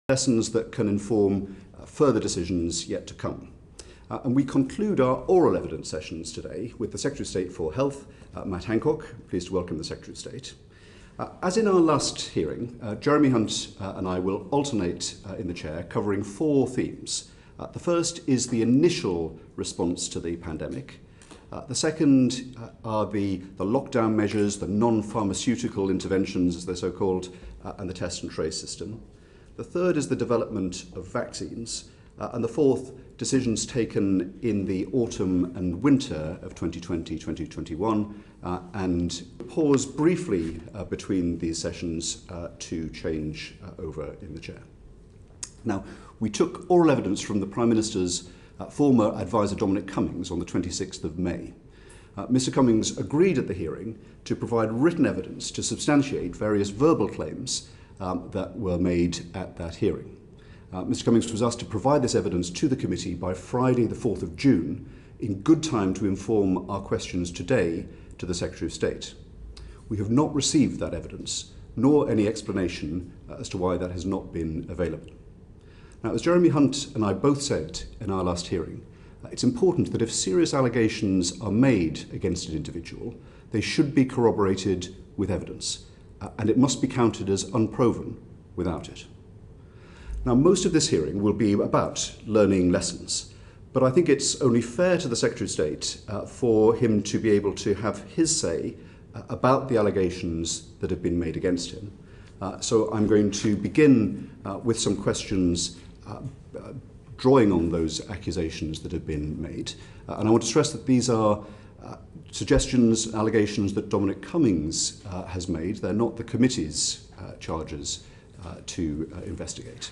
lessons that can inform further decisions yet to come. And we conclude our oral evidence sessions today with the Secretary of State for Health, Matt Hancock. Pleased to welcome the Secretary of State. As in our last hearing, Jeremy Hunt and I will alternate in the chair, covering four themes. The first is the initial response to the pandemic. The second are the lockdown measures, the non-pharmaceutical interventions, as they're so called, and the test and trace system. The third is the development of vaccines. And the fourth, decisions taken in the autumn and winter of 2020-2021, and pause briefly between these sessions to change over in the chair. Now, we took oral evidence from the Prime Minister's former advisor Dominic Cummings on the 26th of May. Mr Cummings agreed at the hearing to provide written evidence to substantiate various verbal claims that were made at that hearing. Mr Cummings was asked to provide this evidence to the committee by Friday the 4th of June in good time to inform our questions today to the Secretary of State. We have not received that evidence, nor any explanation as to why that has not been available. Now, as Jeremy Hunt and I both said in our last hearing, it's important that if serious allegations are made against an individual, they should be corroborated with evidence, and it must be counted as unproven without it. Now, most of this hearing will be about learning lessons, but I think it's only fair to the Secretary of State for him to be able to have his say about the allegations that have been made against him. So I'm going to begin with some questions drawing on those accusations that have been made. And I want to stress that these are suggestions, allegations that Dominic Cummings has made. They're not the committee's charges to investigate.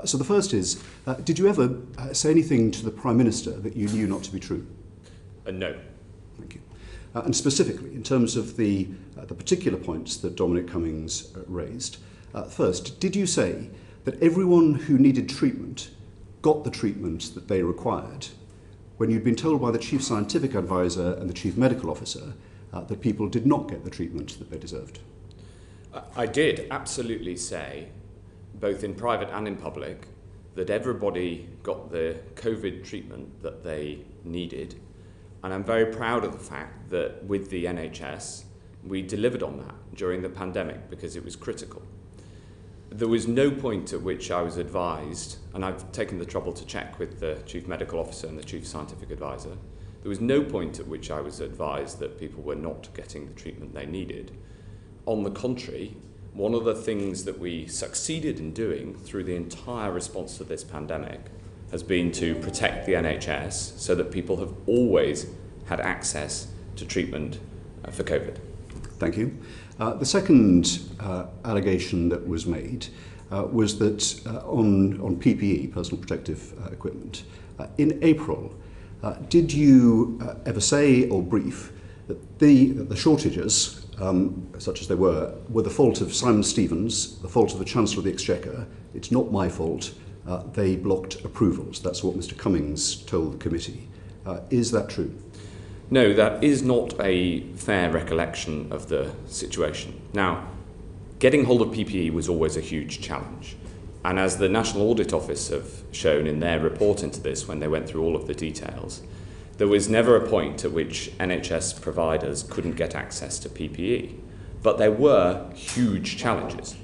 So the first is, did you ever say anything to the Prime Minister that you knew not to be true? No. Thank you. And specifically, in terms of the particular points that Dominic Cummings raised, first, did you say that everyone who needed treatment got the treatment that they required when you'd been told by the Chief Scientific Advisor and the Chief Medical Officer that people did not get the treatment that they deserved? I did absolutely say, both in private and in public, that everybody got the COVID treatment that they needed. And I'm very proud of the fact that with the NHS, we delivered on that during the pandemic because it was critical. There was no point at which I was advised, and I've taken the trouble to check with the Chief Medical Officer and the Chief Scientific Advisor, there was no point at which I was advised that people were not getting the treatment they needed. On the contrary, one of the things that we succeeded in doing through the entire response to this pandemic has been to protect the NHS so that people have always had access to treatment for COVID. Thank you. The second allegation that was made was that on PPE, personal protective equipment, in April, did you ever say or brief that the shortages, such as they were the fault of Simon Stevens, the fault of the Chancellor of the Exchequer? It's not my fault. They blocked approvals. That's what Mr Cummings told the committee. Is that true? No, that is not a fair recollection of the situation. Now, getting hold of PPE was always a huge challenge. And as the National Audit Office have shown in their report into this when they went through all of the details, there was never a point at which NHS providers couldn't get access to PPE. But there were huge challenges.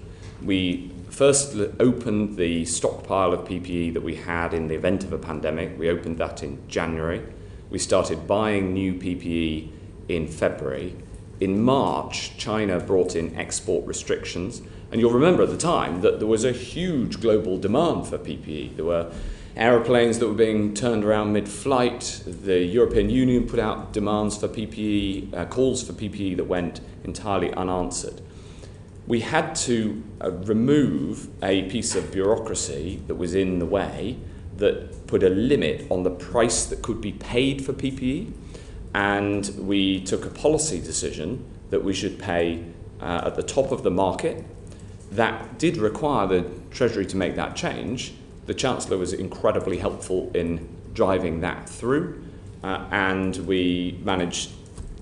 We first opened the stockpile of PPE that we had in the event of a pandemic. We opened that in January. We started buying new PPE in February. In March, China brought in export restrictions. And you'll remember at the time that there was a huge global demand for PPE. There were aeroplanes that were being turned around mid-flight. The European Union put out demands for PPE, calls for PPE that went entirely unanswered. We had to remove a piece of bureaucracy that was in the way that put a limit on the price that could be paid for PPE, and we took a policy decision that we should pay at the top of the market. That did require the Treasury to make that change. The Chancellor was incredibly helpful in driving that through, and we managed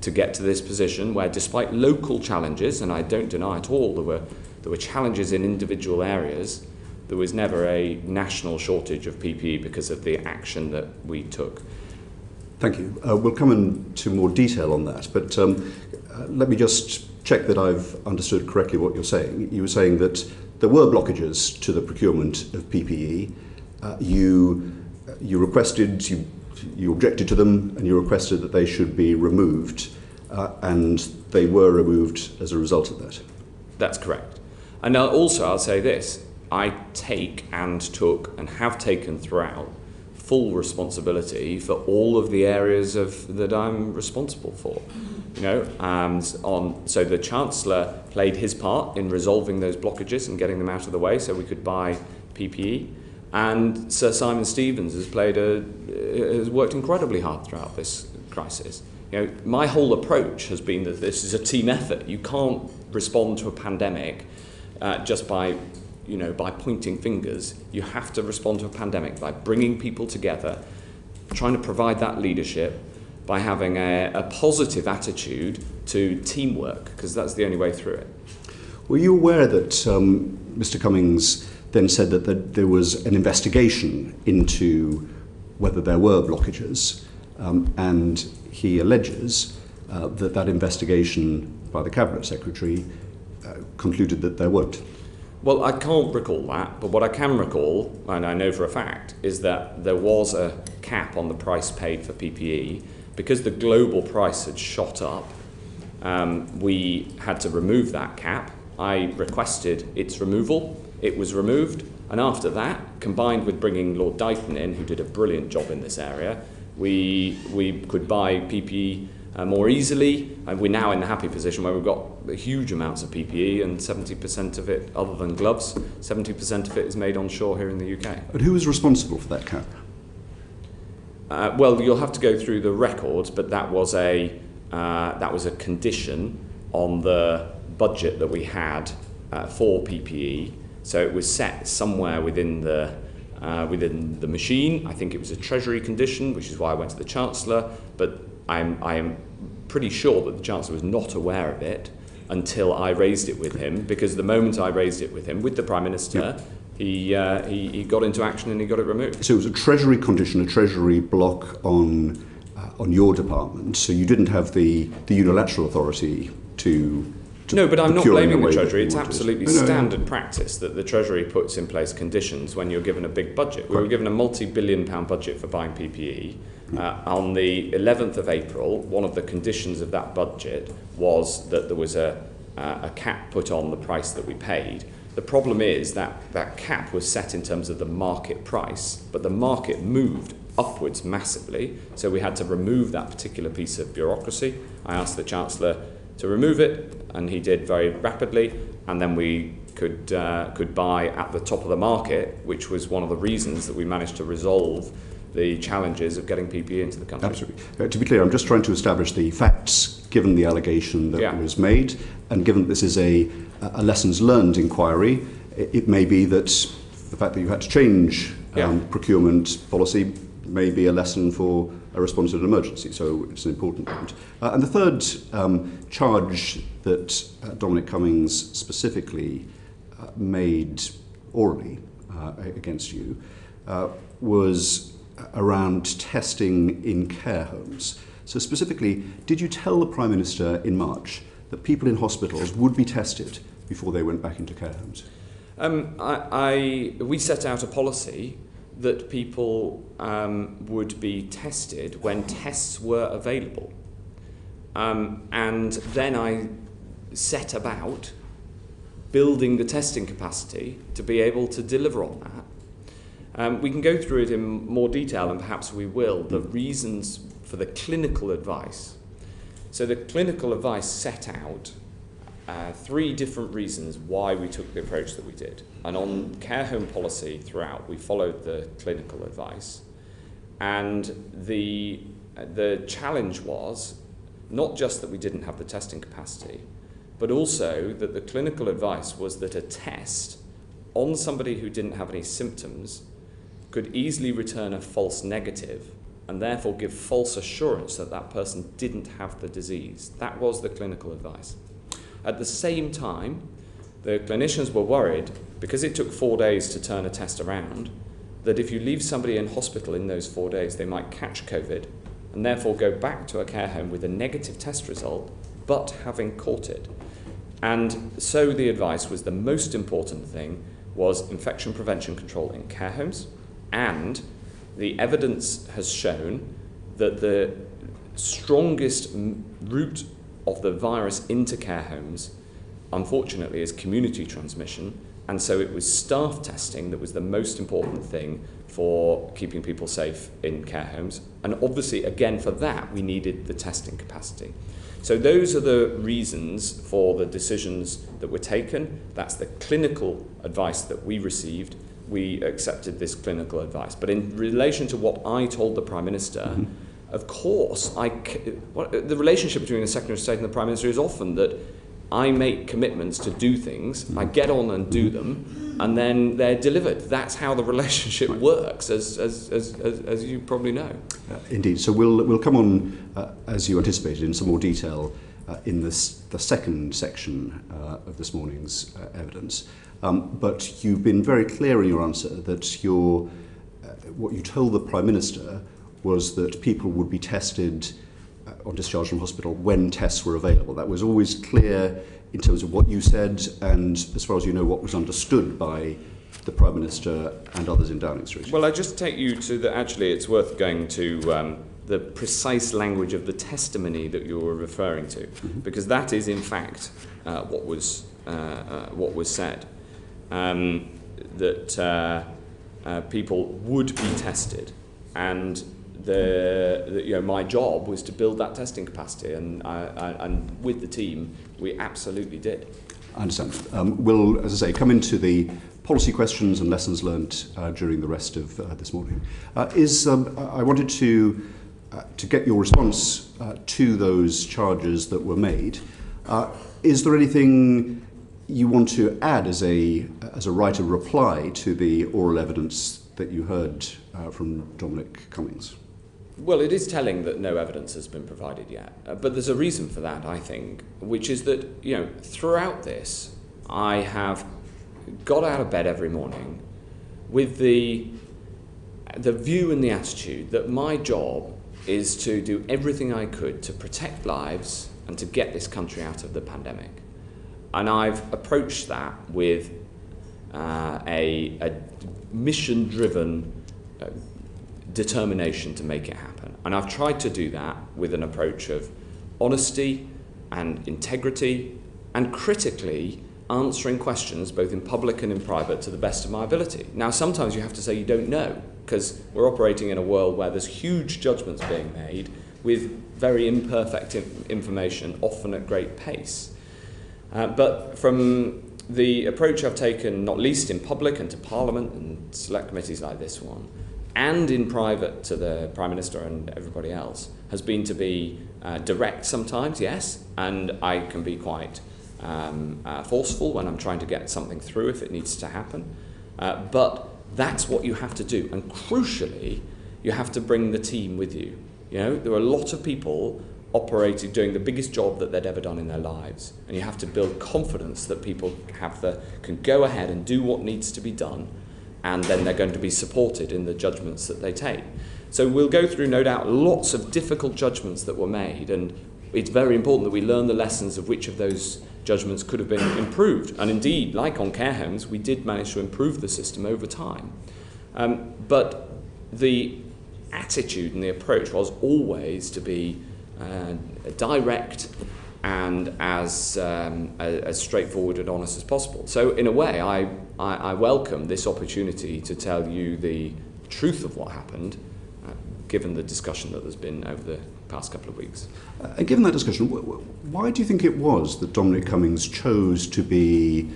to get to this position where, despite local challenges, and I don't deny at all there were challenges in individual areas, there was never a national shortage of PPE because of the action that we took. Thank you. We'll come into more detail on that, but let me just check that I've understood correctly what you're saying. You were saying that there were blockages to the procurement of PPE. You requested, you objected to them, and you requested that they should be removed, and they were removed as a result of that. That's correct. And also I'll say this, I take and took and have taken throughout full responsibility for all of the areas that I'm responsible for. So the Chancellor played his part in resolving those blockages and getting them out of the way so we could buy PPE. And Sir Simon Stevens has worked incredibly hard throughout this crisis. My whole approach has been that this is a team effort. You can't respond to a pandemic just by pointing fingers. You have to respond to a pandemic by bringing people together, trying to provide that leadership, by having a positive attitude to teamwork, because that's the only way through it. Were you aware that Mr. Cummings then said that there was an investigation into whether there were blockages, and he alleges that investigation by the Cabinet Secretary concluded that there weren't? Well, I can't recall that, but what I can recall, and I know for a fact, is that there was a cap on the price paid for PPE. Because the global price had shot up, we had to remove that cap. I requested its removal. It was removed. And after that, combined with bringing Lord Dighton in, who did a brilliant job in this area, we could buy PPE more easily. And we're now in the happy position where we've got huge amounts of PPE, and 70% of it, other than gloves, 70% of it is made onshore here in the UK. And who was responsible for that cap? Well, you'll have to go through the records, but that was a condition on the budget that we had for PPE. So it was set somewhere within the machine. I think it was a Treasury condition, which is why I went to the Chancellor. But I am pretty sure that the Chancellor was not aware of it until I raised it with him, because the moment I raised it with him, with the Prime Minister, yep, he got into action and he got it removed. So it was a Treasury condition, a Treasury block on your department. So you didn't have the unilateral authority to no, but I'm not blaming the Treasury. It's wanted. absolutely standard practice that the Treasury puts in place conditions when you're given a big budget. We were given a multi-billion-pound budget for buying PPE. On the 11th of April, one of the conditions of that budget was that there was a cap put on the price that we paid. The problem is that that cap was set in terms of the market price, but the market moved upwards massively, so we had to remove that particular piece of bureaucracy. I asked the Chancellor to remove it, and he did very rapidly, and then we could buy at the top of the market, which was one of the reasons that we managed to resolve the challenges of getting PPE into the country. Absolutely. To be clear, I'm just trying to establish the facts given the allegation that was made, and given that this is a lessons learned inquiry. It may be that the fact that you had to change procurement policy may be a lesson for a response to an emergency, so it's an important point. And the third charge that Dominic Cummings specifically made orally against you was around testing in care homes. So specifically, did you tell the Prime Minister in March that people in hospitals would be tested before they went back into care homes? We set out a policy that people would be tested when tests were available. And then I set about building the testing capacity to be able to deliver on that. We can go through it in more detail, and perhaps we will, the reasons for the clinical advice. So the clinical advice set out three different reasons why we took the approach that we did. And on care home policy throughout, we followed the clinical advice. And the challenge was not just that we didn't have the testing capacity, but also that the clinical advice was that a test on somebody who didn't have any symptoms could easily return a false negative and therefore give false assurance that that person didn't have the disease. That was the clinical advice. At the same time, the clinicians were worried, because it took 4 days to turn a test around, that if you leave somebody in hospital in those 4 days, they might catch COVID and therefore go back to a care home with a negative test result, but having caught it. And so the advice was the most important thing was infection prevention control in care homes, and the evidence has shown that the strongest route of the virus into care homes, unfortunately, is community transmission, and so it was staff testing that was the most important thing for keeping people safe in care homes. And obviously, again, for that, we needed the testing capacity. So those are the reasons for the decisions that were taken. That's the clinical advice that we received. We accepted this clinical advice. But in relation to what I told the Prime Minister, of course, the relationship between the Secretary of State and the Prime Minister is often that I make commitments to do things, I get on and do them, and then they're delivered. That's how the relationship works, as you probably know. Indeed. So we'll come on, as you anticipated, in some more detail in the second section of this morning's evidence. But you've been very clear in your answer that what you told the Prime Minister was that people would be tested on discharge from hospital when tests were available. That was always clear in terms of what you said, and as far as you know, what was understood by the Prime Minister and others in Downing Street. Well, I just take you to actually it's worth going to the precise language of the testimony that you were referring to, because that is in fact what was said, that people would be tested, and my job was to build that testing capacity, and with the team, we absolutely did. I understand. We'll, as I say, come into the policy questions and lessons learnt during the rest of this morning. I wanted to get your response to those charges that were made. Is there anything you want to add as a right of reply to the oral evidence that you heard from Dominic Cummings? Well, it is telling that no evidence has been provided yet, but there's a reason for that, I think, which is that, throughout this, I have got out of bed every morning with the view and the attitude that my job is to do everything I could to protect lives and to get this country out of the pandemic. And I've approached that with a mission-driven determination to make it happen. And I've tried to do that with an approach of honesty and integrity, and critically answering questions both in public and in private to the best of my ability. Now, sometimes you have to say you don't know, because we're operating in a world where there's huge judgments being made with very imperfect information, often at great pace. But from the approach I've taken, not least in public and to Parliament and select committees like this one, and in private to the Prime Minister and everybody else, has been to be direct sometimes, yes, and I can be quite forceful when I'm trying to get something through if it needs to happen. But that's what you have to do, and crucially, you have to bring the team with you. There are a lot of people doing the biggest job that they'd ever done in their lives, and you have to build confidence that people can go ahead and do what needs to be done, and then they're going to be supported in the judgments that they take. So we'll go through, no doubt, lots of difficult judgments that were made, and it's very important that we learn the lessons of which of those judgments could have been improved. And indeed, like on care homes, we did manage to improve the system over time. But the attitude and the approach was always to be direct and as straightforward and honest as possible. So in a way, I welcome this opportunity to tell you the truth of what happened, given the discussion that there's been over the past couple of weeks. And given that discussion, why do you think it was that Dominic Cummings chose to be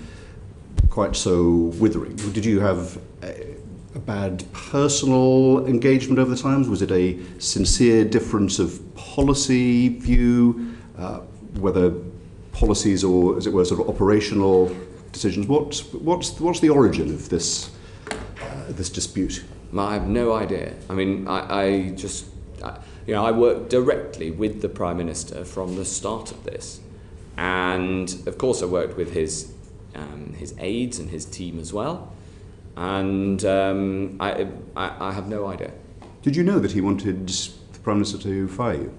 quite so withering? Did you have a bad personal engagement over the times? Was it a sincere difference of policy view, whether policies or, as it were, sort of operational decisions? What's the origin of this dispute? I have no idea. I mean, I worked directly with the Prime Minister from the start of this, and of course I worked with his his aides and his team as well. And I have no idea. Did you know that he wanted the Prime Minister to fire you?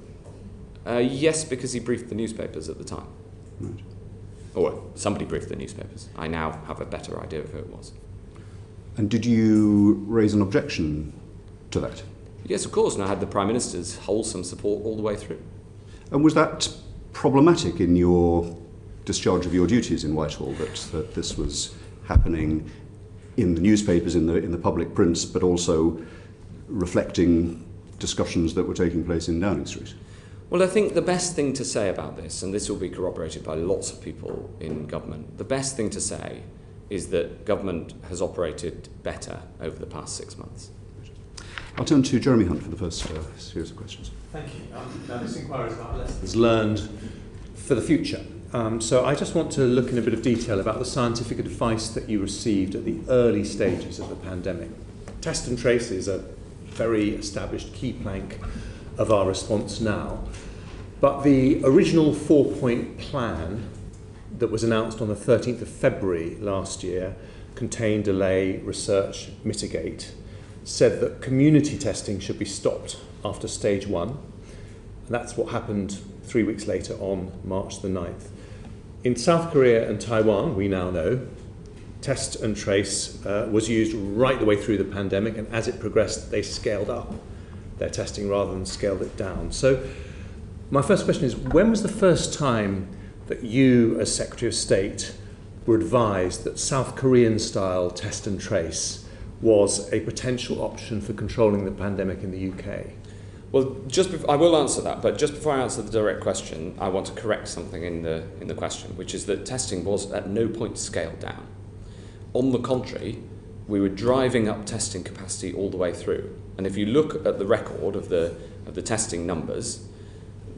Yes, because he briefed the newspapers at the time. Right. Or somebody briefed the newspapers. I now have a better idea of who it was. And did you raise an objection to that? Yes, of course, and I had the Prime Minister's wholesome support all the way through. And was that problematic in your discharge of your duties in Whitehall, that this was happening in the newspapers, in the public prints, but also reflecting discussions that were taking place in Downing Street? Well, I think the best thing to say about this, and this will be corroborated by lots of people in government, the best thing to say is that government has operated better over the past 6 months. I'll turn to Jeremy Hunt for the first series of questions. Thank you. Now this inquiry is about lessons learned for the future. So I just want to look in a bit of detail about the scientific advice that you received at the early stages of the pandemic. Test and trace is a very established key plank of our response now. But the original 4-point plan that was announced on the 13th of February last year, contain, delay, research, mitigate, said that community testing should be stopped after stage 1. And that's what happened 3 weeks later on March the 9th. In South Korea and Taiwan, we now know, test and trace was used right the way through the pandemic, and as it progressed, they scaled up their testing rather than scaled it down. So my first question is, when was the first time that you, as Secretary of State, were advised that South Korean-style test and trace was a potential option for controlling the pandemic in the UK? Well, I will answer that, but just before I answer the direct question, I want to correct something in the question, which is that testing was at no point scaled down. On the contrary, we were driving up testing capacity all the way through. And if you look at the record of the testing numbers,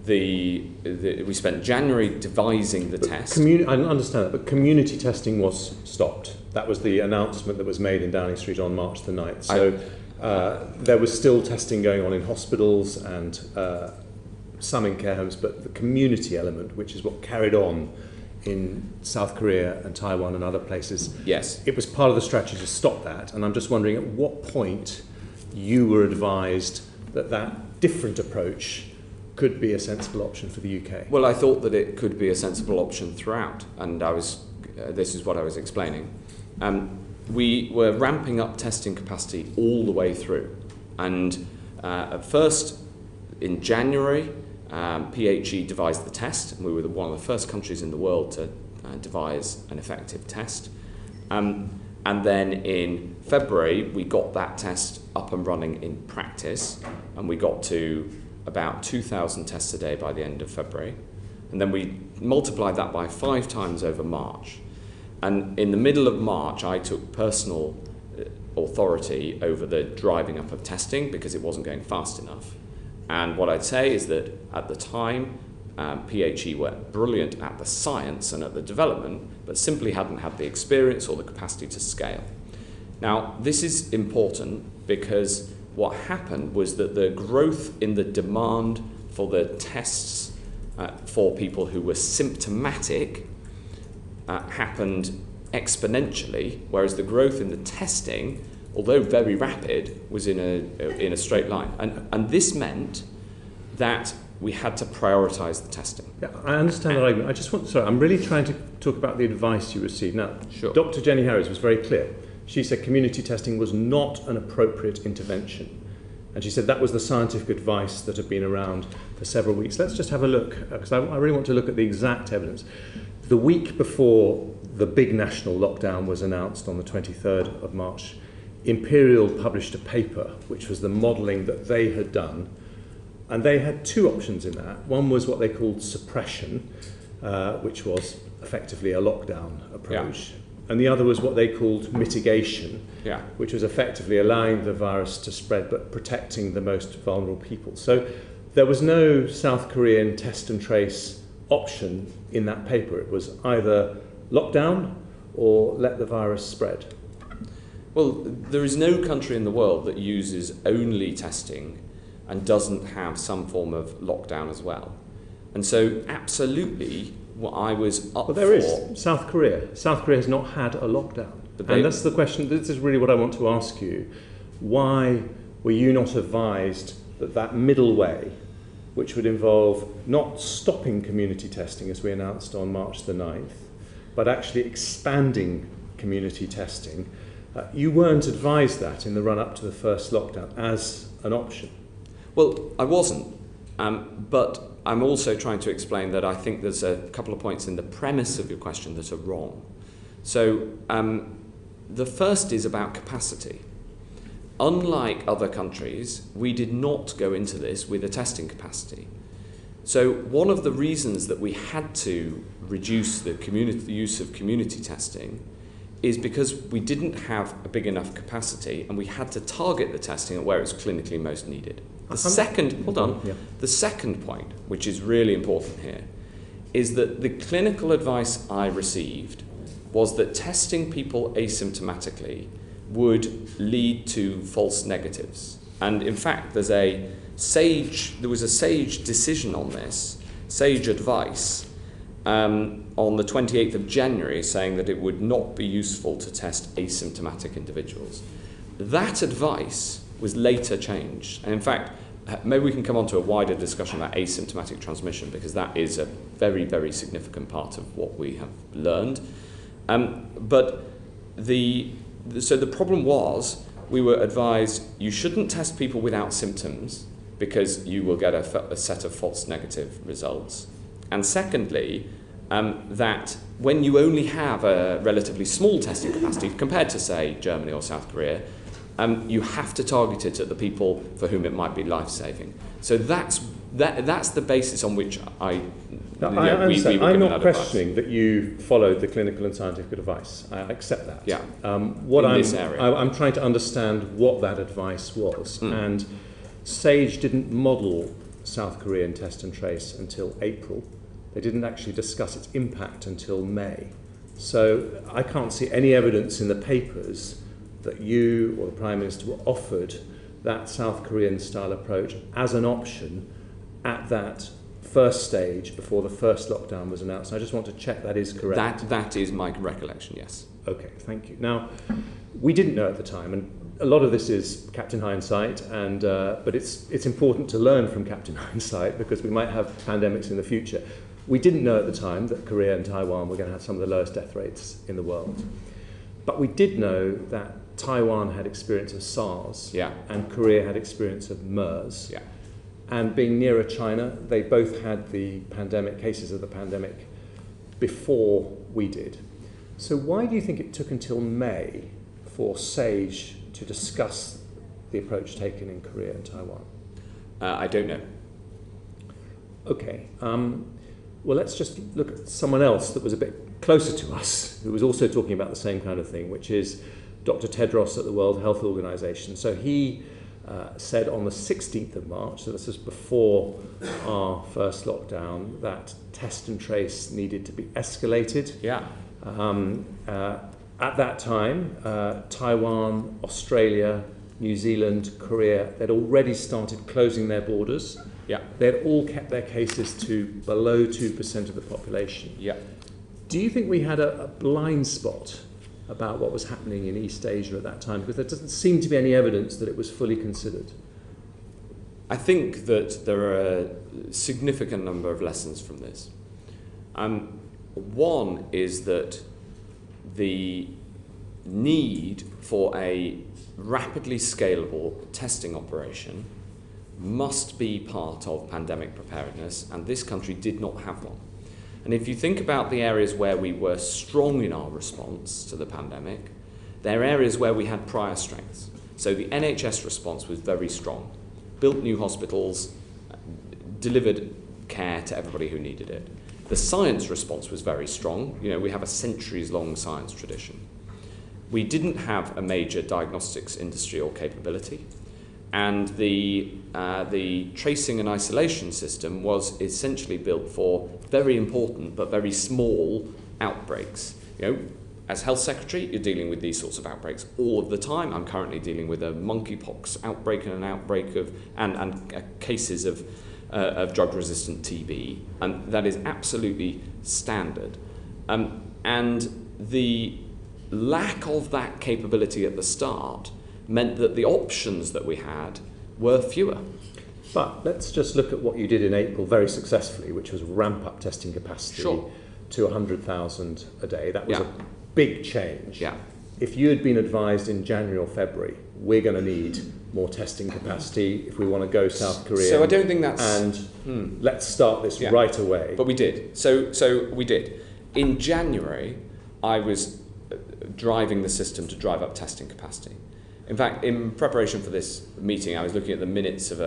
we spent January devising the test. I understand that, but community testing was stopped. That was the announcement that was made in Downing Street on March the 9th. So there was still testing going on in hospitals and some in care homes, but the community element, which is what carried on in South Korea and Taiwan and other places, yes, it was part of the strategy to stop that. And I'm just wondering at what point you were advised that that different approach could be a sensible option for the UK. Well, I thought that it could be a sensible option throughout, and this is what I was explaining. We were ramping up testing capacity all the way through, and at first in January, PHE devised the test, and we were one of the first countries in the world to devise an effective test. And then in February, we got that test up and running in practice, and we got to about 2,000 tests a day by the end of February. And then we multiplied that by 5 times over March. And in the middle of March, I took personal authority over the driving up of testing because it wasn't going fast enough. And what I'd say is that at the time, PHE were brilliant at the science and at the development, but simply hadn't had the experience or the capacity to scale. Now, this is important because what happened was that the growth in the demand for the tests for people who were symptomatic happened exponentially, whereas the growth in the testing, although very rapid, was in a straight line. And this meant that we had to prioritise the testing. Yeah, I understand that argument. I'm really trying to talk about the advice you received. Now, sure. Dr. Jenny Harries was very clear. She said community testing was not an appropriate intervention. And she said that was the scientific advice that had been around for several weeks. Let's just have a look, because I really want to look at the exact evidence. The week before the big national lockdown was announced on the 23rd of March, Imperial published a paper, which was the modelling that they had done. And they had 2 options in that. One was what they called suppression, which was effectively a lockdown approach. Yeah. And the other was what they called mitigation, which was effectively allowing the virus to spread but protecting the most vulnerable people. So there was no South Korean test and trace option in that paper. It was either lockdown or let the virus spread. Well, there is no country in the world that uses only testing and doesn't have some form of lockdown as well. And so absolutely what I was up Well, there is South Korea. South Korea has not had a lockdown. And that's the question. This is really what I want to ask you. Why were you not advised that that middle way, which would involve not stopping community testing as we announced on March the 9th, but actually expanding community testing, you weren't advised that in the run-up to the first lockdown as an option? Well, I wasn't, but I'm also trying to explain that I think there's a couple of points in the premise of your question that are wrong. So the first is about capacity. Unlike other countries, we did not go into this with a testing capacity. So one of the reasons that we had to reduce the use of community testing is because we didn't have a big enough capacity and we had to target the testing at where it's clinically most needed. The second point, which is really important here, is that the clinical advice I received was that testing people asymptomatically would lead to false negatives. And in fact, there was a SAGE decision on this, SAGE advice, on the 28th of January, saying that it would not be useful to test asymptomatic individuals. That advice was later changed. And in fact, maybe we can come on to a wider discussion about asymptomatic transmission, because that is a very, very significant part of what we have learned. So the problem was, we were advised you shouldn't test people without symptoms because you will get a set of false negative results. And secondly, that when you only have a relatively small testing capacity compared to, say, Germany or South Korea, you have to target it at the people for whom it might be life-saving. So that's the basis on which I understand. I'm not questioning that you followed the clinical and scientific advice. I accept that. Yeah. This area. I'm trying to understand what that advice was. And SAGE didn't model South Korean test and trace until April. They didn't actually discuss its impact until May. So I can't see any evidence in the papers that you or the Prime Minister were offered that South Korean style approach as an option at that first stage before the first lockdown was announced. I just want to check that is correct. That is my recollection, yes. Okay, thank you. Now, we didn't know at the time, and a lot of this is Captain Hindsight, and but it's important to learn from Captain Hindsight because we might have pandemics in the future. We didn't know at the time that Korea and Taiwan were going to have some of the lowest death rates in the world. But we did know that Taiwan had experience of SARS, and Korea had experience of MERS. Yeah. And being nearer China, they both had the cases of the pandemic before we did. So why do you think it took until May for SAGE to discuss the approach taken in Korea and Taiwan? I don't know. Okay. Well, let's just look at someone else that was a bit closer to us, who was also talking about the same kind of thing, which is Dr. Tedros at the World Health Organization. So he said on the 16th of March, so this is before our first lockdown, that test and trace needed to be escalated. Yeah. At that time, Taiwan, Australia, New Zealand, Korea, they'd already started closing their borders. Yeah. They'd all kept their cases to below 2% of the population. Yeah. Do you think we had a blind spot about what was happening in East Asia at that time? Because there doesn't seem to be any evidence that it was fully considered. I think that there are a significant number of lessons from this. One is that the need for a rapidly scalable testing operation must be part of pandemic preparedness, and this country did not have one. And if you think about the areas where we were strong in our response to the pandemic, they're areas where we had prior strengths. So the NHS response was very strong, built new hospitals, delivered care to everybody who needed it. The science response was very strong. You know, we have a centuries-long science tradition. We didn't have a major diagnostics industry or capability. And the tracing and isolation system was essentially built for very important but very small outbreaks. You know, as health secretary, you're dealing with these sorts of outbreaks all of the time. I'm currently dealing with a monkeypox outbreak and an outbreak of cases of of drug-resistant TB, and that is absolutely standard. And the lack of that capability at the start meant that the options that we had were fewer. But let's just look at what you did in April very successfully, which was ramp up testing capacity to 100,000 a day. That was a big change. Yeah. If you had been advised in January or February, we're going to need more testing capacity if we want to go South Korea. So I don't think that's... And let's start this right away. But we did. So we did. In January, I was driving the system to drive up testing capacity. In fact, in preparation for this meeting, I was looking at the minutes of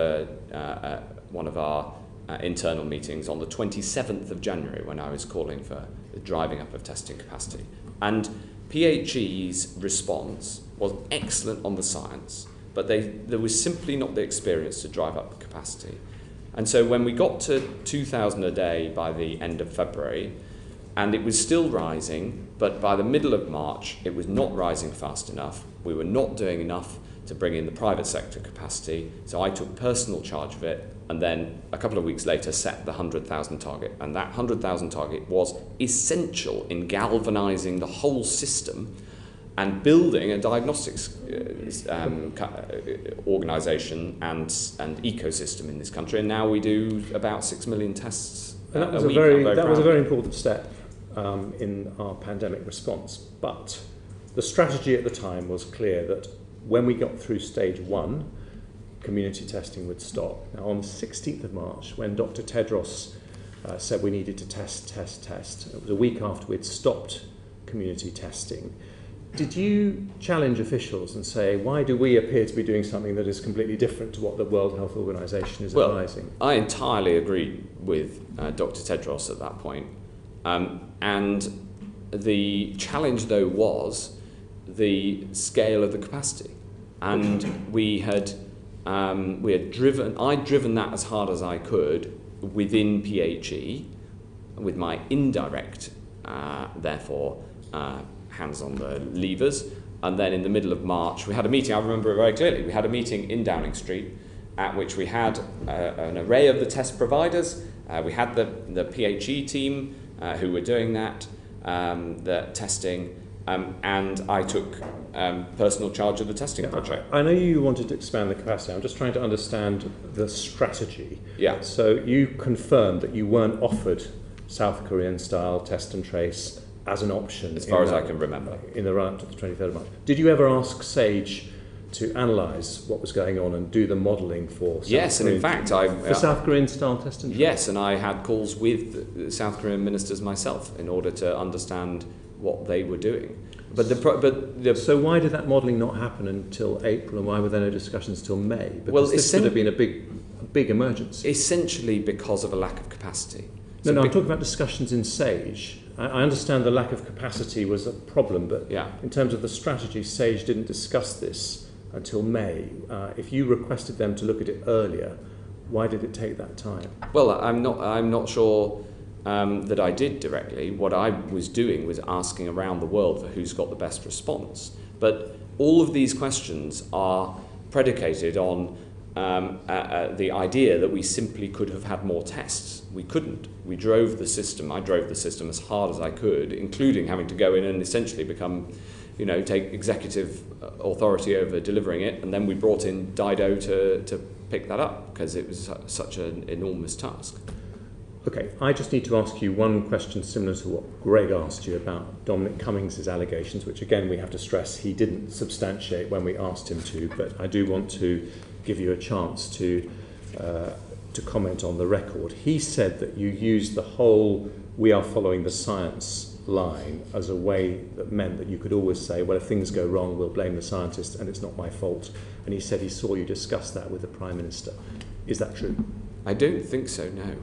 one of our internal meetings on the 27th of January when I was calling for the driving up of testing capacity. And PHE's response was excellent on the science, but there was simply not the experience to drive up capacity. And so when we got to 2,000 a day by the end of February, and it was still rising, but by the middle of March, it was not rising fast enough. We were not doing enough to bring in the private sector capacity, so I took personal charge of it, and then a couple of weeks later set the 100,000 target. And that 100,000 target was essential in galvanising the whole system and building a diagnostics organisation and ecosystem in this country. And now we do about 6 million tests and that was a week. That was a very important step in our pandemic response. But the strategy at the time was clear that when we got through stage 1, community testing would stop. Now, on the 16th of March, when Dr. Tedros said we needed to test, it was a week after we'd stopped community testing. Did you challenge officials and say, why do we appear to be doing something that is completely different to what the World Health Organization is advising? I entirely agreed with Dr. Tedros at that point. And the challenge, though, was the scale of the capacity. And I'd driven that as hard as I could within PHE, with my indirect, therefore, hands on the levers. And then in the middle of March, we had a meeting, I remember it very clearly, we had a meeting in Downing Street at which we had an array of the test providers. We had the PHE team who were doing that, the testing, and I took personal charge of the testing project. I know you wanted to expand the capacity. I'm just trying to understand the strategy. Yeah. So you confirmed that you weren't offered South Korean style test and trace as an option, as far as I can remember, in the run up to the 23rd of March. Did you ever ask SAGE to analyse what was going on and do the modelling for South Yes, Korean, and in fact, for South Korean style test and trace? Yes, and I had calls with the South Korean ministers myself in order to understand what they were doing. So why did that modelling not happen until April, and why were there no discussions till May? Because this could have been a big emergency. Essentially because of a lack of capacity. I'm talking about discussions in SAGE. I understand the lack of capacity was a problem, but in terms of the strategy, SAGE didn't discuss this until May. If you requested them to look at it earlier, why did it take that time? Well, I'm not sure that I did directly. What I was doing was asking around the world for who's got the best response. But all of these questions are predicated on the idea that we simply could have had more tests. We couldn't. I drove the system as hard as I could, including having to go in and essentially become, take executive authority over delivering it. And then we brought in Dido to pick that up because it was such an enormous task. Okay, I just need to ask you one question similar to what Greg asked you about Dominic Cummings' allegations, which again we have to stress he didn't substantiate when we asked him to, but I do want to give you a chance to comment on the record. He said that you used the whole "we are following the science" line as a way that meant that you could always say, well, if things go wrong, we'll blame the scientists and it's not my fault. And he said he saw you discuss that with the Prime Minister. Is that true? I don't think so, no.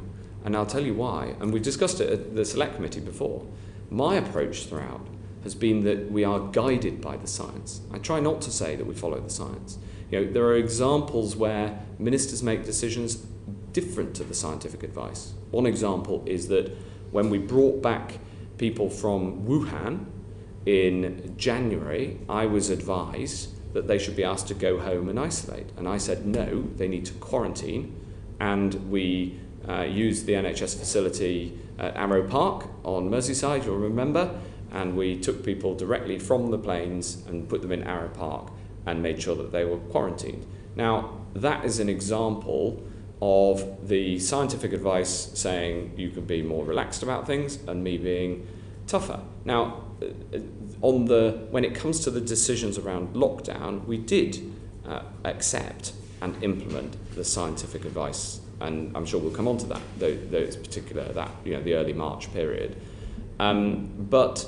And I'll tell you why. And we discussed it at the Select Committee before. My approach throughout has been that we are guided by the science. I try not to say that we follow the science. There are examples where ministers make decisions different to the scientific advice. One example is that when we brought back people from Wuhan in January, I was advised that they should be asked to go home and isolate. And I said, no, they need to quarantine and we used the NHS facility at Arrow Park on Merseyside, you'll remember, and we took people directly from the planes and put them in Arrow Park and made sure that they were quarantined. Now, that is an example of the scientific advice saying you can be more relaxed about things and me being tougher. Now, when it comes to the decisions around lockdown, we did accept and implement the scientific advice, and I'm sure we'll come on to that, those particular, the early March period. But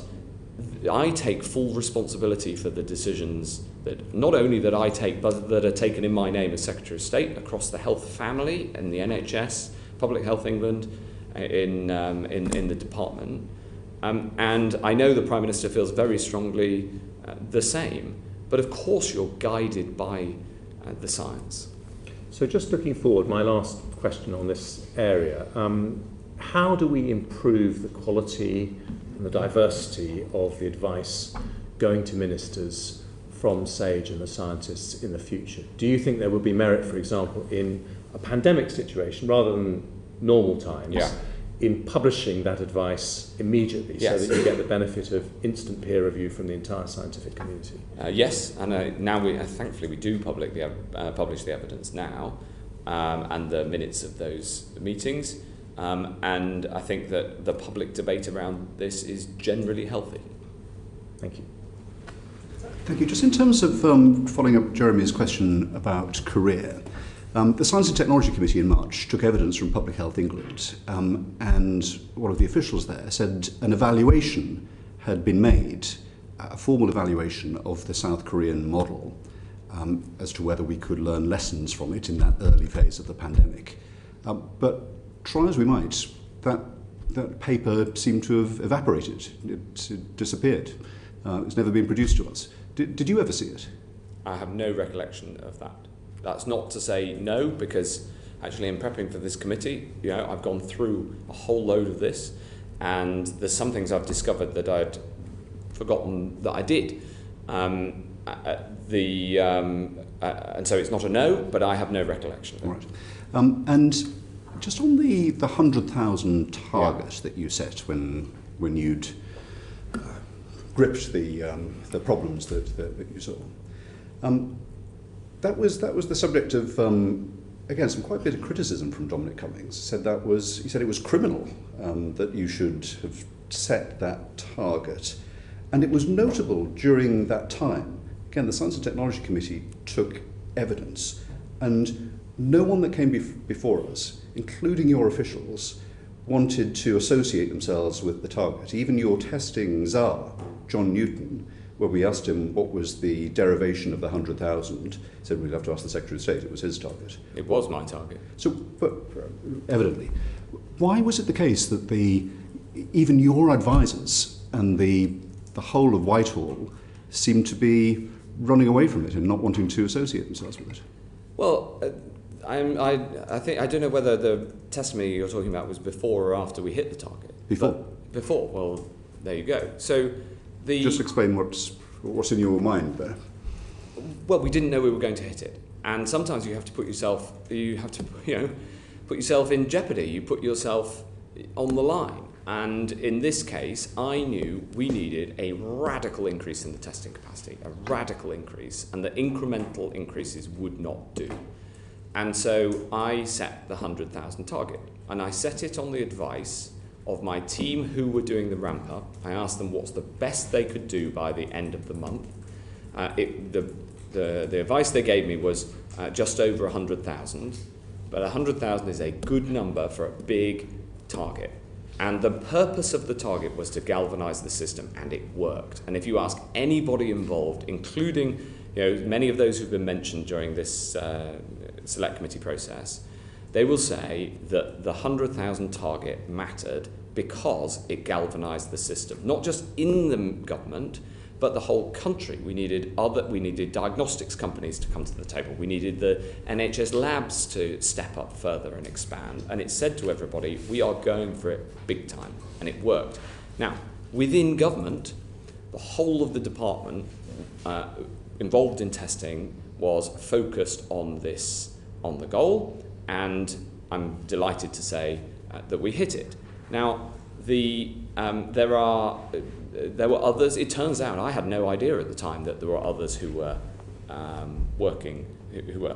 I take full responsibility for the decisions that not only that I take, but that are taken in my name as Secretary of State across the health family and the NHS, Public Health England, in the department. And I know the Prime Minister feels very strongly the same. But of course you're guided by the science. So just looking forward, my last question on this area, how do we improve the quality and the diversity of the advice going to ministers from SAGE and the scientists in the future? Do you think there would be merit, for example, in a pandemic situation rather than normal times, in publishing that advice immediately so that you get the benefit of instant peer review from the entire scientific community? Yes, and now thankfully we do publish the evidence now and the minutes of those meetings. And I think that the public debate around this is generally healthy. Thank you. Thank you. Just in terms of following up Jeremy's question about career, the Science and Technology Committee in March took evidence from Public Health England, and one of the officials there said an evaluation had been made, a formal evaluation of the South Korean model, as to whether we could learn lessons from it in that early phase of the pandemic. But try as we might, that paper seemed to have evaporated. It disappeared. It's never been produced to us. Did you ever see it? I have no recollection of that. That's not to say no, because actually in prepping for this committee, I've gone through a whole load of this, and there's some things I've discovered that I'd forgotten that I did. And so it's not a no, but I have no recollection of it. All right. And just on the 100,000 target that you set when you'd gripped the problems that you saw, that was the subject of again some quite bitter criticism from Dominic Cummings. He said it was criminal that you should have set that target, and it was notable during that time. Again, the Science and Technology Committee took evidence, and no one that came before us, including your officials, wanted to associate themselves with the target. Even your testing czar, John Newton, when we asked him what was the derivation of the 100,000, said we'd have to ask the Secretary of State. It was his target. It was my target. So, but evidently, why was it the case that even your advisors and the whole of Whitehall seemed to be running away from it and not wanting to associate themselves with it? Well, I think I don't know whether the testimony you're talking about was before or after we hit the target. Before. Before. Well, there you go. So just explain what's in your mind there. Well, we didn't know we were going to hit it, and sometimes you have to put yourself in jeopardy. You put yourself on the line. And in this case, I knew we needed a radical increase in the testing capacity, a radical increase, and the incremental increases would not do. And so I set the 100,000 target, and I set it on the advice of my team who were doing the ramp up. I asked them what's the best they could do by the end of the month. The advice they gave me was just over 100,000, but 100,000 is a good number for a big target. And the purpose of the target was to galvanise the system, and it worked. And if you ask anybody involved, including many of those who've been mentioned during this select committee process, they will say that the 100,000 target mattered because it galvanised the system, not just in the government, but the whole country. We needed diagnostics companies to come to the table. We needed the NHS labs to step up further and expand. And it said to everybody, we are going for it big time. And it worked. Now, within government, the whole of the department involved in testing was focused on the goal. And I'm delighted to say that we hit it. Now, there were others. It turns out I had no idea at the time that there were others who were working, who were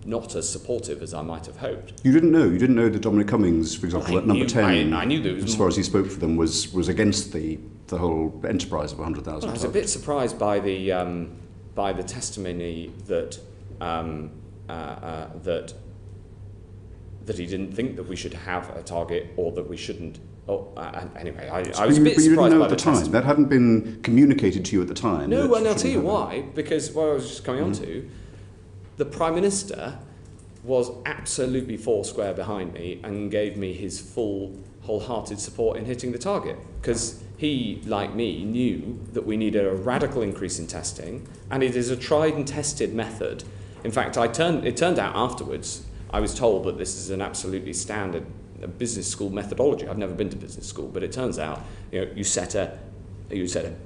not as supportive as I might have hoped. You didn't know? You didn't know that Dominic Cummings, for example, at number 10, I knew that it was as far as he spoke for them, was against the whole enterprise of 100,000. Well, I was a bit surprised by the testimony that that he didn't think that we should have a target or that we shouldn't. Anyway, I was a bit surprised by the testimony. But you didn't know at the time. That hadn't been communicated to you at the time. No, and I'll tell you why. Because what I was just coming on to, the Prime Minister was absolutely foursquare behind me and gave me his full, wholehearted support in hitting the target. Because he, like me, knew that we needed a radical increase in testing, and it is a tried and tested method. In fact, it turned out afterwards, I was told that this is an absolutely standard business school methodology. I've never been to business school, but it turns out, you set a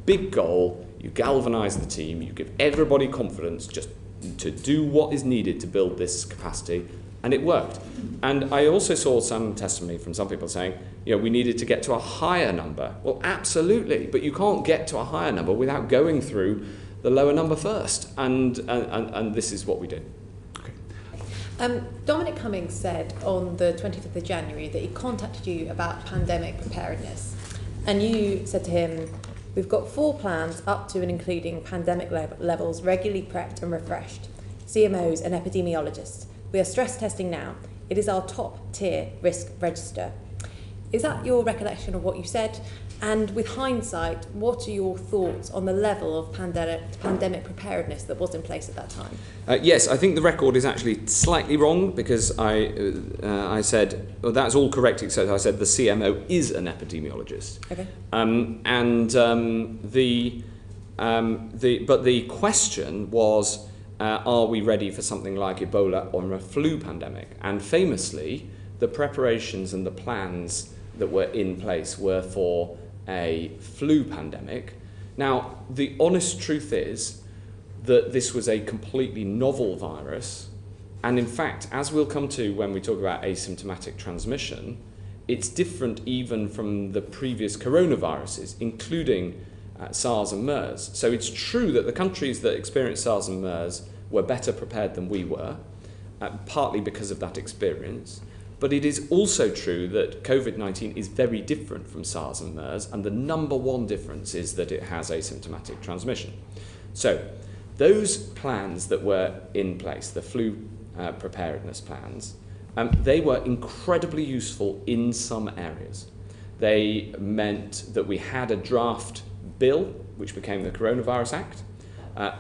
big goal, you galvanise the team, you give everybody confidence just to do what is needed to build this capacity, and it worked. And I also saw some testimony from some people saying, we needed to get to a higher number. Well, absolutely, but you can't get to a higher number without going through the lower number first, and this is what we did. Dominic Cummings said on the 25th of January that he contacted you about pandemic preparedness, and you said to him, "We've got 4 plans up to and including pandemic levels regularly prepped and refreshed, CMOs and epidemiologists. We are stress testing now. It is our top tier risk register." Is that your recollection of what you said? And with hindsight, what are your thoughts on the level of pandemic preparedness that was in place at that time? Yes, I think the record is actually slightly wrong, because I said, well, that's all correct, except I said the CMO is an epidemiologist. Okay. But the question was, are we ready for something like Ebola or a flu pandemic? And famously, the preparations and the plans that were in place were for a flu pandemic. Now, the honest truth is that this was a completely novel virus, and in fact, as we'll come to when we talk about asymptomatic transmission, it's different even from the previous coronaviruses, including SARS and MERS. So it's true that the countries that experienced SARS and MERS were better prepared than we were, partly because of that experience. But it is also true that COVID-19 is very different from SARS and MERS, and the number one difference is that it has asymptomatic transmission. So those plans that were in place, the flu preparedness plans, they were incredibly useful in some areas. They meant that we had a draft bill, which became the Coronavirus Act.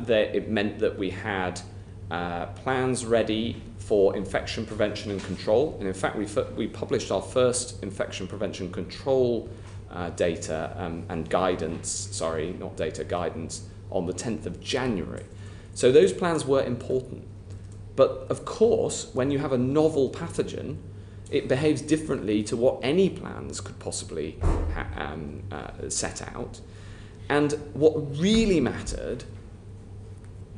It meant that we had plans ready for infection prevention and control. And in fact, we published our first infection prevention control data and guidance, guidance, on the 10th of January. So those plans were important. But of course, when you have a novel pathogen, it behaves differently to what any plans could possibly set out. And what really mattered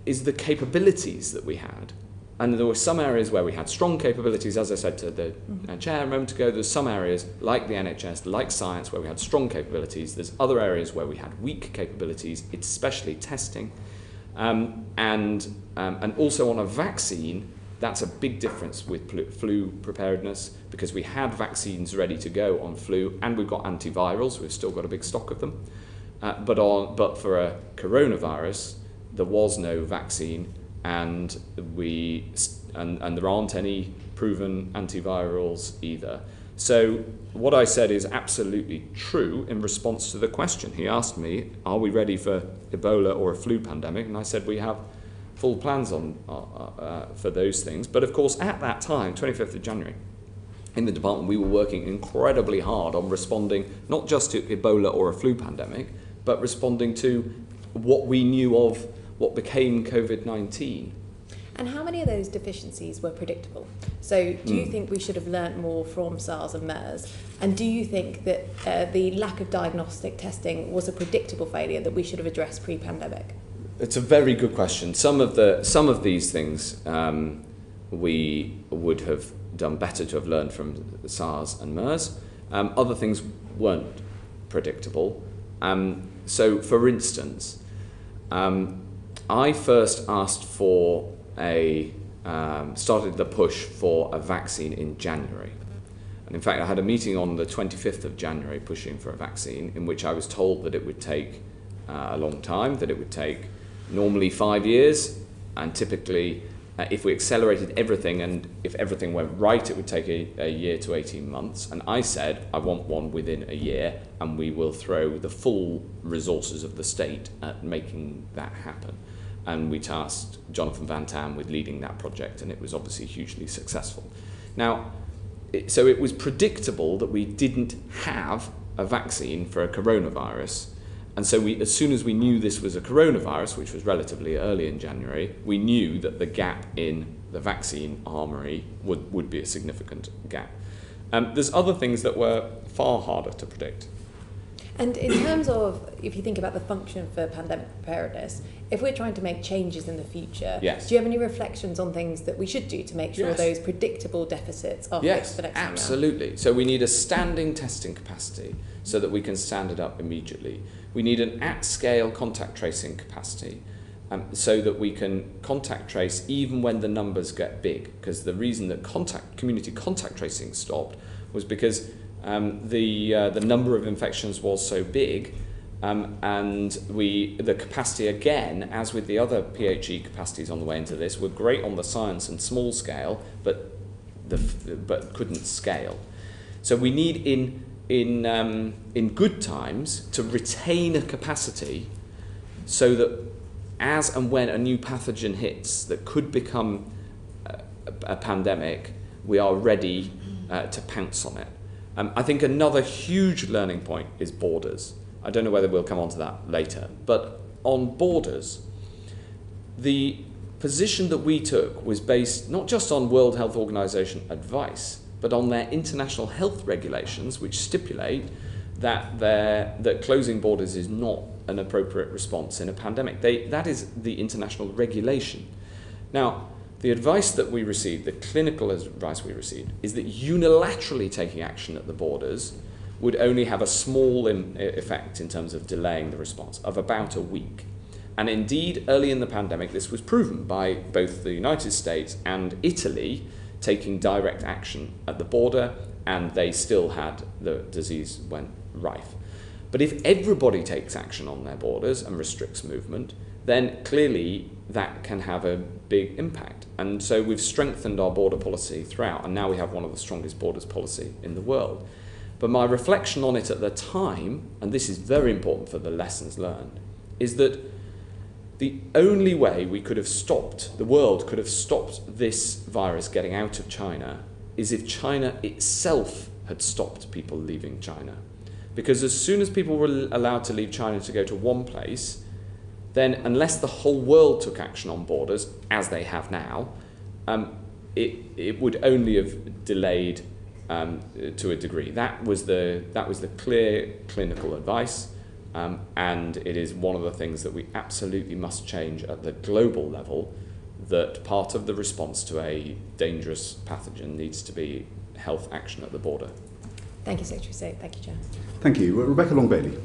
is the capabilities that we had. And there were some areas where we had strong capabilities, as I said to the chair a moment ago. There's some areas like the NHS, like science, where we had strong capabilities. There's other areas where we had weak capabilities, especially testing. And also on a vaccine, that's a big difference with flu preparedness, because we had vaccines ready to go on flu, and we've got antivirals. We've still got a big stock of them. But for a coronavirus, there was no vaccine, and there aren't any proven antivirals either. So what I said is absolutely true in response to the question. He asked me, are we ready for Ebola or a flu pandemic? And I said we have full plans for those things. But of course, at that time, 25th of January, in the department, we were working incredibly hard on responding not just to Ebola or a flu pandemic, but responding to what we knew of what became COVID-19. And how many of those deficiencies were predictable? So do you think we should have learnt more from SARS and MERS? And do you think that the lack of diagnostic testing was a predictable failure that we should have addressed pre-pandemic? It's a very good question. Some of these things we would have done better to have learned from SARS and MERS. Other things weren't predictable. So, for instance, I first asked for started the push for a vaccine in January. And in fact, I had a meeting on the 25th of January pushing for a vaccine, in which I was told that it would take a long time, that it would take normally 5 years, and typically if we accelerated everything and if everything went right, it would take a year to 18 months. And I said, I want one within a year, and we will throw the full resources of the state at making that happen. And we tasked Jonathan Van Tam with leading that project, and it was obviously hugely successful. Now, so it was predictable that we didn't have a vaccine for a coronavirus. And so as soon as we knew this was a coronavirus, which was relatively early in January, we knew that the gap in the vaccine armoury would be a significant gap. There's other things that were far harder to predict. And in terms of, if you think about the function for pandemic preparedness, if we're trying to make changes in the future, yes. Do you have any reflections on things that we should do to make sure yes. those predictable deficits are fixed for next time? Absolutely. So we need a standing testing capacity so that we can stand it up immediately. We need an at-scale contact tracing capacity so that we can contact trace even when the numbers get big. Because the reason that community contact tracing stopped was because the number of infections was so big, and the capacity, again, as with the other PHE capacities on the way into this, were great on the science and small scale, but couldn't scale. So we need in good times to retain a capacity so that as and when a new pathogen hits that could become a pandemic, we are ready to pounce on it. I think another huge learning point is borders. I don't know whether we'll come on to that later, but on borders, the position that we took was based not just on World Health Organization advice, but on their international health regulations, which stipulate that closing borders is not an appropriate response in a pandemic. That is the international regulation. Now, the advice that we received, the clinical advice we received, is that unilaterally taking action at the borders would only have a small effect in terms of delaying the response of about a week. And indeed, early in the pandemic, this was proven by both the United States and Italy taking direct action at the border, and they still had the disease went rife. But if everybody takes action on their borders and restricts movement, then clearly that can have a big impact. And so we've strengthened our border policy throughout, and now we have one of the strongest borders policy in the world. But my reflection on it at the time, and this is very important for the lessons learned, is that the only way the world could have stopped this virus getting out of China is if China itself had stopped people leaving China. Because as soon as people were allowed to leave China to go to one place, then unless the whole world took action on borders, as they have now, it would only have delayed to a degree. That was the clear clinical advice, and it is one of the things that we absolutely must change at the global level, that part of the response to a dangerous pathogen needs to be health action at the border. Thank you, Secretary of State. Thank you, Chair. Thank you. Rebecca Long-Bailey.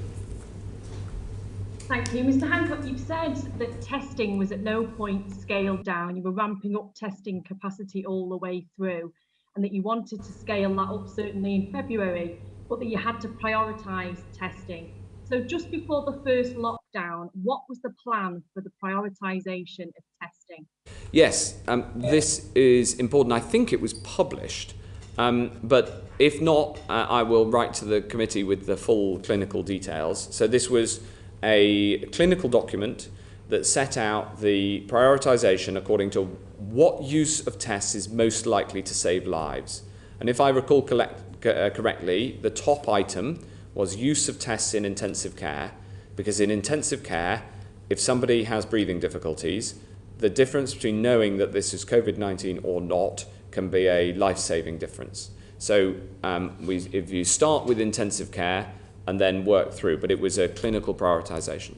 Thank you. Mr. Hancock, you've said that testing was at no point scaled down. You were ramping up testing capacity all the way through, and that you wanted to scale that up certainly in February, but that you had to prioritise testing. So just before the first lockdown, what was the plan for the prioritisation of testing? Yes, this is important. I think it was published, but if not, I will write to the committee with the full clinical details. So this was a clinical document that set out the prioritisation according to what use of tests is most likely to save lives. And if I recall correctly, the top item was use of tests in intensive care, because in intensive care, if somebody has breathing difficulties, the difference between knowing that this is COVID-19 or not can be a life-saving difference. So if you start with intensive care and then work through, but it was a clinical prioritisation.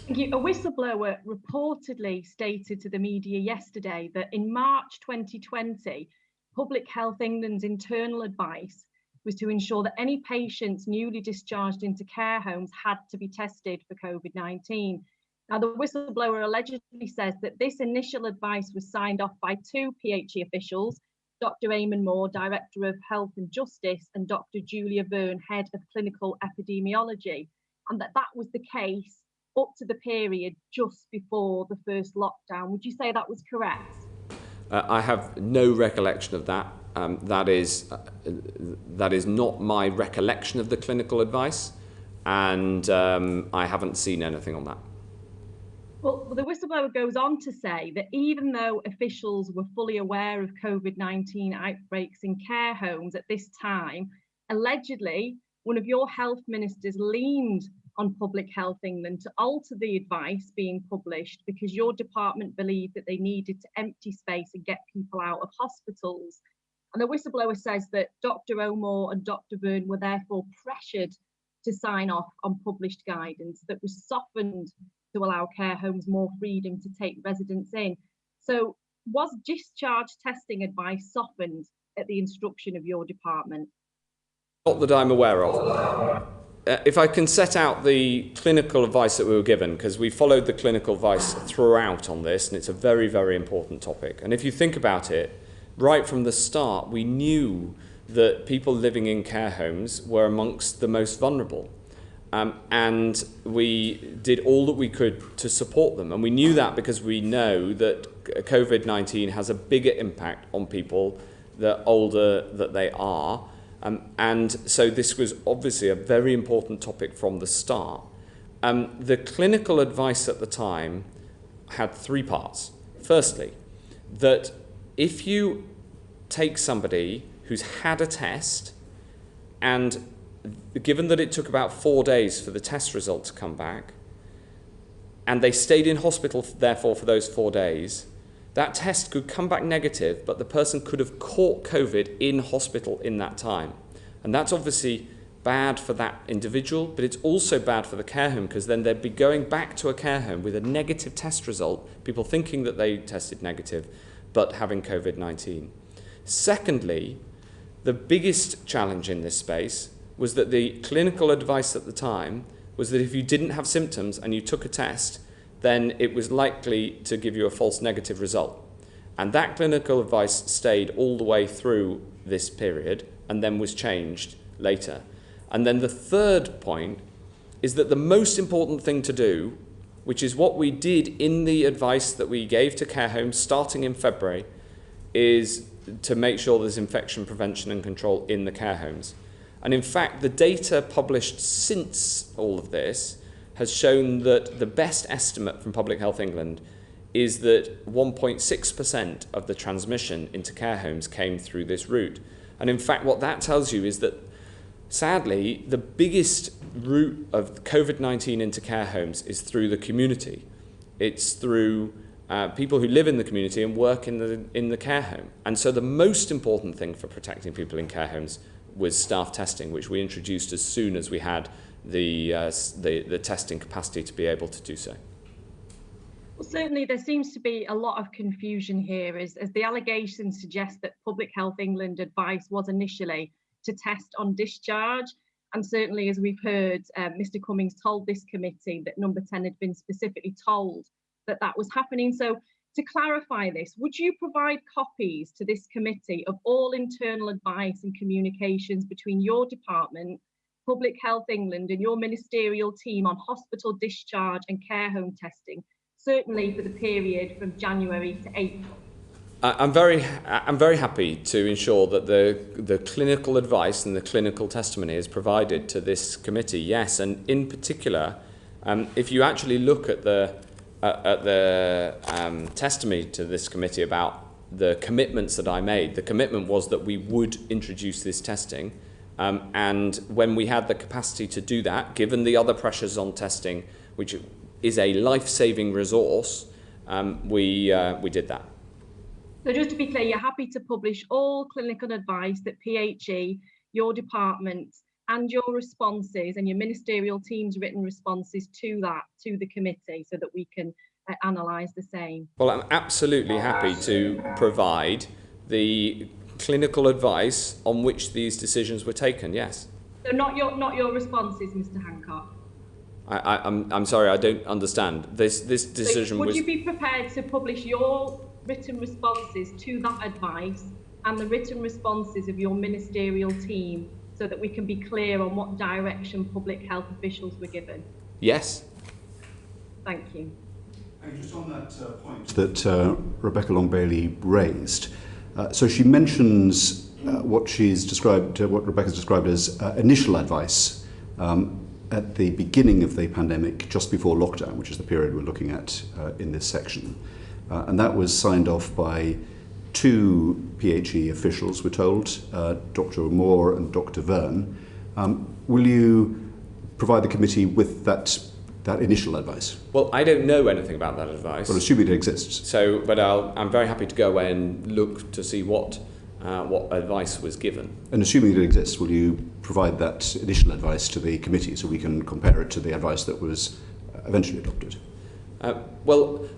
Thank you. A whistleblower reportedly stated to the media yesterday that in March 2020, Public Health England's internal advice was to ensure that any patients newly discharged into care homes had to be tested for COVID-19. Now, the whistleblower allegedly says that this initial advice was signed off by two PHE officials, Dr. Eamon Moore, Director of Health and Justice, and Dr. Julia Byrne, Head of Clinical Epidemiology, and that was the case up to the period just before the first lockdown. Would you say that was correct? I have no recollection of that. That is not my recollection of the clinical advice, and I haven't seen anything on that. Well, the whistleblower goes on to say that even though officials were fully aware of COVID-19 outbreaks in care homes at this time, allegedly one of your health ministers leaned on Public Health England to alter the advice being published because your department believed that they needed to empty space and get people out of hospitals. And the whistleblower says that Dr. O'More and Dr. Byrne were therefore pressured to sign off on published guidance that was softened to allow care homes more freedom to take residents in. So was discharge testing advice softened at the instruction of your department? Not that I'm aware of. If I can set out the clinical advice that we were given, because we followed the clinical advice throughout on this, and it's a very, very important topic. And if you think about it, right from the start, we knew that people living in care homes were amongst the most vulnerable. And we did all that we could to support them. And we knew that because we know that COVID-19 has a bigger impact on people the older that they are. And so this was obviously a very important topic from the start. The clinical advice at the time had three parts. Firstly, that if you take somebody who's had a test, and given that it took about 4 days for the test result to come back, and they stayed in hospital therefore for those 4 days, that test could come back negative, but the person could have caught COVID in hospital in that time. And that's obviously bad for that individual, but it's also bad for the care home, because then they'd be going back to a care home with a negative test result, people thinking that they tested negative, but having COVID-19. Secondly, the biggest challenge in this space was that the clinical advice at the time was that if you didn't have symptoms and you took a test, then it was likely to give you a false negative result. And that clinical advice stayed all the way through this period and then was changed later. And then the third point is that the most important thing to do, which is what we did in the advice that we gave to care homes starting in February, is to make sure there's infection prevention and control in the care homes. And in fact, the data published since all of this has shown that the best estimate from Public Health England is that 1.6% of the transmission into care homes came through this route. And in fact, what that tells you is that, sadly, the biggest route of COVID-19 into care homes is through the community. It's through people who live in the community and work in the care home. And so the most important thing for protecting people in care homes was staff testing, which we introduced as soon as we had the testing capacity to be able to do so. Well, certainly there seems to be a lot of confusion here as the allegations suggest that Public Health England advice was initially to test on discharge. And certainly, as we've heard, Mr. Cummings told this committee that number 10 had been specifically told that that was happening. So to clarify this, would you provide copies to this committee of all internal advice and communications between your department, Public Health England, and your ministerial team on hospital discharge and care home testing, certainly for the period from January to April? I'm very happy to ensure that the clinical advice and the clinical testimony is provided to this committee. Yes, and in particular, if you actually look at the testimony to this committee about the commitments that I made, the commitment was that we would introduce this testing, and when we had the capacity to do that, given the other pressures on testing, which is a life-saving resource, we did that. So just to be clear, you're happy to publish all clinical advice that PHE, your department, and your responses and your ministerial team's written responses to the committee, so that we can analyse the same? Well, I'm absolutely happy to provide the clinical advice on which these decisions were taken, yes. So not your responses, Mr. Hancock. I'm sorry, I don't understand. This decision would was... you be prepared to publish your written responses to that advice and the written responses of your ministerial team, so that we can be clear on what direction public health officials were given? Yes. Thank you. And just on that point that Rebecca Long-Bailey raised, so she mentions what Rebecca's described as initial advice at the beginning of the pandemic, just before lockdown, which is the period we're looking at in this section. And that was signed off by two PHE officials, we're told, Dr. Moore and Dr. Verne. Will you provide the committee with that initial advice? Well, I don't know anything about that advice. Well, assuming it exists. So, but I'm very happy to go away and look to see what advice was given. And assuming it exists, will you provide that initial advice to the committee so we can compare it to the advice that was eventually adopted? Well,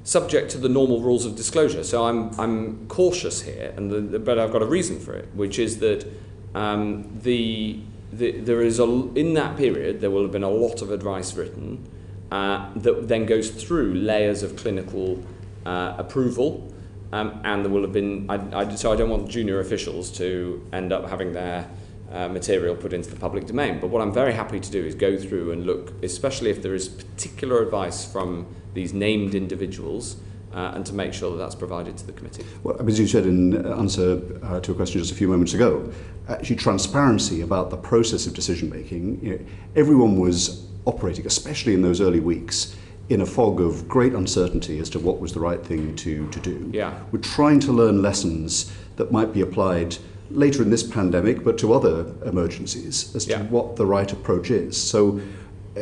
subject to the normal rules of disclosure. So I'm cautious here, but I've got a reason for it, which is that there is in that period there will have been a lot of advice written that then goes through layers of clinical approval. And there will have been, so I don't want junior officials to end up having their material put into the public domain. But what I'm very happy to do is go through and look, especially if there is particular advice from these named individuals, and to make sure that that's provided to the committee. Well, as you said in answer to a question just a few moments ago, actually transparency about the process of decision making. Everyone was operating, especially in those early weeks, in a fog of great uncertainty as to what was the right thing to do. Yeah. We're trying to learn lessons that might be applied later in this pandemic, but to other emergencies, as to what the right approach is. So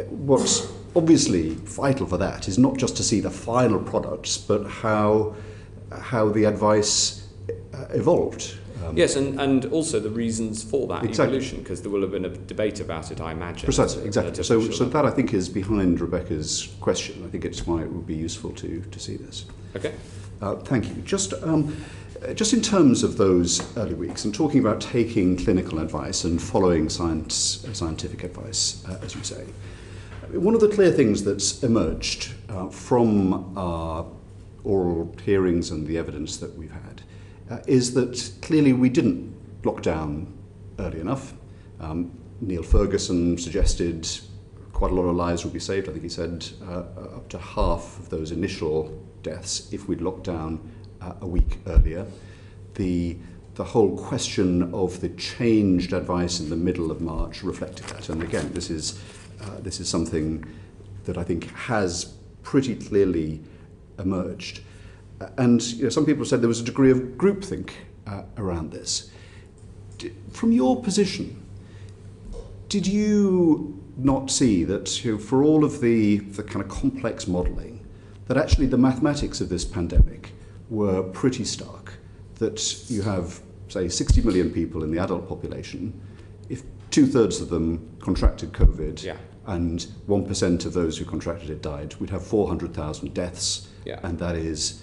what's obviously vital for that is not just to see the final products, but how the advice evolved. Yes, and also the reasons for that evolution, because there will have been a debate about it, I imagine. Precisely, exactly. So that, I think, is behind Rebecca's question. I think it's why it would be useful to see this. Okay. Thank you. Just in terms of those early weeks, and talking about taking clinical advice and following scientific advice, as you say, one of the clear things that's emerged from our oral hearings and the evidence that we've had is that clearly we didn't lock down early enough. Neil Ferguson suggested quite a lot of lives would be saved. I think he said up to half of those initial deaths if we'd locked down a week earlier. The whole question of the changed advice in the middle of March reflected that. And again, this is something that I think has pretty clearly emerged. And some people said there was a degree of groupthink around this. From your position, did you not see that for all of the kind of complex modelling, that actually the mathematics of this pandemic were pretty stark? That you have, say, 60 million people in the adult population. If 2/3 of them contracted COVID and 1% of those who contracted it died, we'd have 400,000 deaths, and that is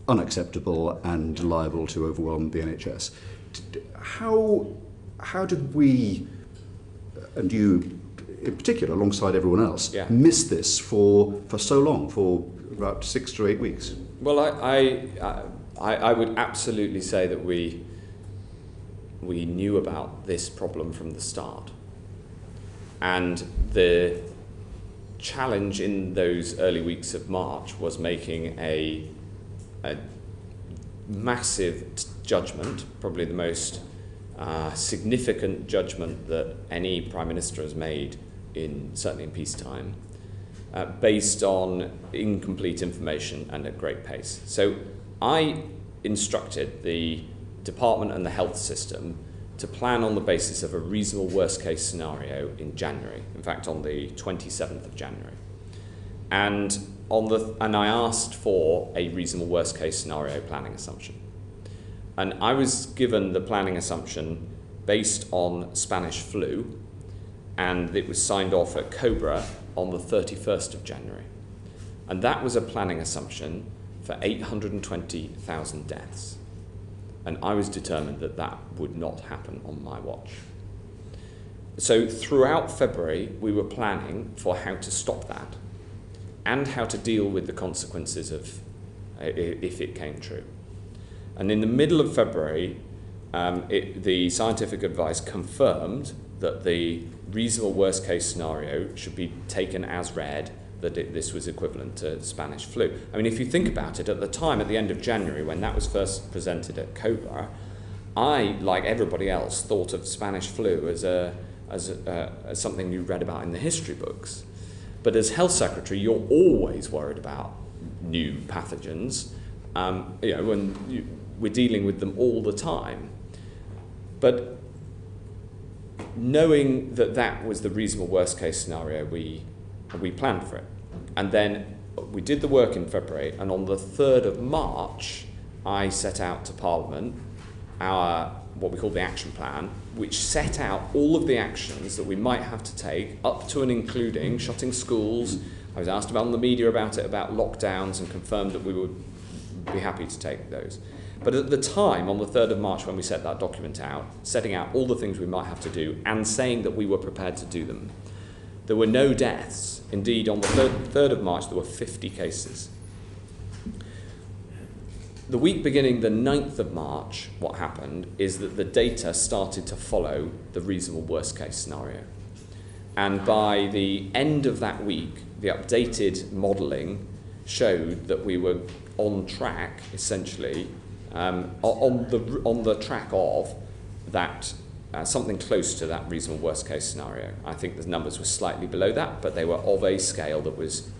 unacceptable and liable to overwhelm the NHS. How did we, and you in particular, alongside everyone else, miss this for so long, for about 6 to 8 weeks? Well, I would absolutely say that we knew about this problem from the start. And the challenge in those early weeks of March was making a massive judgment, probably the most significant judgment that any Prime Minister has made, certainly in peacetime, based on incomplete information and at great pace. So I instructed the department and the health system to plan on the basis of a reasonable worst-case scenario in January, in fact on the 27th of January. And I asked for a reasonable worst-case scenario planning assumption. And I was given the planning assumption based on Spanish flu, and it was signed off at Cobra on the 31st of January. And that was a planning assumption for 820,000 deaths. And I was determined that that would not happen on my watch. So throughout February, we were planning for how to stop that and how to deal with the consequences of if it came true. And in the middle of February, the scientific advice confirmed that the reasonable worst case scenario should be taken as read, that this was equivalent to Spanish flu. I mean, if you think about it, at the time, at the end of January, when that was first presented at Cobra, I, like everybody else, thought of Spanish flu as something you read about in the history books. But as health secretary, you're always worried about new pathogens. We're dealing with them all the time. But knowing that that was the reasonable worst case scenario, we planned for it. And then we did the work in February, and on the 3rd of March, I set out to Parliament our, what we call the action plan, which set out all of the actions that we might have to take, up to and including shutting schools. I was asked about in the media about it, about lockdowns, and confirmed that we would be happy to take those. But at the time, on the 3rd of March, when we set that document out, setting out all the things we might have to do and saying that we were prepared to do them, there were no deaths. Indeed, on the 3rd of March, there were 50 cases. The week beginning the 9th of March, what happened is that the data started to follow the reasonable worst case scenario. And by the end of that week, the updated modelling showed that we were on track, essentially, on the track of that, something close to that reasonable worst case scenario. I think the numbers were slightly below that, but they were of a scale that was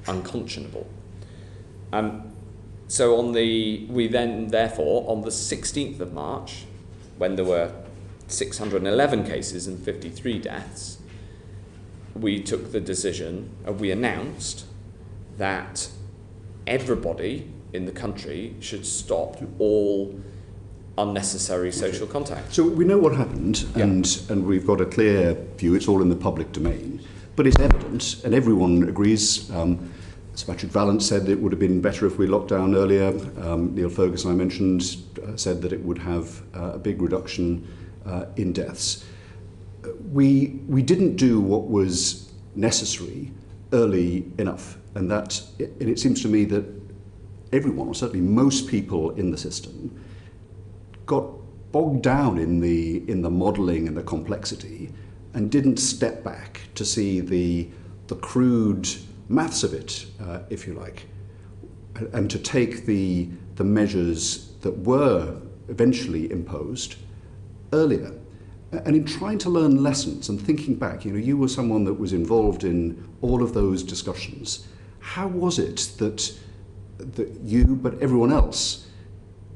unconscionable. So we then, therefore, on the 16th of March, when there were 611 cases and 53 deaths, we took the decision, we announced that everybody in the country should stop all unnecessary social contact. So we know what happened, and we've got a clear view, it's all in the public domain, but it's evident, and everyone agrees. Sir Patrick Vallance said it would have been better if we locked down earlier. Neil Ferguson, I mentioned, said that it would have a big reduction in deaths. We didn't do what was necessary early enough, and it seems to me that everyone, or certainly most people in the system, got bogged down in the modelling and the complexity, and didn't step back to see the crude maths of it, if you like, and to take the measures that were eventually imposed earlier. And in trying to learn lessons and thinking back, you were someone that was involved in all of those discussions. How was it that you, but everyone else,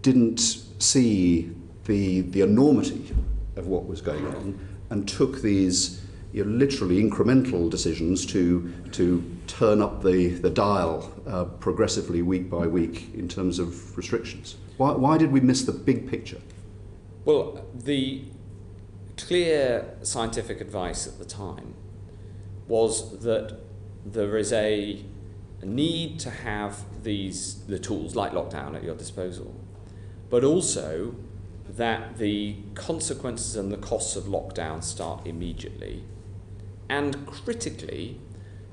didn't see the enormity of what was going on and took these literally incremental decisions to turn up the dial progressively week by week in terms of restrictions? Why did we miss the big picture? Well, the clear scientific advice at the time was that there is a need to have the tools like lockdown at your disposal, but also that the consequences and the costs of lockdown start immediately. And critically,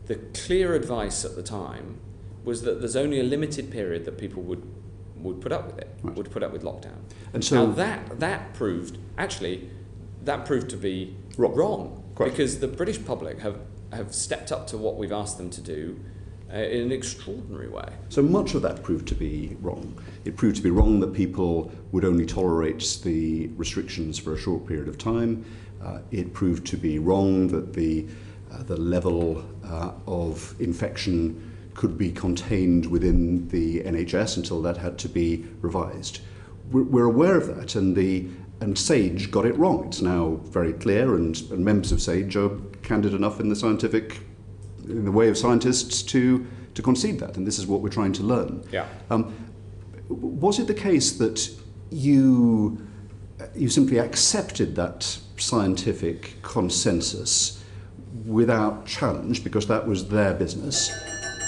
the clear advice at the time was that there's only a limited period that people would put up with it, right, would put up with lockdown. And so now that proved to be wrong, because the British public have stepped up to what we've asked them to do in an extraordinary way. So much of that proved to be wrong. It proved to be wrong that people would only tolerate the restrictions for a short period of time. It proved to be wrong that the level of infection could be contained within the NHS until that had to be revised. We're aware of that, and SAGE got it wrong. It's now very clear, and members of SAGE are candid enough in the way of scientists to concede that, and this is what we're trying to learn. Yeah. Was it the case that you you simply accepted that scientific consensus without challenge because that was their business.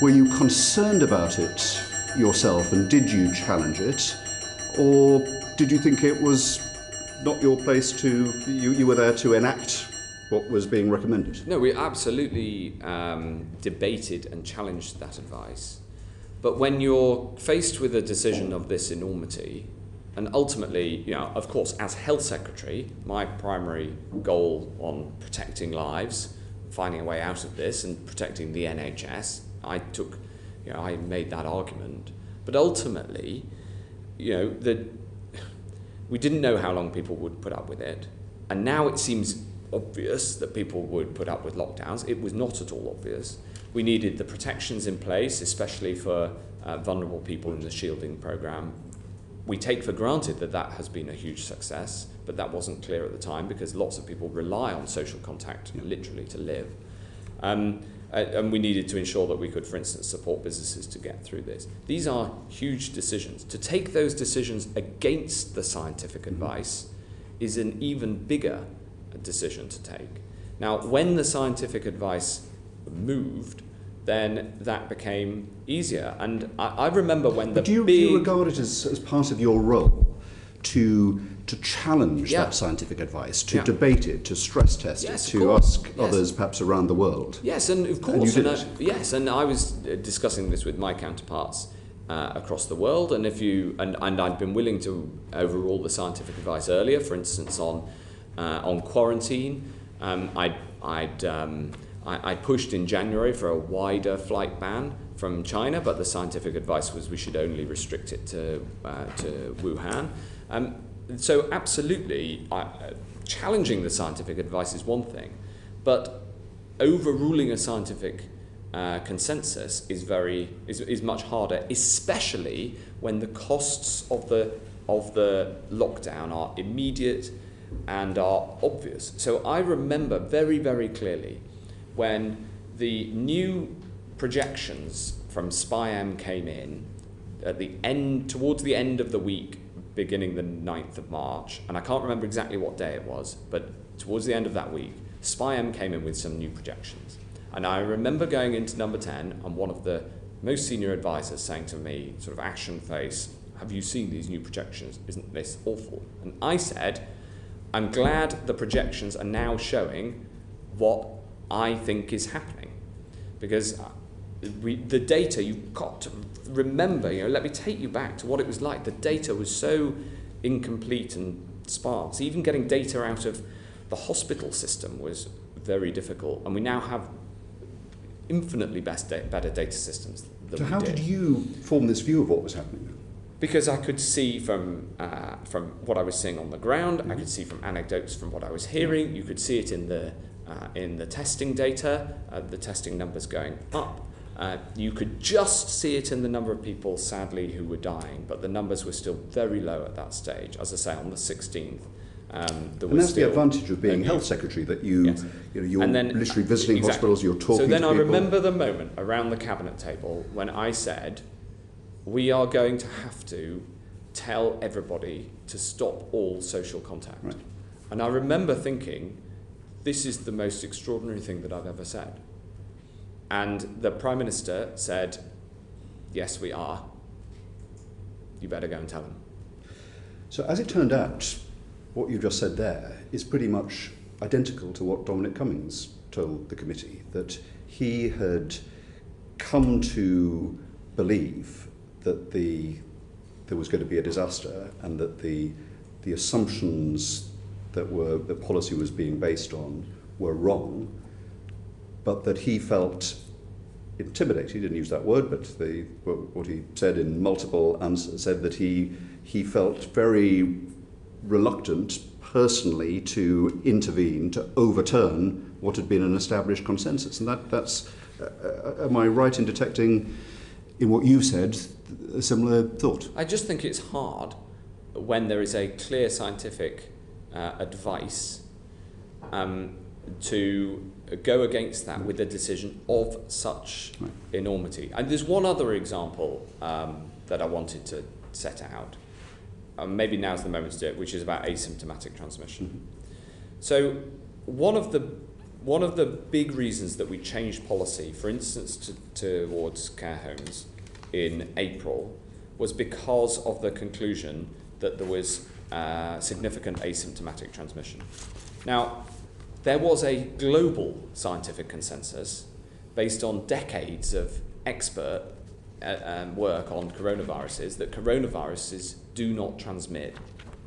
Were you concerned about it yourself and did you challenge it? Or did you think it was not your place to, you were there to enact what was being recommended? No, we absolutely debated and challenged that advice. But when you're faced with a decision of this enormity, and ultimately, you know, of course, as Health Secretary, my primary goal on protecting lives, finding a way out of this and protecting the NHS, I made that argument. But ultimately, you know, we didn't know how long people would put up with it. And now it seems obvious that people would put up with lockdowns. It was not at all obvious. We needed the protections in place, especially for vulnerable people in the shielding programme. We take for granted that that has been a huge success, but that wasn't clear at the time because lots of people rely on social contact literally to live. And we needed to ensure that we could, for instance, support businesses to get through this. These are huge decisions. To take those decisions against the scientific advice is an even bigger decision to take. Now, when the scientific advice moved, then that became easier. And I remember when do you regard it as part of your role to challenge that scientific advice, to debate it, to stress test it, to ask others perhaps around the world? Yes, and of course. And I was discussing this with my counterparts across the world, and I'd been willing to overrule the scientific advice earlier, for instance, on quarantine. I pushed in January for a wider flight ban from China, but the scientific advice was we should only restrict it to Wuhan. So absolutely, challenging the scientific advice is one thing, but overruling a scientific consensus is much harder, especially when the costs of the lockdown are immediate and are obvious. So I remember very, very clearly when the new projections from SPI-M came in towards the end of the week, beginning the 9th of March, and I can't remember exactly what day it was, but towards the end of that week, SPI-M came in with some new projections. And I remember going into number 10 and one of the most senior advisors saying to me, sort of ashen face, "Have you seen these new projections? Isn't this awful?" And I said, "I'm glad the projections are now showing what I think is happening." Because the data, you've got to remember, let me take you back to what it was like. The data was so incomplete and sparse. Even getting data out of the hospital system was very difficult. And we now have infinitely better data systems than we did. So how did you form this view of what was happening? Because I could see from what I was seeing on the ground, I could see from anecdotes from what I was hearing, you could see it in the testing data, the testing numbers going up. You could just see it in the number of people, sadly, who were dying, but the numbers were still very low at that stage. As I say, on the 16th, and that's the advantage of being Health Secretary, that you're literally visiting hospitals, you're talking to people. So then I remember the moment around the cabinet table when I said, we are going to have to tell everybody to stop all social contact. Right. And I remember thinking, this is the most extraordinary thing that I've ever said. And the Prime Minister said, yes, we are. You better go and tell them. So as it turned out, what you just said there is pretty much identical to what Dominic Cummings told the committee, that he had come to believe that there was going to be a disaster and that the assumptions that the policy was being based on were wrong, but that he felt intimidated. He didn't use that word, but what he said in multiple answers said that he felt very reluctant personally to intervene, to overturn what had been an established consensus. And that's am I right in detecting in what you said a similar thought? I just think it's hard when there is a clear scientific advice to go against that with a decision of such enormity. And there's one other example that I wanted to set out. maybe now's the moment to do it, which is about asymptomatic transmission. So one of the big reasons that we changed policy, for instance, towards care homes in April, was because of the conclusion that there was significant asymptomatic transmission. Now, there was a global scientific consensus based on decades of expert work on coronaviruses that coronaviruses do not transmit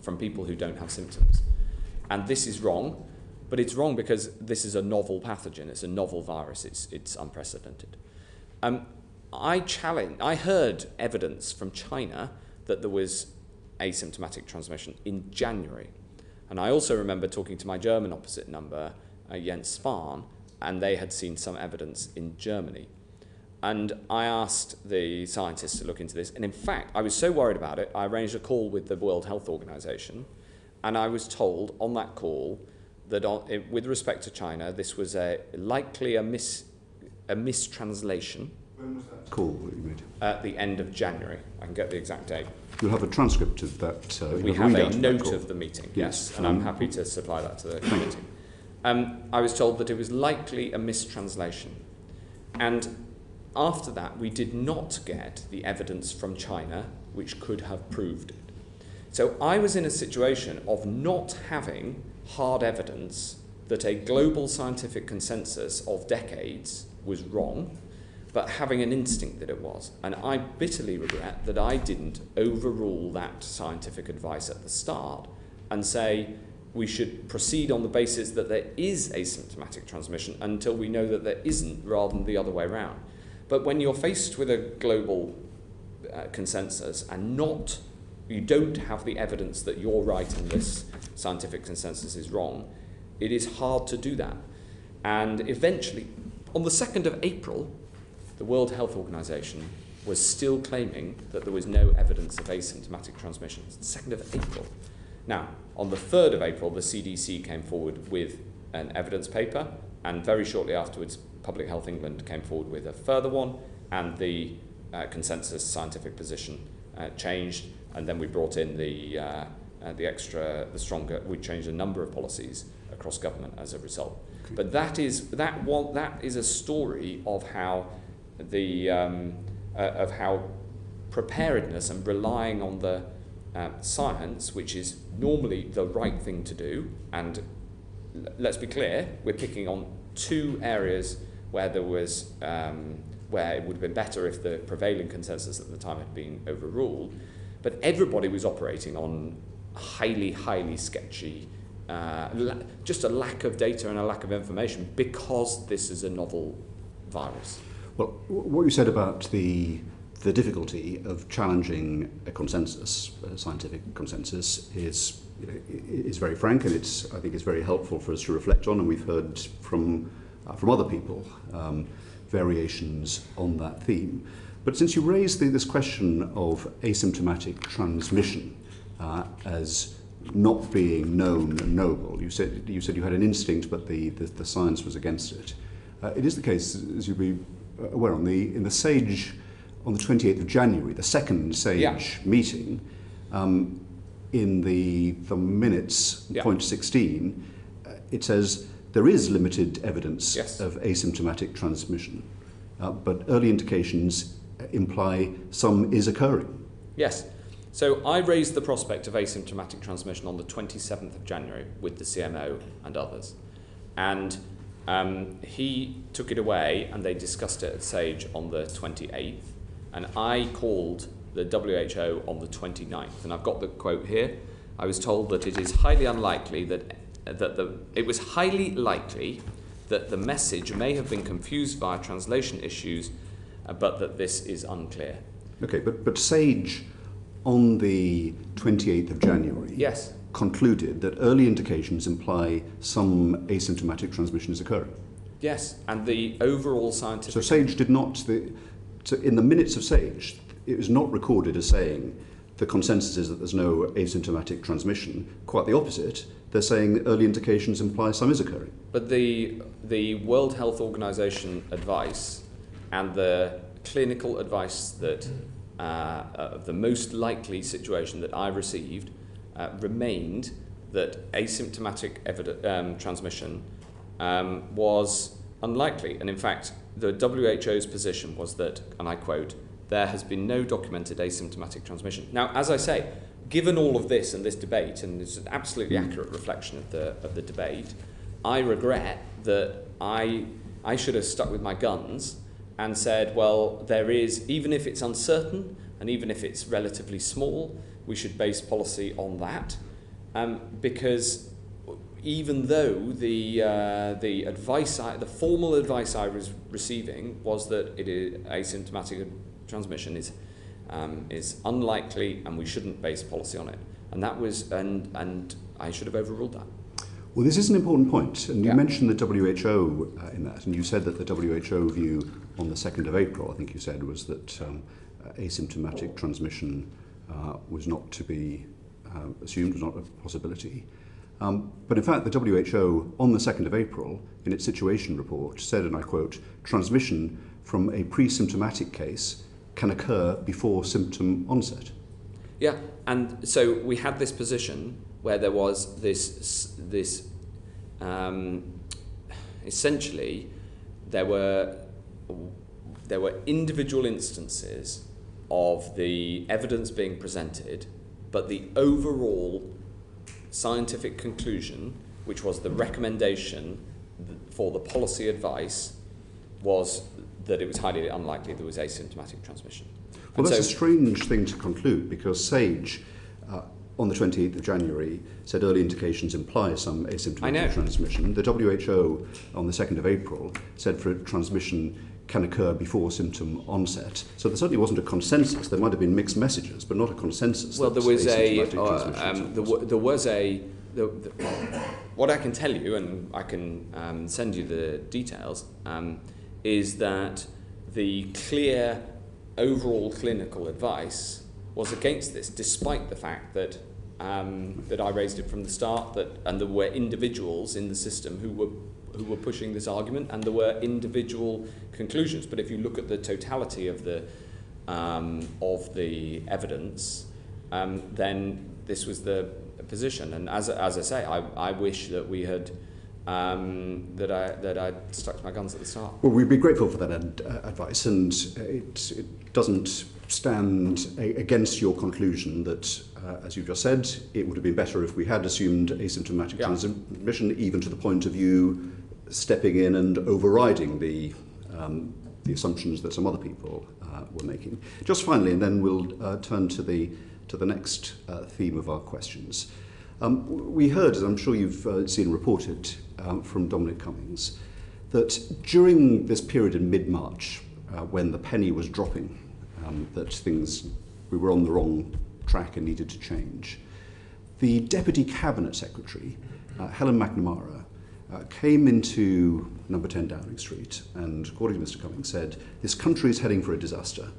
from people who don't have symptoms. And this is wrong, but it's wrong because this is a novel pathogen, it's a novel virus, it's unprecedented. I heard evidence from China that there was asymptomatic transmission in January. And I also remember talking to my German opposite number, Jens Spahn, and they had seen some evidence in Germany. And I asked the scientists to look into this. And in fact, I was so worried about it, I arranged a call with the World Health Organization. And I was told on that call that with respect to China, this was likely a mistranslation. When was that call that you made? At the end of January. I can get the exact date. You'll have a transcript of that. We have a note of the meeting, yes, and I'm happy to supply that to the committee. I was told that it was likely a mistranslation. And after that, we did not get the evidence from China which could have proved it. So I was in a situation of not having hard evidence that a global scientific consensus of decades was wrong, but having an instinct that it was. And I bitterly regret that I didn't overrule that scientific advice at the start and say we should proceed on the basis that there is asymptomatic transmission until we know that there isn't, rather than the other way around. But when you're faced with a global consensus and you don't have the evidence that you're right and this scientific consensus is wrong, it is hard to do that. And eventually, on the 2nd of April, the World Health Organization was still claiming that there was no evidence of asymptomatic transmission. It's the 2nd of April. Now, on the 3rd of April, the CDC came forward with an evidence paper, and very shortly afterwards, Public Health England came forward with a further one, and the consensus scientific position changed, and then we brought in the stronger. We changed a number of policies across government as a result. Okay. But that is a story of how how preparedness and relying on the science, which is normally the right thing to do, and let's be clear, we're picking on two areas where there was where it would have been better if the prevailing consensus at the time had been overruled, but everybody was operating on highly sketchy, just a lack of data and a lack of information because this is a novel virus. Well, what you said about the difficulty of challenging a consensus, a scientific consensus, is very frank, and I think it's very helpful for us to reflect on, and we've heard from other people variations on that theme. But since you raised this question of asymptomatic transmission as not being known and knowable, you said you had an instinct, but the science was against it. It is the case, as you'll be aware, in the SAGE on the 28th of January, the second SAGE meeting, in the minutes, point 16, it says there is limited evidence of asymptomatic transmission, but early indications imply some is occurring. Yes. So I raised the prospect of asymptomatic transmission on the 27th of January with the CMO and others. And he took it away and they discussed it at SAGE on the 28th. And I called the WHO on the 29th. And I've got the quote here. I was told that it is highly unlikely it was highly likely that the message may have been confused via translation issues, but that this is unclear. Okay, but SAGE on the 28th of January concluded that early indications imply some asymptomatic transmission is occurring. Yes, and the overall scientific... So SAGE did not... So in the minutes of SAGE, it was not recorded as saying the consensus is that there's no asymptomatic transmission. Quite the opposite. They're saying early indications imply some is occurring. But the World Health Organization advice and the clinical advice that the most likely situation that I received remained that asymptomatic transmission was unlikely. And in fact, the WHO's position was that, and I quote, "there has been no documented asymptomatic transmission." Now, as I say, given all of this and this debate, and it's an absolutely accurate reflection of the debate, I regret that I should have stuck with my guns and said, well, there is, even if it's uncertain and even if it's relatively small, we should base policy on that, because even though the advice, the formal advice I was receiving was that asymptomatic transmission is unlikely and we shouldn't base policy on it, and that was and I should have overruled that. Well, this is an important point, and you mentioned the WHO in that, and you said that the WHO view on the 2nd of April, I think you said, was that asymptomatic transmission was not to be assumed, was not a possibility. But in fact, the WHO on the 2nd of April, in its situation report, said, and I quote, "transmission from a pre-symptomatic case can occur before symptom onset." Yeah, and so we had this position where there was this essentially there were individual instances of the evidence being presented, but the overall scientific conclusion, which was the recommendation for the policy advice, was that it was highly unlikely there was asymptomatic transmission. Well, that's a strange thing to conclude, because SAGE, on the 28th of January, said early indications imply some asymptomatic transmission. The WHO, on the 2nd of April, said for transmission can occur before symptom onset. So there certainly wasn't a consensus. There might have been mixed messages, but not a consensus. Well, there was what I can tell you, and I can send you the details, is that the clear overall clinical advice was against this, despite the fact that that I raised it from the start, and there were individuals in the system who were pushing this argument, and there were individual conclusions. But if you look at the totality of the evidence, then this was the position. And as I say, I wish that we had that I'd stuck to my guns at the start. Well, we'd be grateful for that advice, and it doesn't stand against your conclusion that, as you just said, it would have been better if we had assumed asymptomatic transmission, even to the point of you stepping in and overriding the assumptions that some other people were making. Just finally, and then we'll turn to the next theme of our questions. We heard, as I'm sure you've seen reported from Dominic Cummings, that during this period in mid-March, when the penny was dropping, that we were on the wrong track and needed to change, the Deputy Cabinet Secretary, Helen McNamara, came into number 10 Downing Street and, according to Mr. Cummings, said, "This country is heading for a disaster.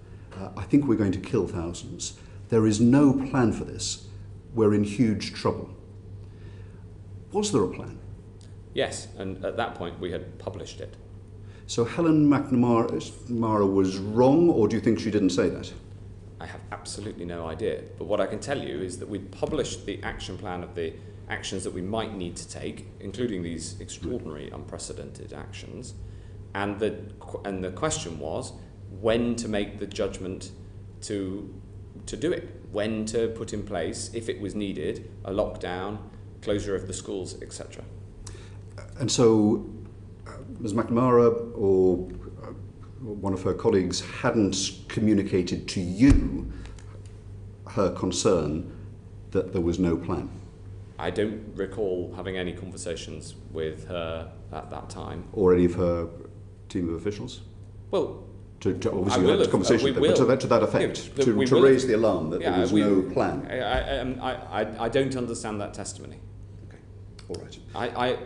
I think we're going to kill thousands. There is no plan for this. We're in huge trouble." Was there a plan? Yes, and at that point we had published it. So Helen McNamara was wrong, or do you think she didn't say that? I have absolutely no idea. But what I can tell you is that we published the action plan of the actions that we might need to take, including these extraordinary, unprecedented actions. And the question was when to make the judgment to do it, when to put in place, if it was needed, a lockdown, closure of the schools, etc. And so Ms. McNamara or one of her colleagues hadn't communicated to you her concern that there was no plan? I don't recall having any conversations with her at that time. Or any of her team of officials? Well, obviously you had a conversation with them, but to that effect, to raise the alarm that there was no plan. I don't understand that testimony. Okay, all right.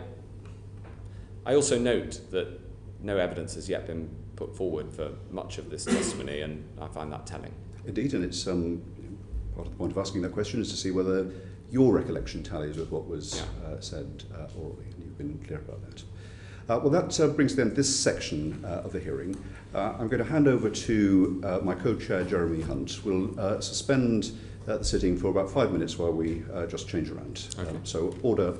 I also note that no evidence has yet been put forward for much of this testimony, and I find that telling. Indeed, and it's part of the point of asking that question is to see whether your recollection tallies with what was said orally, and you've been clear about that. Well, that brings then this section of the hearing. I'm going to hand over to my co-chair, Jeremy Hunt. We'll suspend the sitting for about 5 minutes while we just change around. Okay. So order.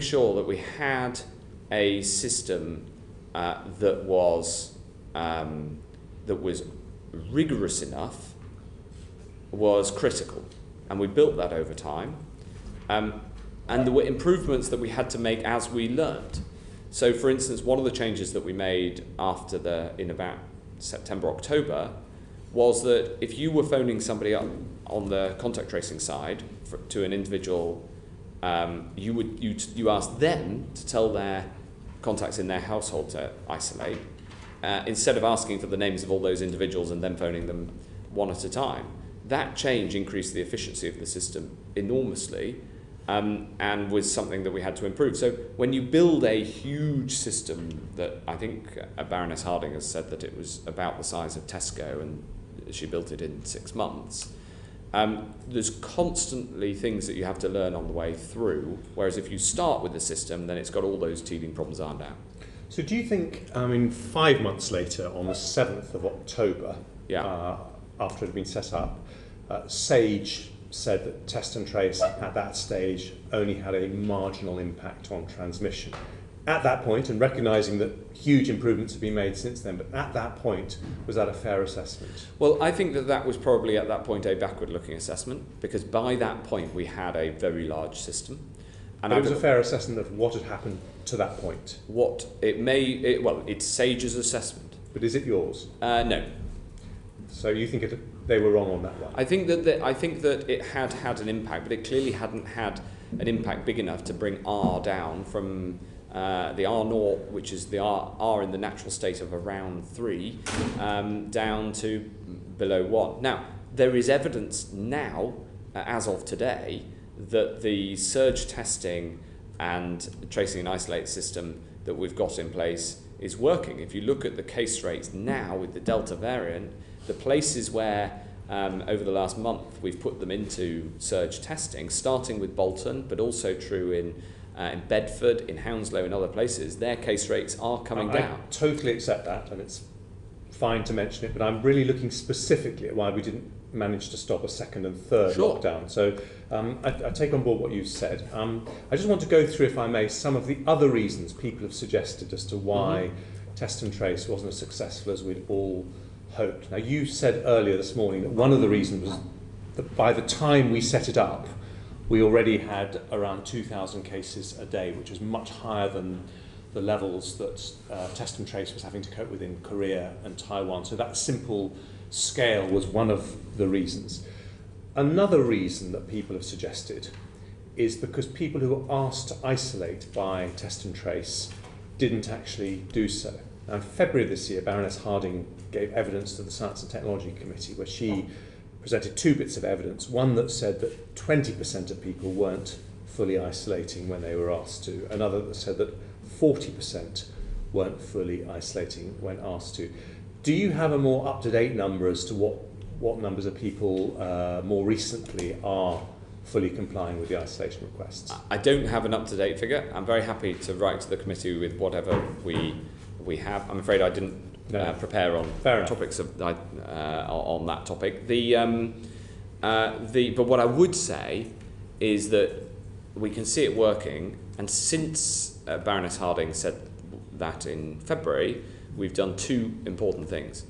sure that we had a system that was rigorous enough was critical, and we built that over time. And there were improvements that we had to make as we learned. So, for instance, one of the changes that we made in about September, October, was that if you were phoning somebody up on the contact tracing side to an individual, you asked them to tell their contacts in their household to isolate, instead of asking for the names of all those individuals and then phoning them one at a time. That change increased the efficiency of the system enormously, and was something that we had to improve. So when you build a huge system that I think Baroness Harding has said that it was about the size of Tesco and she built it in 6 months, there's constantly things that you have to learn on the way through, whereas if you start with the system, then it's got all those teething problems ironed out. So do you think, 5 months later, on the 7th of October, after it had been set up, Sage said that test and trace at that stage only had a marginal impact on transmission. At that point, and recognising that huge improvements have been made since then, but at that point, was that a fair assessment? Well, I think that was probably at that point a backward-looking assessment, because by that point we had a very large system. And but it was a fair assessment of what had happened to that point? It's Sage's assessment. But is it yours? No. So you think they were wrong on that one? I think that it had an impact, but it clearly hadn't had an impact big enough to bring R down from the R0, which is the R in the natural state of around 3, down to below 1. Now, there is evidence now, as of today, that the surge testing and tracing and isolate system that we've got in place is working. If you look at the case rates now with the Delta variant, the places where over the last month we've put them into surge testing, starting with Bolton, but also true in Bedford, in Hounslow, and other places, their case rates are coming down. I totally accept that, and it's fine to mention it, but I'm really looking specifically at why we didn't manage to stop a second and third lockdown. So I take on board what you've said. I just want to go through, if I may, some of the other reasons people have suggested as to why test and trace wasn't as successful as we'd all hoped. Now, you said earlier this morning that one of the reasons was that by the time we set it up, we already had around 2,000 cases a day, which was much higher than the levels that test and trace was having to cope with in Korea and Taiwan. So that simple scale was one of the reasons. Another reason that people have suggested is because people who were asked to isolate by test and trace didn't actually do so. Now, in February this year, Baroness Harding gave evidence to the Science and Technology Committee, where she presented 2 bits of evidence. One that said that 20% of people weren't fully isolating when they were asked to. Another that said that 40% weren't fully isolating when asked to. Do you have a more up-to-date number as to what numbers of people more recently are fully complying with the isolation requests? I don't have an up-to-date figure. I'm very happy to write to the committee with whatever we have. I'm afraid I didn't prepare on topics on that topic. But what I would say is that we can see it working, and since Baroness Harding said that in February, we've done 2 important things.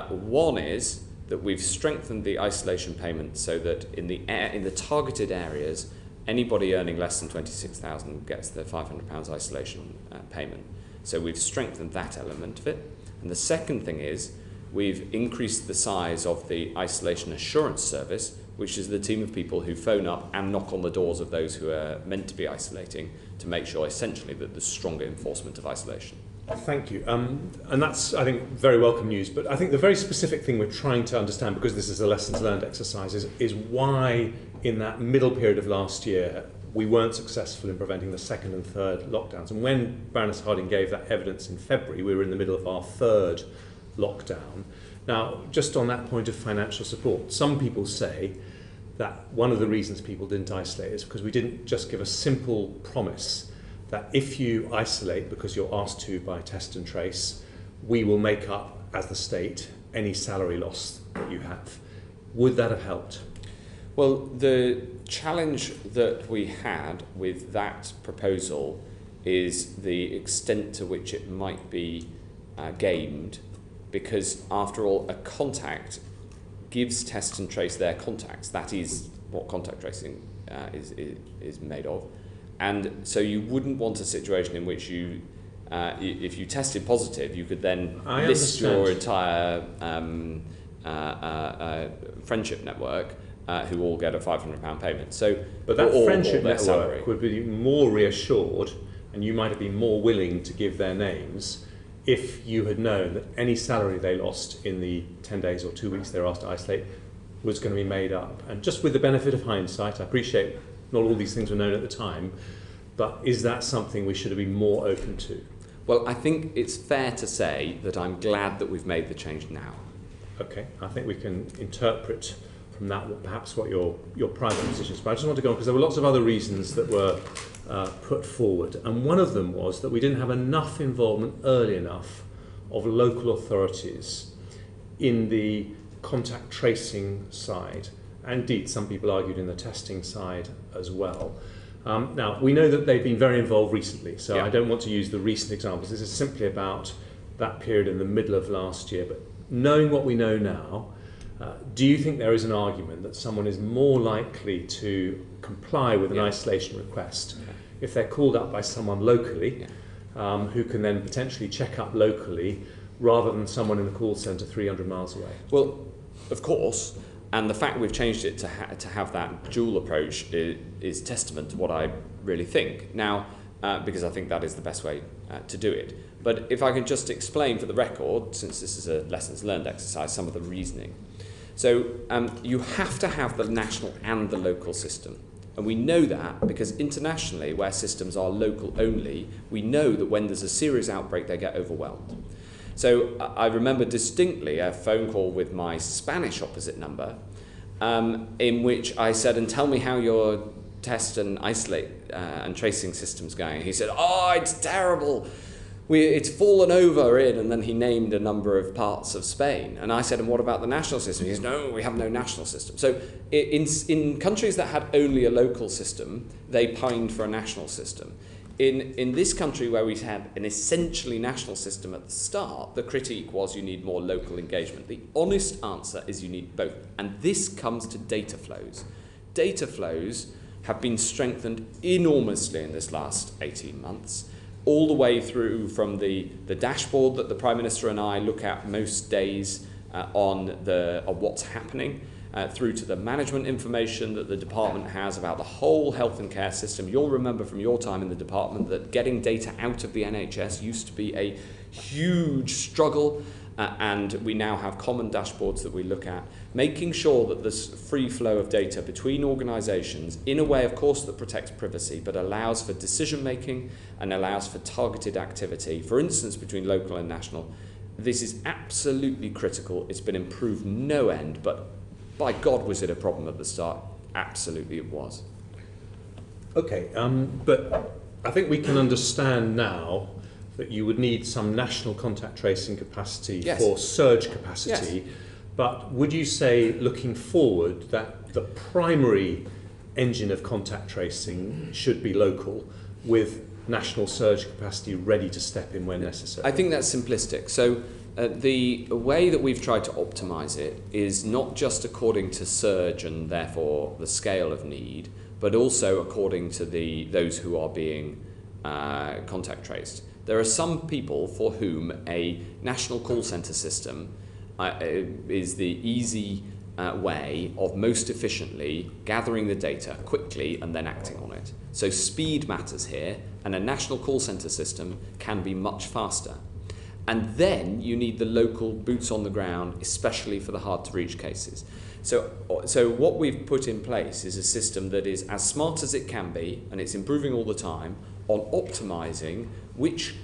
One is that we've strengthened the isolation payment so that in the targeted areas, anybody earning less than 26,000 gets the £500 isolation payment. So we've strengthened that element of it. And the second thing is we've increased the size of the isolation assurance service, which is the team of people who phone up and knock on the doors of those who are meant to be isolating to make sure essentially that there's stronger enforcement of isolation. Thank you. And that's, I think, very welcome news. But I think the very specific thing we're trying to understand, because this is a lessons learned exercise, is why in that middle period of last year we weren't successful in preventing the second and third lockdowns. And when Baroness Harding gave that evidence in February, we were in the middle of our 3rd lockdown. Now, just on that point of financial support, some people say that one of the reasons people didn't isolate is because we didn't just give a simple promise that if you isolate because you're asked to by test and trace, we will make up, as the state, any salary loss that you have. Would that have helped? Well, the challenge that we had with that proposal is the extent to which it might be gamed, because after all, a contact gives test and trace their contacts. That is what contact tracing is made of. And so you wouldn't want a situation in which you, if you tested positive, you could then list your entire friendship network who all get a £500 payment. So, but that friendship network salary would be more reassured, and you might have been more willing to give their names if you had known that any salary they lost in the 10 days or 2 weeks they were asked to isolate was going to be made up. And just with the benefit of hindsight, I appreciate not all these things were known at the time, but is that something we should have been more open to? Well, I think it's fair to say that I'm glad that we've made the change now. Okay, I think we can interpret from that perhaps what your private position is. But I just want to go on because there were lots of other reasons that were put forward, and one of them was that we didn't have enough involvement early enough of local authorities in the contact tracing side, and indeed some people argued in the testing side as well. Now, we know that they've been very involved recently, so I don't want to use the recent examples. This is simply about that period in the middle of last year. But knowing what we know now, do you think there is an argument that someone is more likely to comply with an isolation request if they're called up by someone locally who can then potentially check up locally rather than someone in the call centre 300 miles away? Well, of course, and the fact we've changed it to have that dual approach is testament to what I really think. Now, because I think that is the best way to do it. But if I can just explain for the record, since this is a lessons learned exercise, some of the reasoning. So you have to have the national and the local system. And we know that because internationally, where systems are local only, we know that when there's a serious outbreak, they get overwhelmed. So I remember distinctly a phone call with my Spanish opposite number in which I said, and tell me how your test and isolate and tracing system's going. He said, oh, it's terrible. It's fallen over in, and then he named a number of parts of Spain. And I said, and what about the national system? He said, no, we have no national system. So in countries that had only a local system, they pined for a national system. In this country where we had an essentially national system at the start, the critique was you need more local engagement. The honest answer is you need both. And this comes to data flows. Data flows have been strengthened enormously in this last 18 months. All the way through from the dashboard that the Prime Minister and I look at most days on what's happening, through to the management information that the department has about the whole health and care system. You'll remember from your time in the department that getting data out of the NHS used to be a huge struggle, and we now have common dashboards that we look at, making sure that there's free flow of data between organisations in a way, of course, that protects privacy, but allows for decision making and allows for targeted activity, for instance, between local and national. This is absolutely critical. It's been improved no end, but by God, was it a problem at the start? Absolutely it was. Okay, but I think we can understand now that you would need some national contact tracing capacity for surge capacity. Yes. But would you say, looking forward, that the primary engine of contact tracing should be local, with national surge capacity ready to step in when necessary? I think that's simplistic. So the way that we've tried to optimise it is not just according to surge and therefore the scale of need, but also according to those who are being contact traced. There are some people for whom a national call centre system is the easy way of most efficiently gathering the data quickly and then acting on it. So speed matters here, and a national call centre system can be much faster. And then you need the local boots on the ground, especially for the hard-to-reach cases. So what we've put in place is a system that is as smart as it can be, and it's improving all the time, on optimising which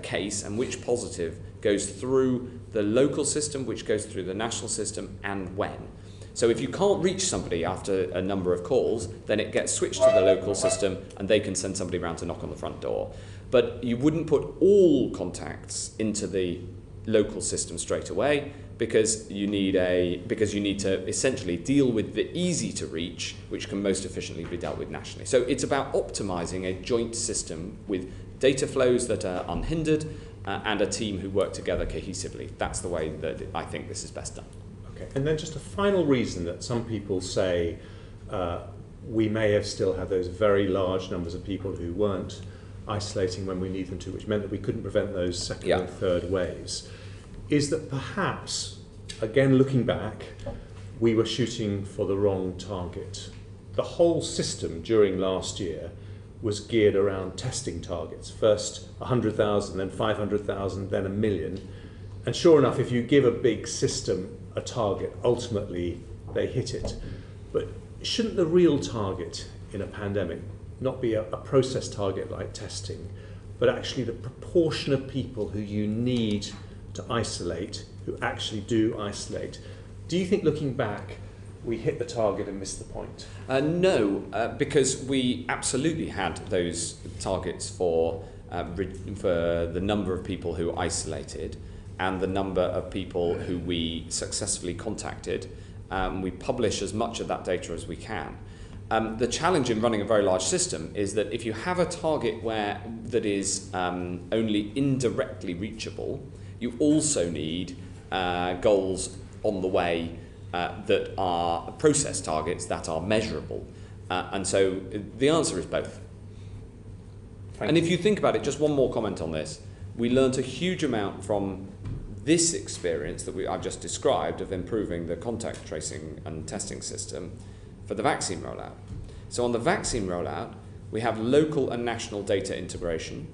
case and which positive goes through the local system, which goes through the national system, and when. So if you can't reach somebody after a number of calls, then it gets switched to the local system and they can send somebody around to knock on the front door. But you wouldn't put all contacts into the local system straight away, because you need to essentially deal with the easy to reach, which can most efficiently be dealt with nationally. So it's about optimizing a joint system with data flows that are unhindered and a team who work together cohesively. That's the way that I think this is best done. Okay, and then just a final reason that some people say we may have still had those very large numbers of people who weren't isolating when we need them to, which meant that we couldn't prevent those second and third waves, is that perhaps, again looking back, we were shooting for the wrong target. The whole system during last year was geared around testing targets. First 100,000, then 500,000, then 1 million. And sure enough, if you give a big system a target, ultimately they hit it. But shouldn't the real target in a pandemic not be a process target like testing, but actually the proportion of people who you need to isolate, who actually do isolate? Do you think, looking back, we hit the target and missed the point? No, because we absolutely had those targets for the number of people who isolated and the number of people who we successfully contacted. We publish as much of that data as we can. The challenge in running a very large system is that if you have a target that is only indirectly reachable, you also need goals on the way that are process targets that are measurable. And so the answer is both. And if you think about it, just one more comment on this, we learnt a huge amount from this experience that I've just described of improving the contact tracing and testing system for the vaccine rollout. So on the vaccine rollout, we have local and national data integration.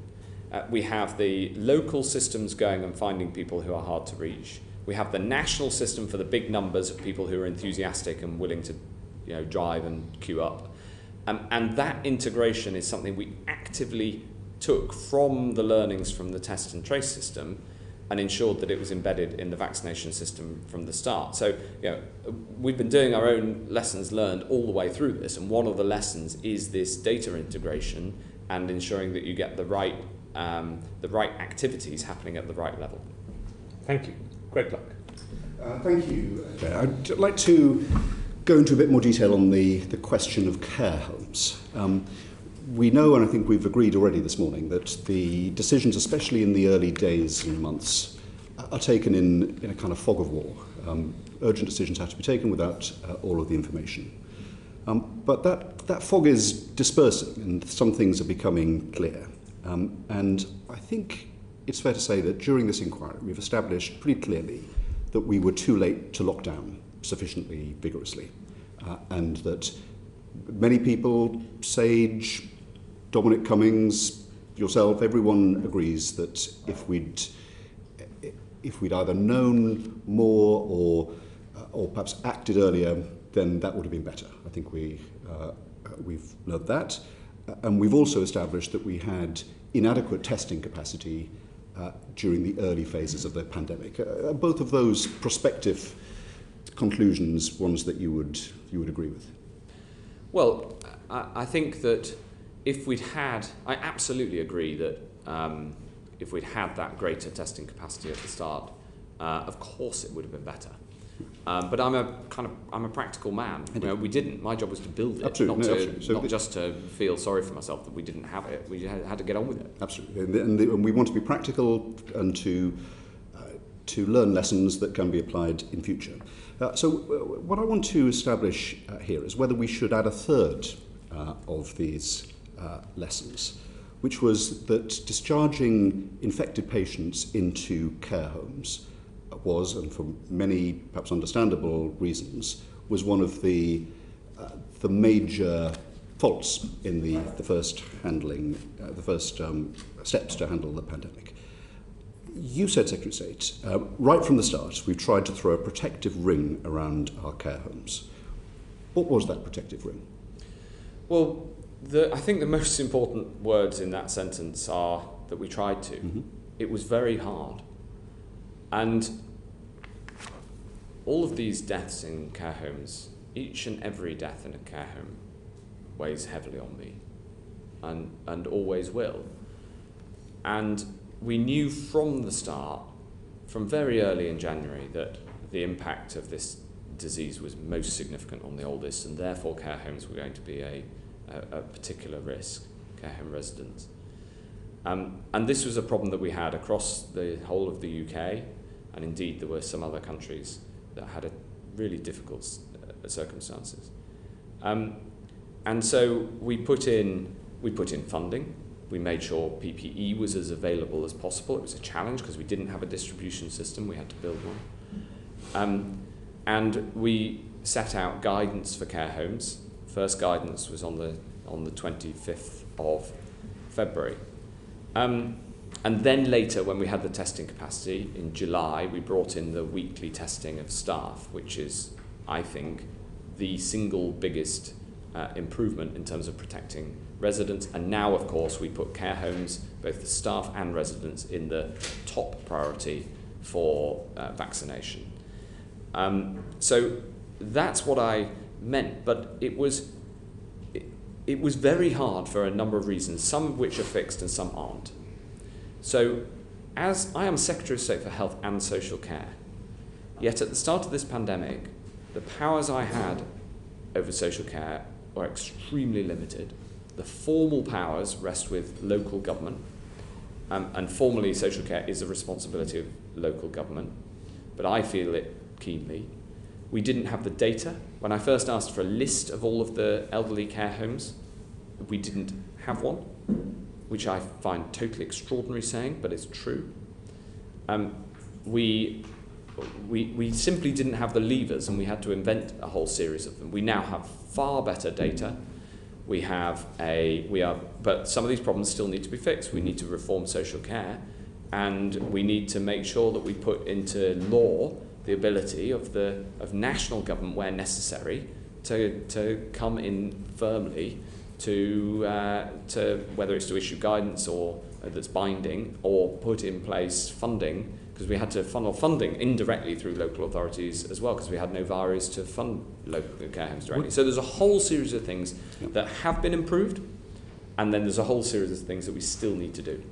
We have the local systems going and finding people who are hard to reach. We have the national system for the big numbers of people who are enthusiastic and willing to, drive and queue up. And that integration is something we actively took from the learnings from the test and trace system and ensured that it was embedded in the vaccination system from the start. So, we've been doing our own lessons learned all the way through this, and one of the lessons is this data integration and ensuring that you get the right activities happening at the right level. Thank you. Great luck. Thank you. I'd like to go into a bit more detail on the question of care homes. We know, and I think we've agreed already this morning, that the decisions, especially in the early days and months, are taken in a kind of fog of war. Urgent decisions have to be taken without all of the information. But that fog is dispersing, and some things are becoming clear. And I think it's fair to say that during this inquiry, we've established pretty clearly that we were too late to lock down sufficiently vigorously, and that many people, Sage, Dominic Cummings, yourself, everyone agrees that if we'd either known more or perhaps acted earlier, then that would have been better. I think we've learned that, and we've also established that we had inadequate testing capacity during the early phases of the pandemic. Both of those prospective conclusions, ones that you would agree with? Well, I think that I absolutely agree that if we'd had that greater testing capacity at the start, of course it would have been better. But I'm a practical man. We didn't. My job was to build it, absolutely, not just to feel sorry for myself that we didn't have it. We had to get on with it. Absolutely, and we want to be practical and to learn lessons that can be applied in future. So what I want to establish here is whether we should add a third of these lessons, which was that discharging infected patients into care homes was, and for many perhaps understandable reasons, was one of the major faults in the first steps to handle the pandemic. You said, Secretary of State, right from the start, we've tried to throw a protective ring around our care homes. What was that protective ring? Well, I think the most important words in that sentence are that we tried to. Mm-hmm. It was very hard. And all of these deaths in care homes, each and every death in a care home weighs heavily on me and always will. And we knew from the start, from very early in January, that the impact of this disease was most significant on the oldest, and therefore care homes were going to be a particular risk, care home residents. And this was a problem that we had across the whole of the UK, and indeed there were some other countries that had a really difficult circumstances. And so we put in funding. We made sure PPE was as available as possible. It was a challenge because we didn't have a distribution system. We had to build one. And we set out guidance for care homes. First guidance was on the 25th of February. And then later, when we had the testing capacity in July, we brought in the weekly testing of staff, which is, I think, the single biggest improvement in terms of protecting residents. And now, of course, we put care homes, both the staff and residents, in the top priority for vaccination. So that's what I meant, but it was very hard for a number of reasons, some of which are fixed and some aren't. So, as I am Secretary of State for Health and Social Care, yet at the start of this pandemic, the powers I had over social care were extremely limited. The formal powers rest with local government, and formally social care is a responsibility of local government, but I feel it keenly. We didn't have the data. When I first asked for a list of all of the elderly care homes, we didn't have one, which I find totally extraordinary saying, but it's true. We simply didn't have the levers, and we had to invent a whole series of them. We now have far better data. But some of these problems still need to be fixed. We need to reform social care, and we need to make sure that we put into law the ability of national government, where necessary, to come in firmly to whether it's to issue guidance or that's binding, or put in place funding, because we had to funnel funding indirectly through local authorities as well, because we had no VARIs to fund local care homes directly. So there's a whole series of things that have been improved, and then there's a whole series of things that we still need to do.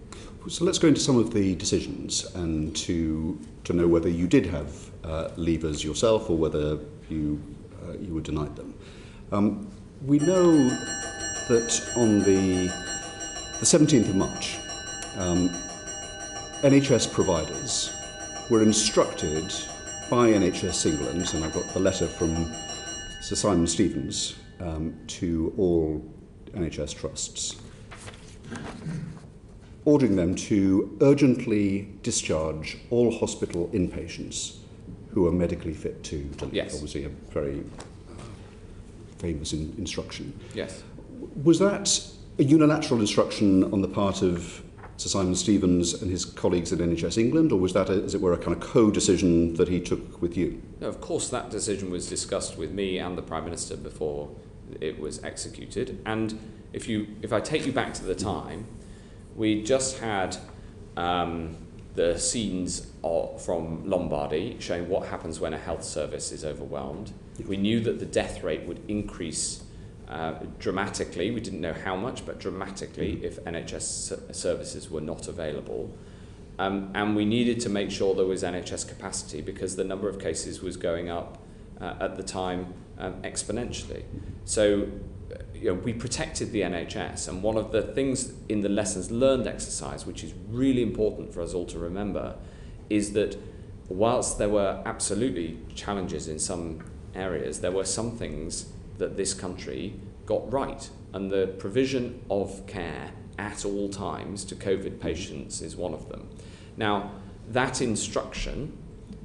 So let's go into some of the decisions, and to know whether you did have levers yourself or whether you were denied them. We know that on the 17th of March, NHS providers were instructed by NHS England, and I've got the letter from Sir Simon Stevens to all NHS trusts, ordering them to urgently discharge all hospital inpatients who are medically fit to leave. Yes. Obviously a very famous instruction. Yes. Was that a unilateral instruction on the part of Sir Simon Stevens and his colleagues at NHS England, or was that, as it were, a kind of co-decision that he took with you? No, of course that decision was discussed with me and the Prime Minister before it was executed. And if I take you back to the time, we just had the scenes from Lombardy showing what happens when a health service is overwhelmed. We knew that the death rate would increase dramatically. We didn't know how much, but dramatically if NHS services were not available. And we needed to make sure there was NHS capacity, because the number of cases was going up at the time exponentially. So we protected the NHS, and one of the things in the lessons learned exercise, which is really important for us all to remember, is that whilst there were absolutely challenges in some areas, there were some things that this country got right, and the provision of care at all times to COVID patients is one of them. Now, that instruction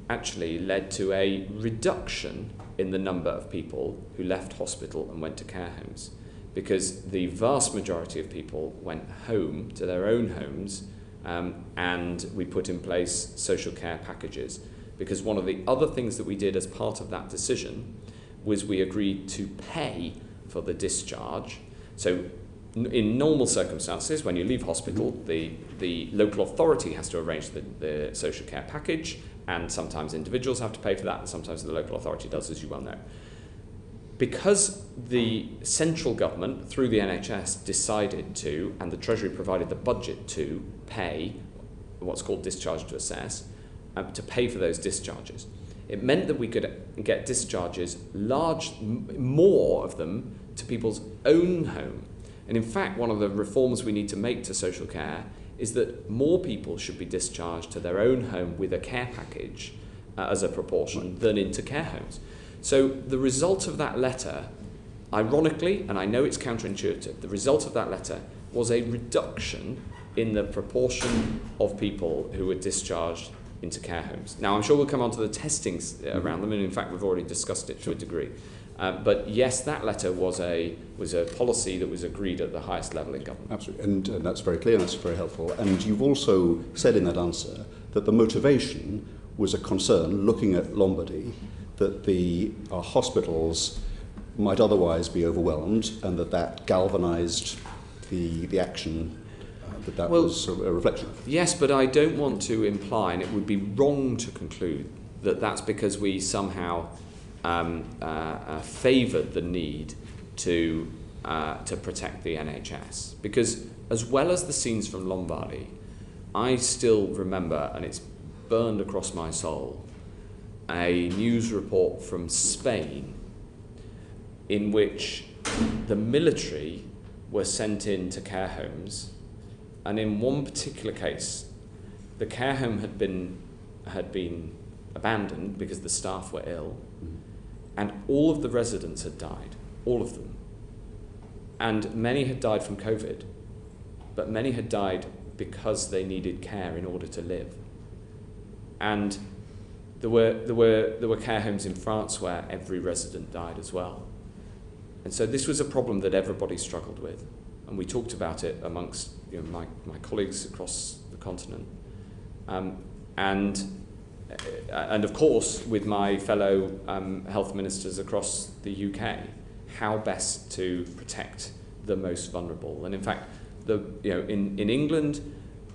actually led to a reduction in the number of people who left hospital and went to care homes, because the vast majority of people went home to their own homes, and we put in place social care packages. Because one of the other things that we did as part of that decision was we agreed to pay for the discharge. So in normal circumstances, when you leave hospital, the local authority has to arrange the social care package, and sometimes individuals have to pay for that, and sometimes the local authority does, as you well know. Because the central government, through the NHS, decided to, and the Treasury provided the budget to, pay what's called discharge to assess, to pay for those discharges, It meant that we could get discharges, more of them, to people's own home. And in fact, one of the reforms we need to make to social care is that more people should be discharged to their own home with a care package as a proportion than into care homes. So the result of that letter, ironically, and I know it's counterintuitive, the result of that letter was a reduction in the proportion of people who were discharged into care homes. Now, I'm sure we'll come on to the testings around them, and in fact, we've already discussed it to a degree. But yes, that letter was a policy that was agreed at the highest level in government. Absolutely, and that's very clear and that's very helpful. And you've also said in that answer that the motivation was a concern, looking at Lombardy, that the hospitals might otherwise be overwhelmed, and that galvanised the action that was a reflection of. Yes, but I don't want to imply, and it would be wrong to conclude, that that's because we somehow favoured the need to protect the NHS. Because as well as the scenes from Lombardy, I still remember, and it's burned across my soul, a news report from Spain in which the military were sent into care homes, and in one particular case, the care home had been abandoned because the staff were ill, and all of the residents had died, all of them. And many had died from COVID, but many had died because they needed care in order to live. And there were care homes in France where every resident died as well. And so this was a problem that everybody struggled with, and we talked about it amongst my colleagues across the continent, and of course with my fellow health ministers across the UK, how best to protect the most vulnerable. And in fact, in England,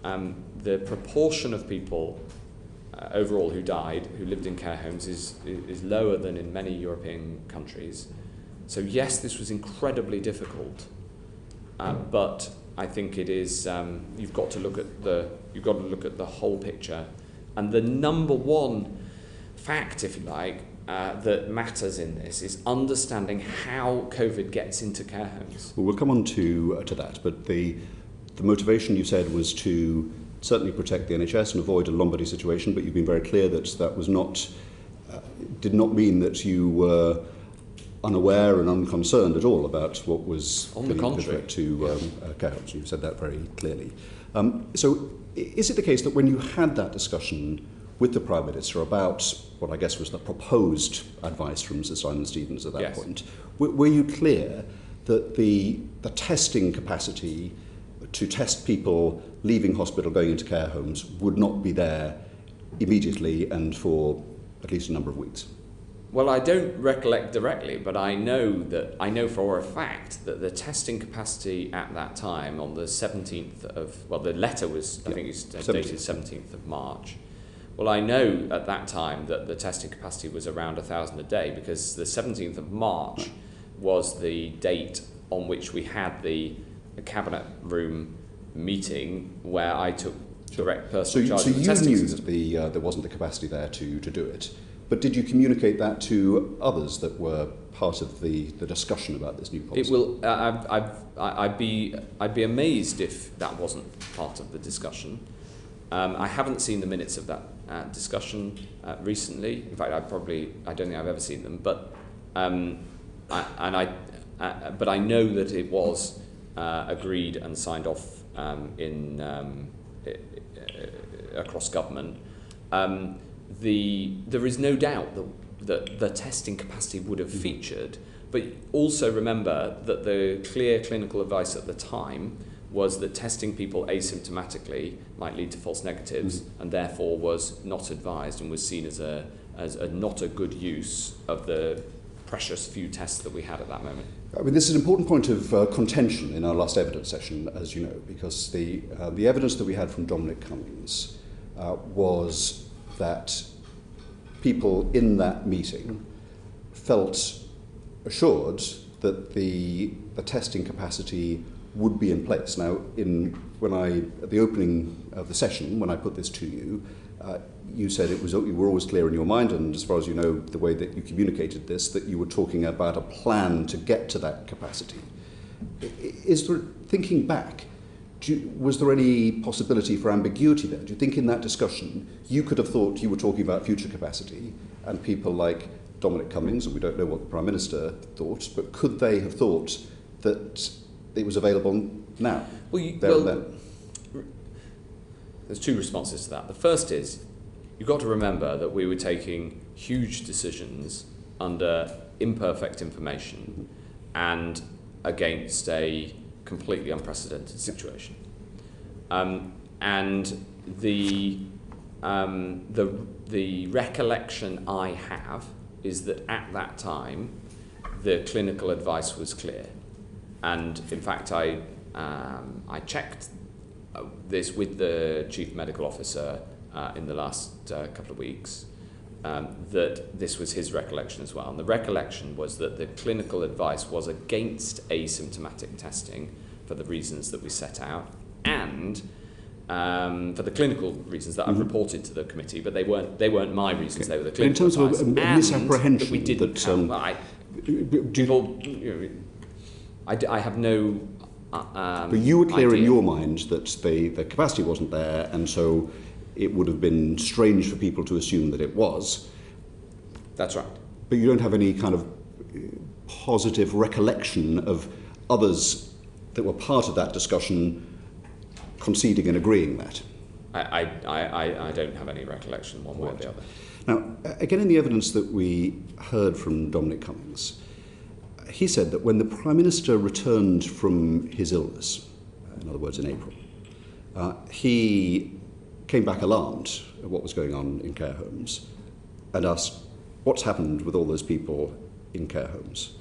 the proportion of people overall who died, who lived in care homes, is lower than in many European countries. So yes, this was incredibly difficult, but I think it is. You've got to look at the whole picture, and the number one fact, if you like, that matters in this is understanding how COVID gets into care homes. Well, we'll come on to that, but the motivation you said was to certainly protect the NHS and avoid a Lombardy situation, but you've been very clear that was not did not mean that you were unaware and unconcerned at all about what was on the contrary to care homes. You've said that very clearly. So is it the case that when you had that discussion with the Prime Minister about what I guess was the proposed advice from Sir Simon Stevens at that yes. point, were you clear that the testing capacity to test people leaving hospital going into care homes would not be there immediately and for at least a number of weeks? Well, I don't recollect directly, but I know for a fact that the testing capacity at that time on the 17th of, well, the letter was, I think it's dated 17th of March. Well, I know at that time that the testing capacity was around 1,000 a day, because the 17th of March was the date on which we had the cabinet room meeting where I took direct personal charge of the testing knew system. that there wasn't the capacity there to do it, but did you communicate that to others that were part of the discussion about this new policy? It will. I'd be amazed if that wasn't part of the discussion. I haven't seen the minutes of that discussion recently. In fact, I don't think I've ever seen them. But but I know that it was agreed and signed off across government. There is no doubt that the testing capacity would have featured, but also remember that the clear clinical advice at the time was that testing people asymptomatically might lead to false negatives, and therefore was not advised and was seen as not a good use of the precious few tests that we had at that moment. I mean, this is an important point of contention in our last evidence session, as you know, because the evidence that we had from Dominic Cummings was that people in that meeting felt assured that the testing capacity would be in place. Now, at the opening of the session, when I put this to you, You said you were always clear in your mind, and as far as you know, the way that you communicated this, that you were talking about a plan to get to that capacity. Is there, thinking back, was there any possibility for ambiguity there? Do you think in that discussion you could have thought you were talking about future capacity, and people like Dominic Cummings, and we don't know what the Prime Minister thought, but could they have thought that it was available now, and then? There's two responses to that. The first is, you've got to remember that we were taking huge decisions under imperfect information and against a completely unprecedented situation. And the recollection I have is that at that time, the clinical advice was clear. And in fact, I checked this with the Chief Medical Officer in the last couple of weeks, that this was his recollection as well. And the recollection was that the clinical advice was against asymptomatic testing for the reasons that we set out, and for the clinical reasons that I've reported to the committee, but they weren't my reasons. They were the clinical advice. In terms of a misapprehension that we didn't I have no. But you were clear in your mind that the capacity wasn't there, and so it would have been strange for people to assume that it was. That's right. But you don't have any kind of positive recollection of others that were part of that discussion conceding and agreeing that? I don't have any recollection one way or the other. Now, again, in the evidence that we heard from Dominic Cummings, he said that when the Prime Minister returned from his illness, in other words, in April, he came back alarmed at what was going on in care homes and asked, what's happened with all those people in care homes?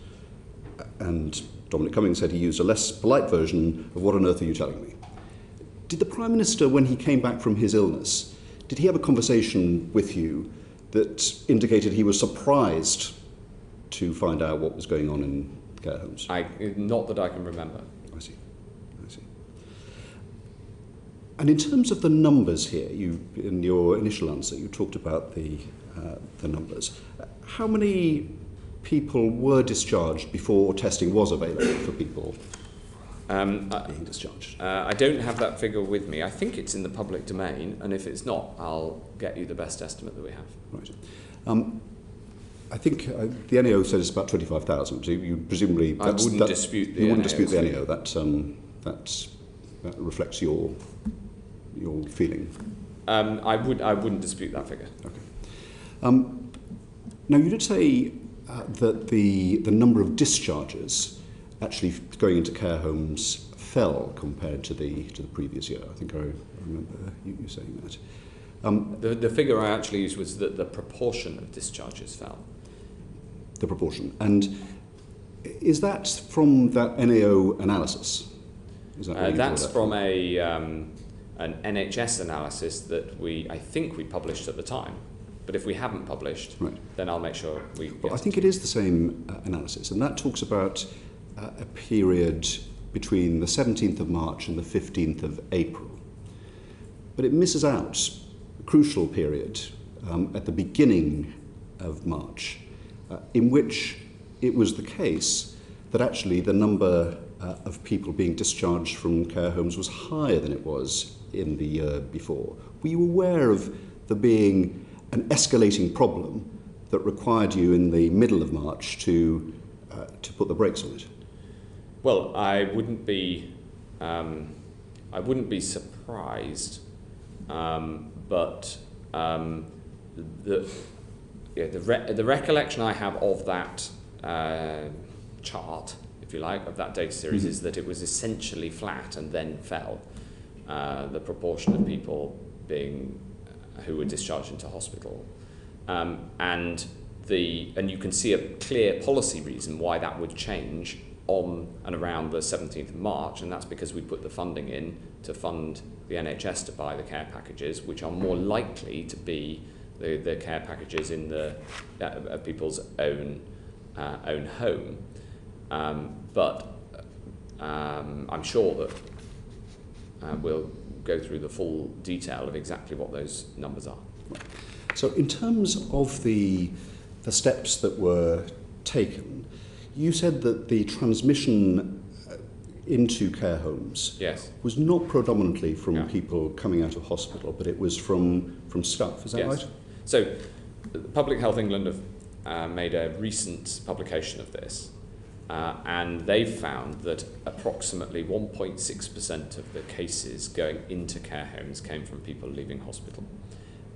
And Dominic Cummings said he used a less polite version of, what on earth are you telling me? Did the Prime Minister, when he came back from his illness, did he have a conversation with you that indicated he was surprised to find out what was going on in care homes? Not that I can remember. I see. And in terms of the numbers here, in your initial answer, you talked about the numbers. How many people were discharged before testing was available for people being discharged? I don't have that figure with me. I think it's in the public domain, and if it's not, I'll get you the best estimate that we have. Right. I think the NAO says it's about 25,000. So you presumably I wouldn't dispute the NAO. You wouldn't dispute the NAO. That reflects your feeling. I wouldn't dispute that figure. Okay. Now you did say that the number of discharges actually going into care homes fell compared to the previous year. I think I remember you saying that. The figure I actually used was that the proportion of discharges fell. The proportion. And is that from that NAO analysis? Is that that's from an NHS analysis that I think we published at the time. But if we haven't published, right, then I'll make sure we get I think it is the same analysis, and that talks about a period between the 17th of March and the 15th of April. But it misses out a crucial period at the beginning of March, in which it was the case that actually the number of people being discharged from care homes was higher than it was in the year before. Were you aware of there being an escalating problem that required you in the middle of March to put the brakes on it? Well, I wouldn't be surprised, but the recollection I have of that chart, if you like, of that data series, is that it was essentially flat and then fell. The proportion of people who were discharged into hospital, and you can see a clear policy reason why that would change on and around the 17th of March, and that's because we put the funding in to fund the NHS to buy the care packages, which are more likely to be the care packages in people's own home. But I'm sure that go through the full detail of exactly what those numbers are. So in terms of the steps that were taken, you said that the transmission into care homes Yes. was not predominantly from people coming out of hospital, but it was from staff. Is that right? So Public Health England have made a recent publication of this, and they've found that approximately 1.6% of the cases going into care homes came from people leaving hospital.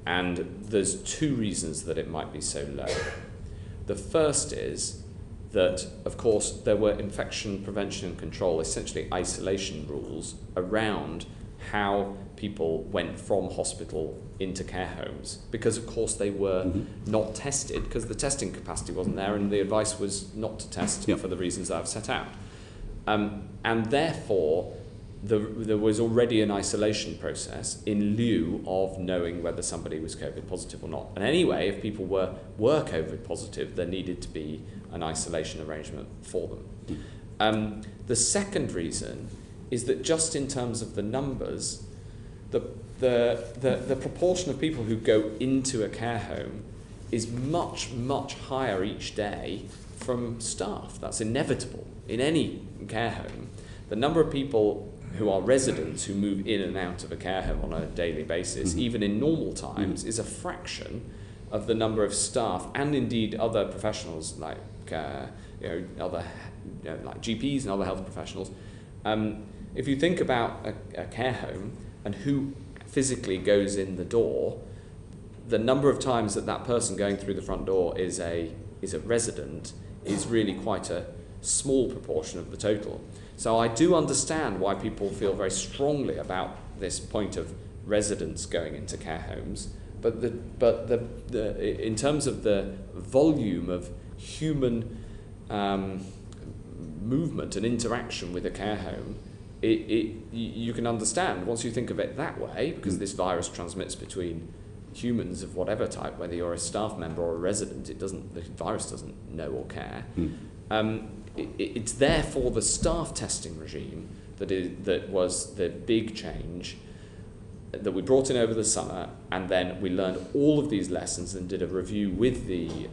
And there's two reasons that it might be so low. The first is that, of course, there were infection prevention and control, essentially isolation rules around how people went from hospital into care homes, because of course they were not tested, because the testing capacity wasn't there, and the advice was not to test for the reasons that I've set out. And therefore, there was already an isolation process in lieu of knowing whether somebody was COVID positive or not. And anyway, if people were COVID positive, there needed to be an isolation arrangement for them. The second reason is that just in terms of the numbers, the proportion of people who go into a care home is much, much higher each day from staff. That's inevitable in any care home. The number of people who are residents who move in and out of a care home on a daily basis, even in normal times, is a fraction of the number of staff and indeed other professionals like like GPs and other health professionals. If you think about a care home and who physically goes in the door, the number of times that person going through the front door is a resident is really quite a small proportion of the total. So I do understand why people feel very strongly about this point of residents going into care homes, but in terms of the volume of human movement and interaction with a care home, you can understand once you think of it that way, because this virus transmits between humans of whatever type, whether you're a staff member or a resident, the virus doesn't know or care. It's therefore the staff testing regime that was the big change that we brought in over the summer, and then we learned all of these lessons and did a review with the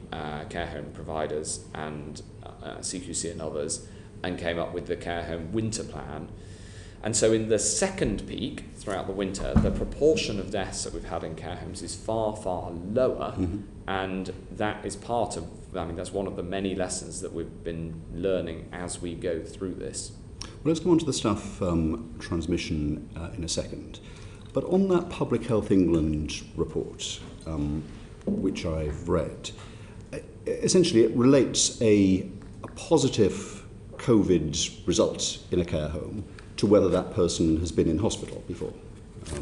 care home providers and CQC and others, and came up with the care home winter plan. And so in the second peak throughout the winter, the proportion of deaths that we've had in care homes is far, far lower. And that is that's one of the many lessons that we've been learning as we go through this. Well, let's come on to the staff transmission in a second. But on that Public Health England report, which I've read, essentially it relates a positive COVID result in a care home to whether that person has been in hospital before.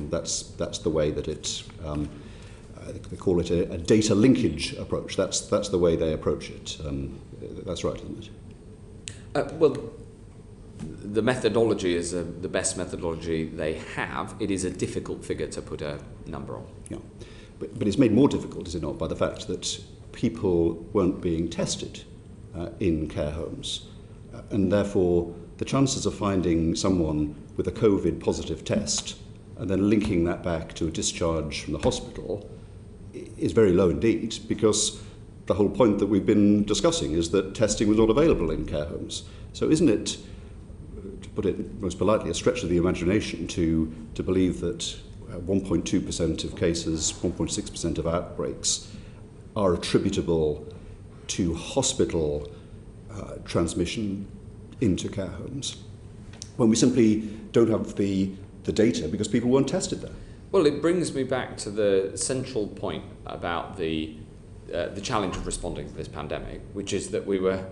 That's the way that they call it a data linkage approach. That's the way they approach it. That's right, isn't it? Well, the methodology is the best methodology they have. It is a difficult figure to put a number on. Yeah, but it's made more difficult, is it not, by the fact that people weren't being tested in care homes, and therefore the chances of finding someone with a COVID positive test and then linking that back to a discharge from the hospital is very low indeed, because the whole point that we've been discussing is that testing was not available in care homes. So isn't it, to put it most politely, a stretch of the imagination to believe that 1.2% of cases, 1.6% of outbreaks are attributable to hospital transmission into care homes, when we simply don't have the data because people weren't tested there? Well, it brings me back to the central point about the challenge of responding to this pandemic, which is that we were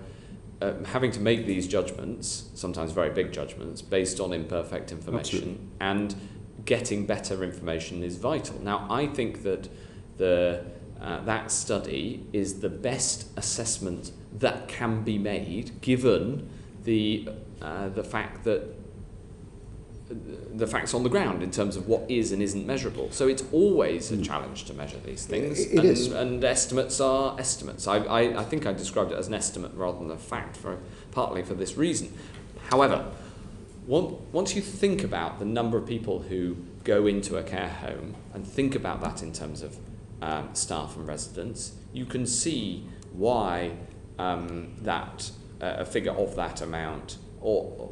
having to make these judgments, sometimes very big judgments, based on imperfect information. Absolutely. And getting better information is vital. Now, I think that that study is the best assessment that can be made, given the fact that the facts on the ground in terms of what is and isn't measurable. So it's always a challenge to measure these things. It is. And estimates are estimates. I think I described it as an estimate rather than a fact, partly for this reason. However, once you think about the number of people who go into a care home and think about that in terms of staff and residents, you can see why that a figure of that amount or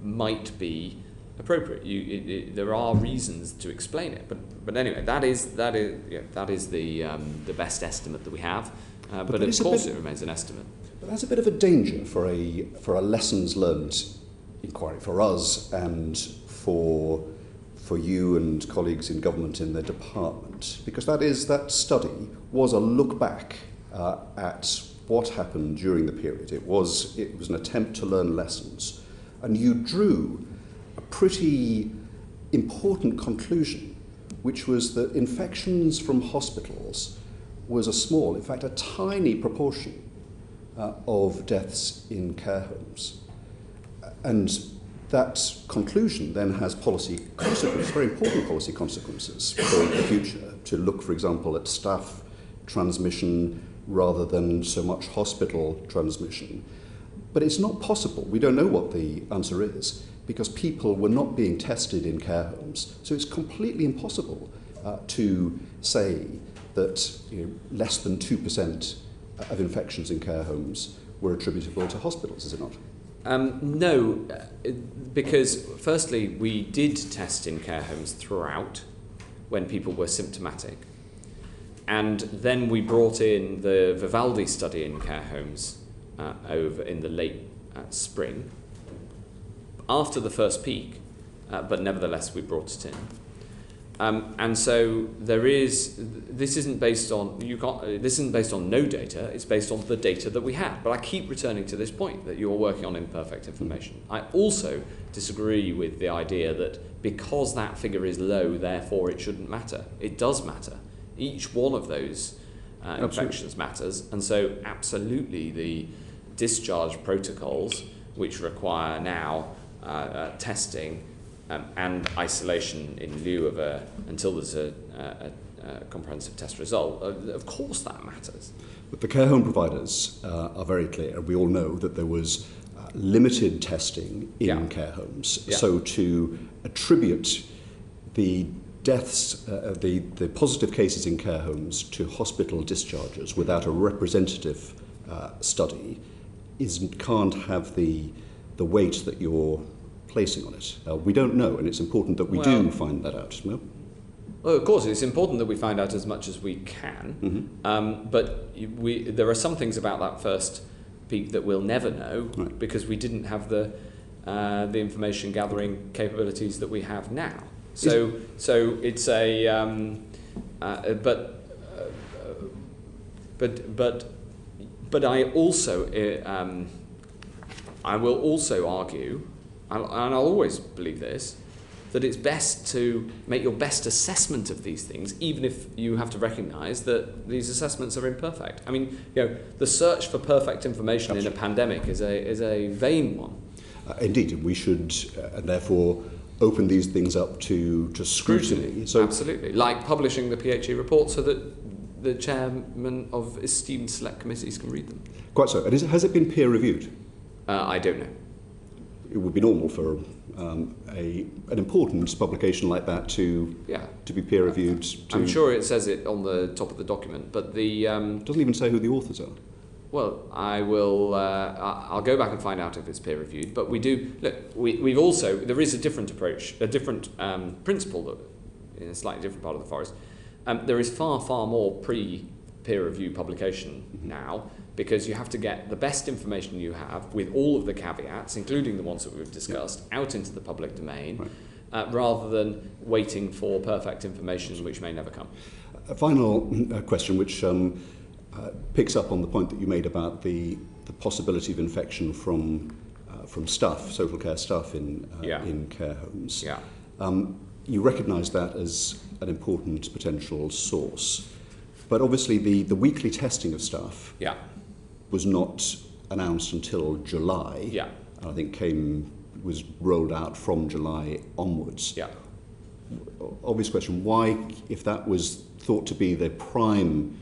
might be appropriate. There are reasons to explain it, but anyway, that is the best estimate that we have. But of course, it remains an estimate. But that's a bit of a danger for a lessons learned inquiry for us and for you and colleagues in government in the department, because that study was a look back at what happened during the period. It was an attempt to learn lessons, and you drew a pretty important conclusion, which was that infections from hospitals was a small, in fact a tiny proportion of deaths in care homes. And that conclusion then has policy consequences, very important policy consequences for the future, to look, for example, at staff transmission rather than so much hospital transmission. But it's not possible. We don't know what the answer is, because people were not being tested in care homes. So it's completely impossible to say that less than 2% of infections in care homes were attributable to hospitals, is it not? No, because firstly, we did test in care homes throughout when people were symptomatic. And then we brought in the Vivaldi study in care homes over in the late spring, after the first peak, but nevertheless we brought it in. And so this isn't based on no data, it's based on the data that we have. But I keep returning to this point that you're working on imperfect information. I also disagree with the idea that because that figure is low, therefore it shouldn't matter. It does matter. Each one of those infections matters, and so absolutely the discharge protocols, which require now testing and isolation in lieu of until there's a comprehensive test result, of course that matters. But the care home providers are very clear. We all know that there was limited testing in care homes. Yeah. So to attribute the deaths, the positive cases in care homes to hospital discharges without a representative study can't have the weight that you're placing on it. We don't know, and it's important that we do find that out. No? Well, of course, it's important that we find out as much as we can, but there are some things about that first peak that we'll never know, right, because we didn't have the information gathering capabilities that we have now. So it's a but I also I will also argue, and I'll always believe this, that it's best to make your best assessment of these things, even if you have to recognise that these assessments are imperfect. I mean, the search for perfect information in a pandemic is a vain one. Indeed, we should, and therefore, open these things up to scrutiny. So, absolutely, like publishing the PHE report so that the chairman of esteemed select committees can read them. Quite so. And has it been peer reviewed? I don't know. It would be normal for an important publication like that to be peer reviewed. I'm sure it says it on the top of the document, but the it doesn't even say who the authors are. Well, I will. I'll go back and find out if it's peer reviewed. But we do look. We've also there is a different approach, a different principle that in a slightly different part of the forest. There is far more pre-peer review publication now, because you have to get the best information you have with all of the caveats, including the ones that we've discussed, out into the public domain, right, rather than waiting for perfect information which may never come. A final question, which picks up on the point that you made about the possibility of infection from staff, social care staff in care homes. Yeah. You recognise that as an important potential source, but obviously the weekly testing of staff was not announced until July. Yeah. And I think was rolled out from July onwards. Yeah. Obvious question: why, if that was thought to be the prime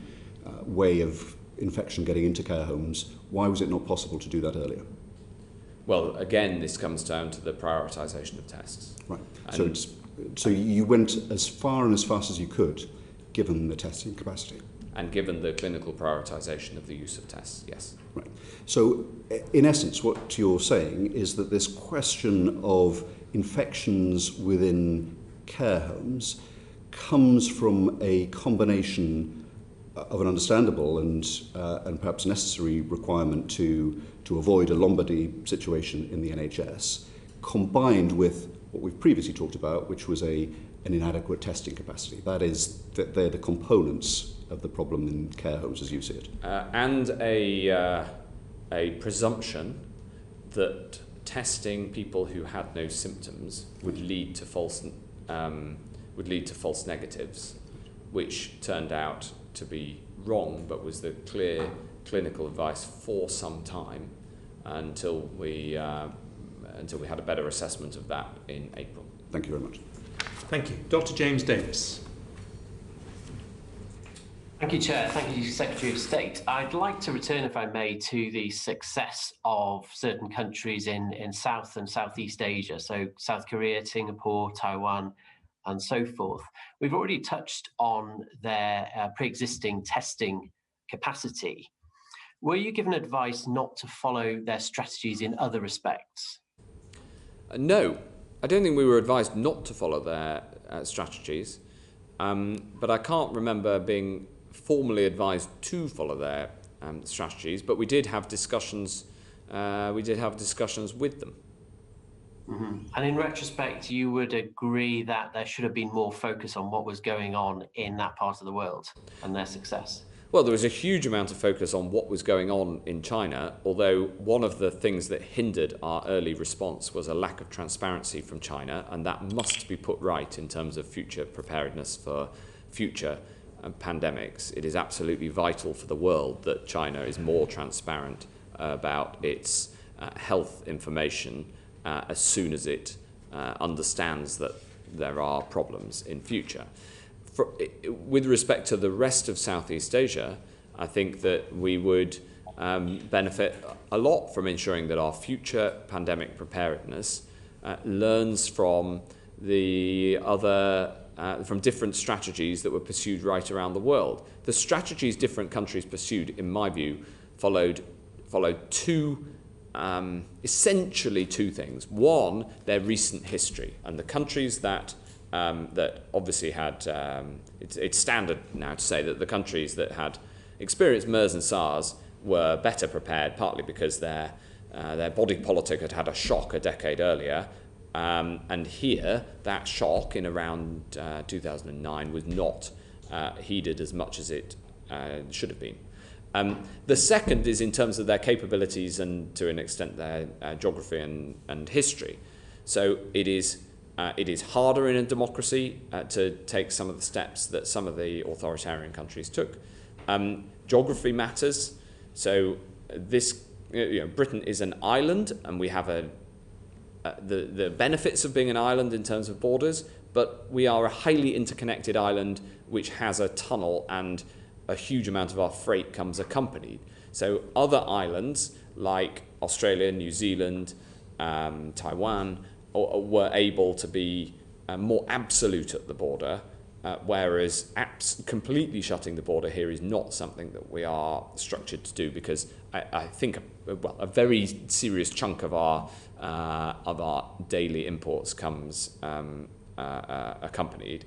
way of infection getting into care homes, why was it not possible to do that earlier? Well, again, this comes down to the prioritisation of tests. Right. And So you went as far and as fast as you could, given the testing capacity. And given the clinical prioritisation of the use of tests, yes. Right. So, in essence, what you're saying is that this question of infections within care homes comes from a combination of an understandable and perhaps necessary requirement to avoid a Lombardy situation in the NHS, combined with what we've previously talked about, which was an inadequate testing capacity. That is, that they're the components of the problem in care homes as you see it. And a presumption that testing people who had no symptoms would lead to false negatives, which turned out to be wrong, but was the clear clinical advice for some time until we had a better assessment of that in April. Thank you very much. Thank you. Dr. James Davis. Thank you, Chair. Thank you, Secretary of State. I'd like to return, if I may, to the success of certain countries in South and Southeast Asia, so South Korea, Singapore, Taiwan, and so forth. We've already touched on their pre-existing testing capacity. Were you given advice not to follow their strategies in other respects? No, I don't think we were advised not to follow their strategies, but I can't remember being formally advised to follow their strategies. But we did have discussions. With them. Mm-hmm. And in retrospect, you would agree that there should have been more focus on what was going on in that part of the world and their success? Well, there was a huge amount of focus on what was going on in China, although one of the things that hindered our early response was a lack of transparency from China, and that must be put right in terms of future preparedness for future pandemics. It is absolutely vital for the world that China is more transparent about its health information as soon as it understands that there are problems in future. With respect to the rest of Southeast Asia, I think that we would benefit a lot from ensuring that our future pandemic preparedness learns from the other from different strategies that were pursued right around the world. The strategies different countries pursued, in my view, followed essentially two things. One, their recent history, and the countries that obviously had, it's standard now to say that the countries that had experienced MERS and SARS were better prepared, partly because their body politic had had a shock a decade earlier, and here that shock in around 2009 was not heeded as much as it should have been. The second is in terms of their capabilities and to an extent their geography and history. So it is harder in a democracy to take some of the steps that some of the authoritarian countries took. Geography matters. So Britain is an island, and we have the benefits of being an island in terms of borders, but we are a highly interconnected island which has a tunnel, and a huge amount of our freight comes accompanied. So other islands like Australia, New Zealand, Taiwan were able to be more absolute at the border, whereas completely shutting the border here is not something that we are structured to do, because I think a very serious chunk of our daily imports comes accompanied,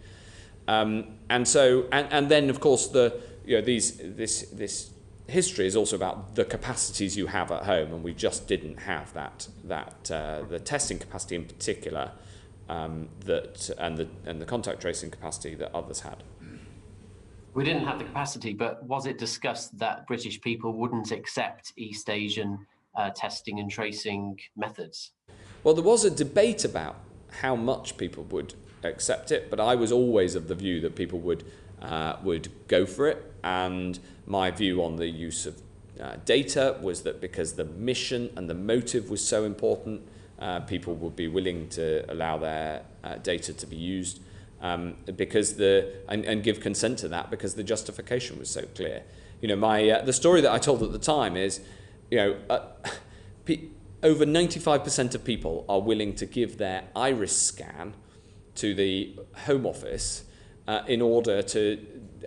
and then of course this history is also about the capacities you have at home, and we just didn't have the testing capacity in particular, and the contact tracing capacity that others had. We didn't have the capacity, but was it discussed that British people wouldn't accept East Asian testing and tracing methods? Well, there was a debate about how much people would accept it, but I was always of the view that people would go for it, and my view on the use of data was that because the mission and the motive was so important, people would be willing to allow their data to be used, because and give consent to that because the justification was so clear. The story that I told at the time is, over 95% of people are willing to give their iris scan to the Home Office in order to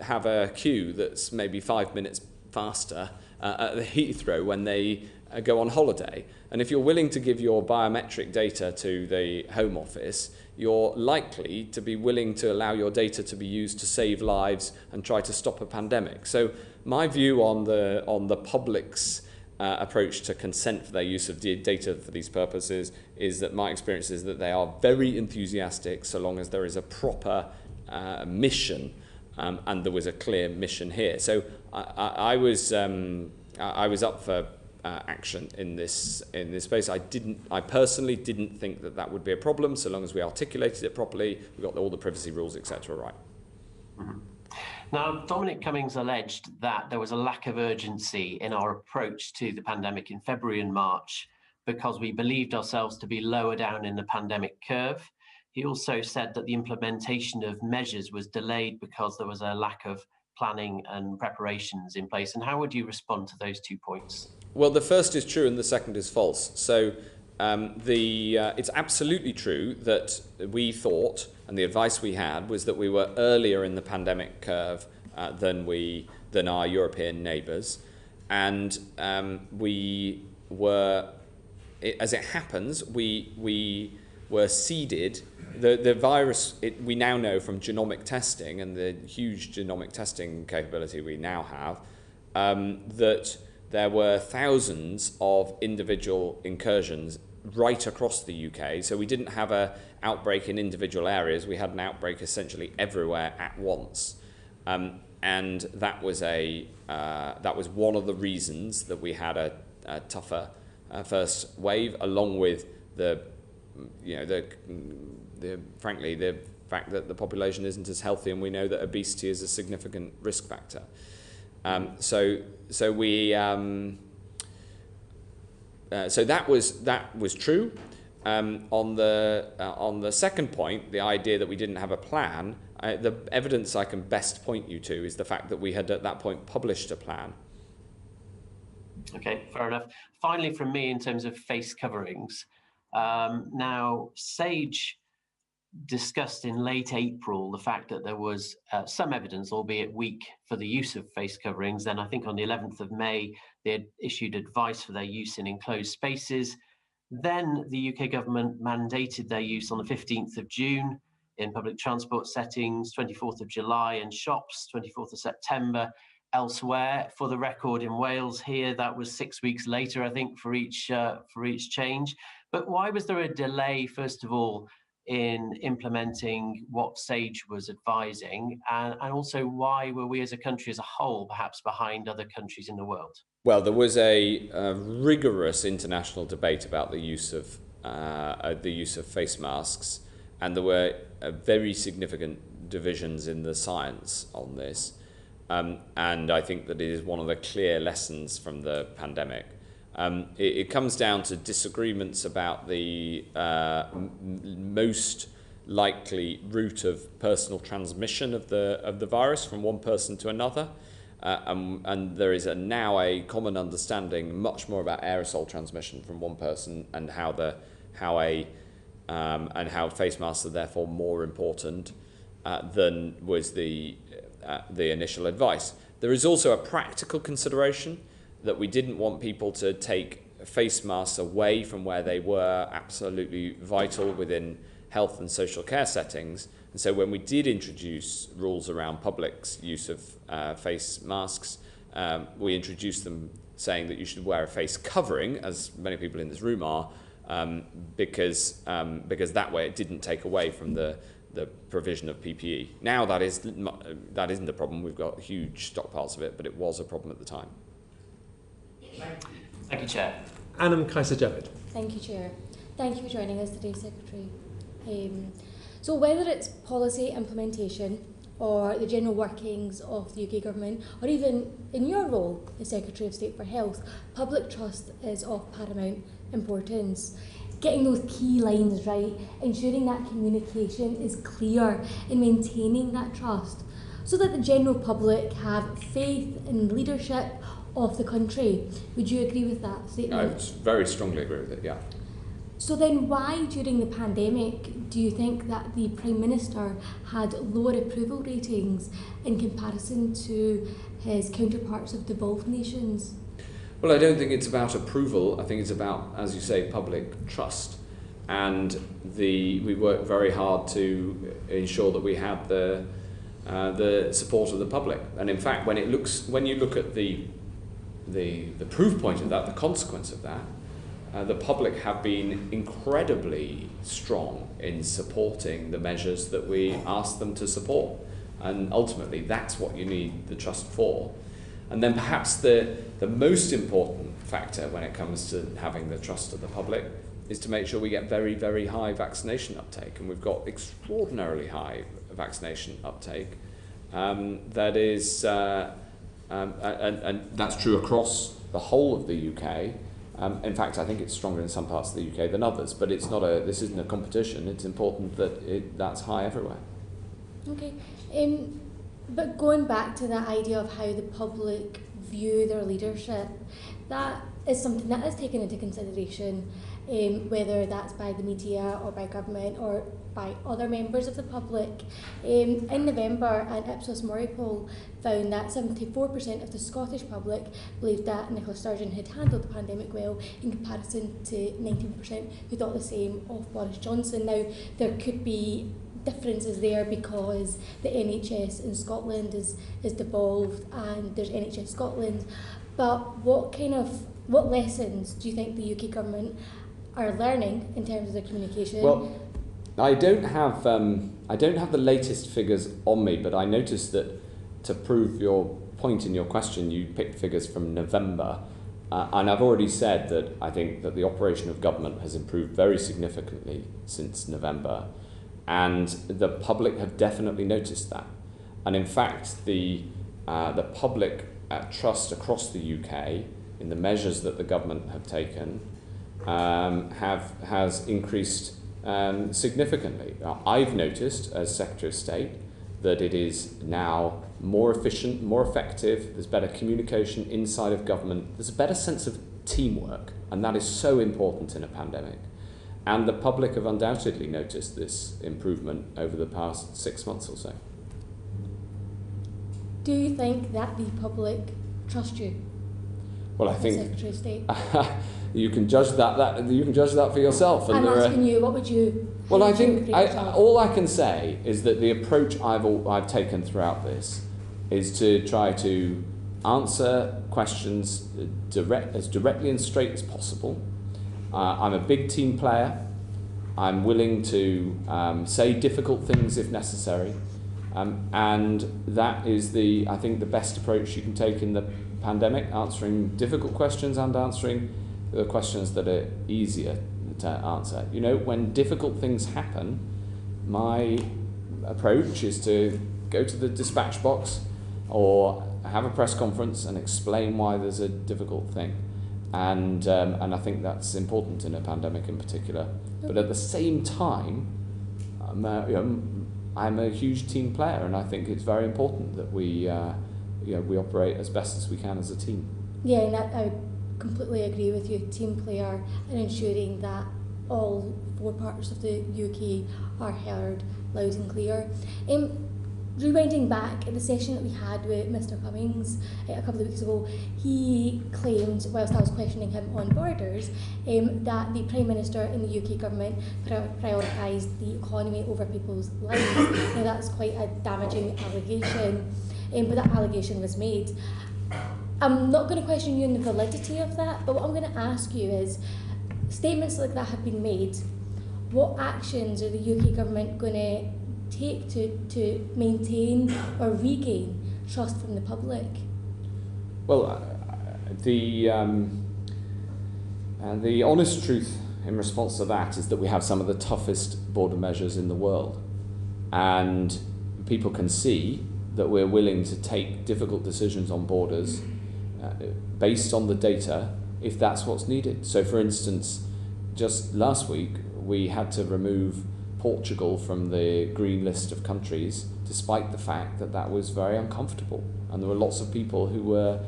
have a queue that's maybe 5 minutes faster at the Heathrow when they go on holiday. And if you're willing to give your biometric data to the Home Office, you're likely to be willing to allow your data to be used to save lives and try to stop a pandemic. So my view on the public's approach to consent for their use of data for these purposes is that my experience is that they are very enthusiastic so long as there is a proper mission, and there was a clear mission here. So I was up for action in this space. I personally didn't think that would be a problem so long as we articulated it properly, we got all the privacy rules, etc. right. Mm-hmm. Now, Dominic Cummings alleged that there was a lack of urgency in our approach to the pandemic in February and March because we believed ourselves to be lower down in the pandemic curve. He also said that the implementation of measures was delayed because there was a lack of planning and preparations in place. And how would you respond to those 2 points? Well, the first is true and the second is false. So it's absolutely true that we thought, and the advice we had was that we were earlier in the pandemic curve than our European neighbours, and we were, as it happens, we were seeded. The virus, we now know from genomic testing and the huge genomic testing capability we now have, that there were thousands of individual incursions right across the UK. So we didn't have an outbreak in individual areas. We had an outbreak essentially everywhere at once. And that was one of the reasons that we had a tougher first wave, along with frankly the fact that the population isn't as healthy, and we know that obesity is a significant risk factor. So that was true. On the second point, the idea that we didn't have a plan, the evidence I can best point you to is the fact that we had at that point published a plan. Okay, fair enough. Finally, from me, in terms of face coverings, now SAGE discussed in late April the fact that there was some evidence, albeit weak, for the use of face coverings. Then I think on the 11th of May, they had issued advice for their use in enclosed spaces. Then the UK government mandated their use on the 15th of June in public transport settings, 24th of July in shops, 24th of September elsewhere. For the record, in Wales here, that was 6 weeks later, I think, for each change. But why was there a delay, first of all, in implementing what SAGE was advising, and also why were we as a country as a whole perhaps behind other countries in the world? Well, there was a rigorous international debate about the use of face masks, and there were very significant divisions in the science on this, and I think that it is one of the clear lessons from the pandemic. It comes down to disagreements about the most likely route of personal transmission of the virus from one person to another, and there is now a common understanding much more about aerosol transmission from one person and how face masks are therefore more important than was the initial advice. There is also a practical consideration that we didn't want people to take face masks away from where they were absolutely vital within health and social care settings. And so when we did introduce rules around public's use of face masks, we introduced them saying that you should wear a face covering, as many people in this room are, because that way it didn't take away from the provision of PPE. Now that isn't a problem. We've got huge stockpiles of it, but it was a problem at the time. Thank you, Chair. Anam Kaiser-Javid. Thank you, Chair. Thank you for joining us today, Secretary. So whether it's policy implementation or the general workings of the UK government, or even in your role as Secretary of State for Health, public trust is of paramount importance. Getting those key lines right, ensuring that communication is clear and maintaining that trust so that the general public have faith in leadership of the country. Would you agree with that statement? I would very strongly agree with it, yeah. So then why during the pandemic do you think that the Prime Minister had lower approval ratings in comparison to his counterparts of devolved nations? Well, I don't think it's about approval. I think it's about, as you say, public trust. And we worked very hard to ensure that we had the support of the public. And in fact, when you look at the proof point of that, the consequence of that, the public have been incredibly strong in supporting the measures that we asked them to support. And ultimately, that's what you need the trust for. And then perhaps the most important factor when it comes to having the trust of the public is to make sure we get very, very high vaccination uptake. And we've got extraordinarily high vaccination uptake. That is, and that's true across the whole of the UK. In fact, I think it's stronger in some parts of the UK than others, but this isn't a competition. It's important that that's high everywhere. Okay, but going back to that idea of how the public view their leadership, that is something that is taken into consideration, whether that's by the media or by government or by other members of the public. In November, an Ipsos Mori poll found that 74% of the Scottish public believed that Nicola Sturgeon had handled the pandemic well, in comparison to 19% who thought the same of Boris Johnson. Now, there could be differences there because the NHS in Scotland is devolved and there's NHS Scotland, but what lessons do you think the UK government are learning in terms of their communication? Well, I don't have the latest figures on me, but I noticed that to prove your point in your question, you picked figures from November, and I've already said that I think that the operation of government has improved very significantly since November, and the public have definitely noticed that. And in fact, the public trust across the UK in the measures that the government have taken has increased significantly. I've noticed as Secretary of State that it is now more efficient, more effective, there's better communication inside of government, there's a better sense of teamwork, and that is so important in a pandemic. And the public have undoubtedly noticed this improvement over the past 6 months or so. Do you think that the public trust you? Well, I think Secretary of State? you can judge that you can judge that for yourself. And I'm asking you, what would you? Well, I think all I can say is that the approach I've taken throughout this is to try to answer questions as directly and straight as possible. I'm a big team player. I'm willing to say difficult things if necessary, and that is I think the best approach you can take in the pandemic, answering difficult questions and answering the questions that are easier to answer. You know, when difficult things happen, my approach is to go to the dispatch box or have a press conference and explain why there's a difficult thing. And I think that's important in a pandemic in particular. But at the same time, I'm a huge team player, and I think it's very important that we operate as best as we can as a team. Yeah, and I completely agree with you. Team player and ensuring that all four parts of the UK are heard loud and clear. Rewinding back at the session that we had with Mr Cummings a couple of weeks ago, he claimed, whilst I was questioning him on borders, that the Prime Minister in the UK government prioritised the economy over people's lives. Now that's quite a damaging allegation, but that allegation was made. I'm not going to question you on the validity of that, but what I'm going to ask you is, statements like that have been made, what actions are the UK government going to take to maintain or regain trust from the public? Well, the honest truth in response to that is that we have some of the toughest border measures in the world, and people can see that we're willing to take difficult decisions on borders based on the data if that's what's needed. So, for instance, just last week we had to remove Portugal from the green list of countries, despite the fact that that was very uncomfortable, and there were lots of people who were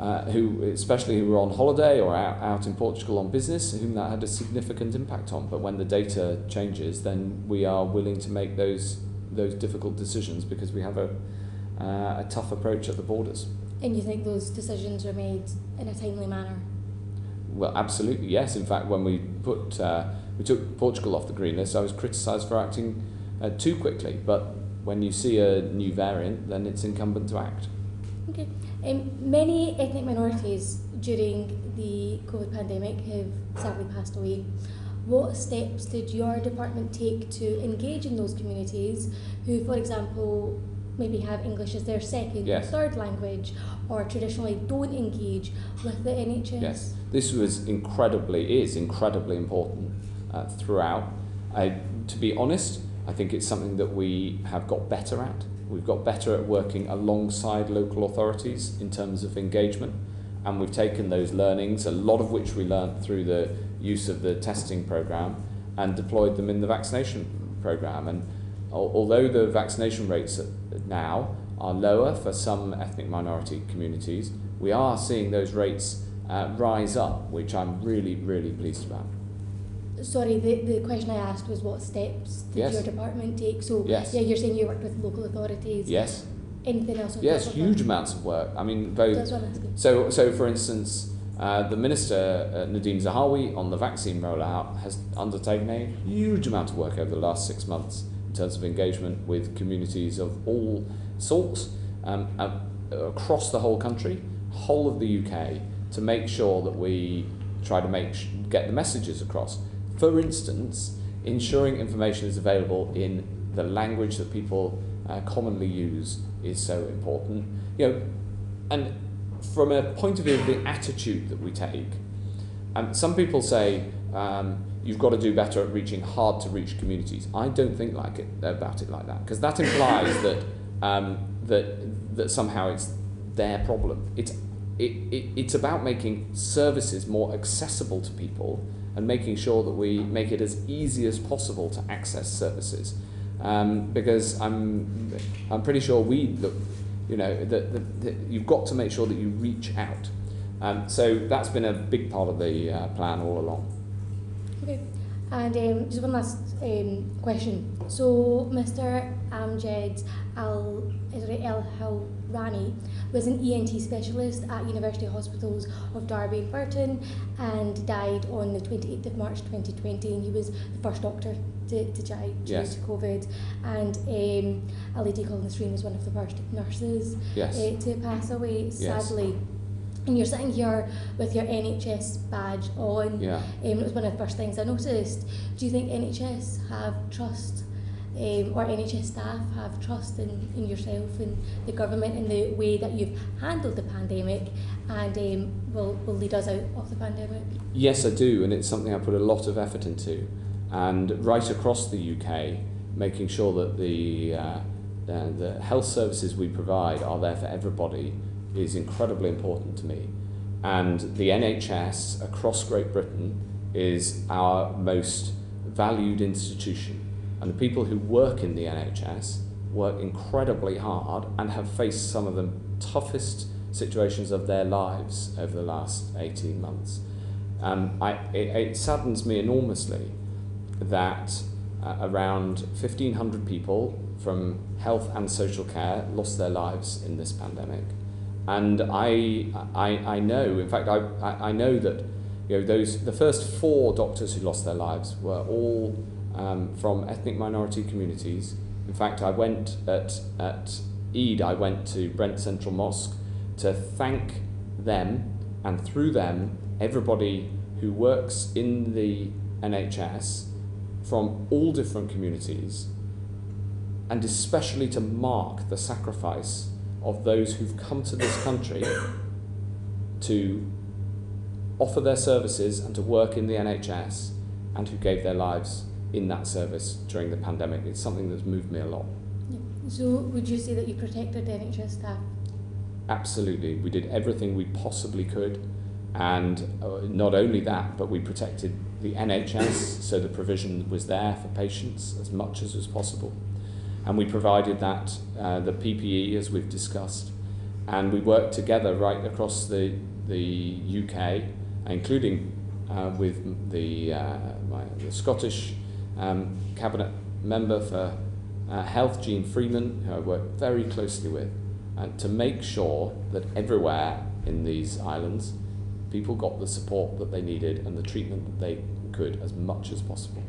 especially who were on holiday or out in Portugal on business, whom that had a significant impact on. But when the data changes, then we are willing to make those difficult decisions because we have a tough approach at the borders. And you think those decisions are made in a timely manner? Well, absolutely, yes. In fact, when we took Portugal off the green list, I was criticised for acting too quickly. But when you see a new variant, then it's incumbent to act. Okay. Many ethnic minorities during the COVID pandemic have sadly passed away. What steps did your department take to engage in those communities who, for example, maybe have English as their second or third language, or traditionally don't engage with the NHS? Yes, this is incredibly important throughout. To be honest, I think it's something that we have got better at. We've got better at working alongside local authorities in terms of engagement, and we've taken those learnings, a lot of which we learned through the use of the testing programme, and deployed them in the vaccination programme. And although the vaccination rates now are lower for some ethnic minority communities, we are seeing those rates rise up, which I'm really, really pleased about. Sorry, the question I asked was what steps did your department take? So yeah, you're saying you worked with local authorities. Yes. Anything else? Yes, huge amounts of work. I mean, both. So for instance, the Minister Nadine Zahawi on the vaccine rollout has undertaken a huge amount of work over the last 6 months in terms of engagement with communities of all sorts across the whole country, whole of the UK, to make sure that we try to get the messages across. For instance, ensuring information is available in the language that people commonly use is so important. And from a point of view of the attitude that we take, some people say you've got to do better at reaching hard to reach communities. I don't think about it like that, because that implies that somehow it's their problem. It's about making services more accessible to people and making sure that we make it as easy as possible to access services. Because I'm pretty sure we look, that you've got to make sure that you reach out. So that's been a big part of the plan all along. Okay, and just one last question. So Mr. Amjad El-Hilrani was an ENT specialist at University Hospitals of Derby and Burton and died on the 28th of March 2020, and he was the first doctor to die due to COVID, and a lady called Nasreen was one of the first nurses to pass away, sadly. And you're sitting here with your NHS badge on. It was one of the first things I noticed. Do you think NHS have trust, or NHS staff have trust in yourself and the government and the way that you've handled the pandemic, and will lead us out of the pandemic? Yes, I do, and it's something I put a lot of effort into. And right across the UK, making sure that the health services we provide are there for everybody is incredibly important to me. And the NHS across Great Britain is our most valued institution. And the people who work in the NHS work incredibly hard and have faced some of the toughest situations of their lives over the last 18 months. It saddens me enormously that around 1,500 people from health and social care lost their lives in this pandemic. And I know, in fact, I know that the first 4 doctors who lost their lives were all from ethnic minority communities. In fact, I went at Eid, I went to Brent Central Mosque to thank them, and through them, everybody who works in the NHS from all different communities, and especially to mark the sacrifice of those who've come to this country to offer their services and to work in the NHS, and who gave their lives in that service during the pandemic. It's something that's moved me a lot. So would you say that you protected the NHS staff? Absolutely. We did everything we possibly could, and not only that, but we protected the NHS, so the provision was there for patients as much as was possible. And we provided that, the PPE, as we've discussed, And we worked together right across the UK, including with the Scottish Cabinet Member for Health, Jean Freeman, who I worked very closely with, to make sure that everywhere in these islands people got the support that they needed and the treatment that they could as much as possible.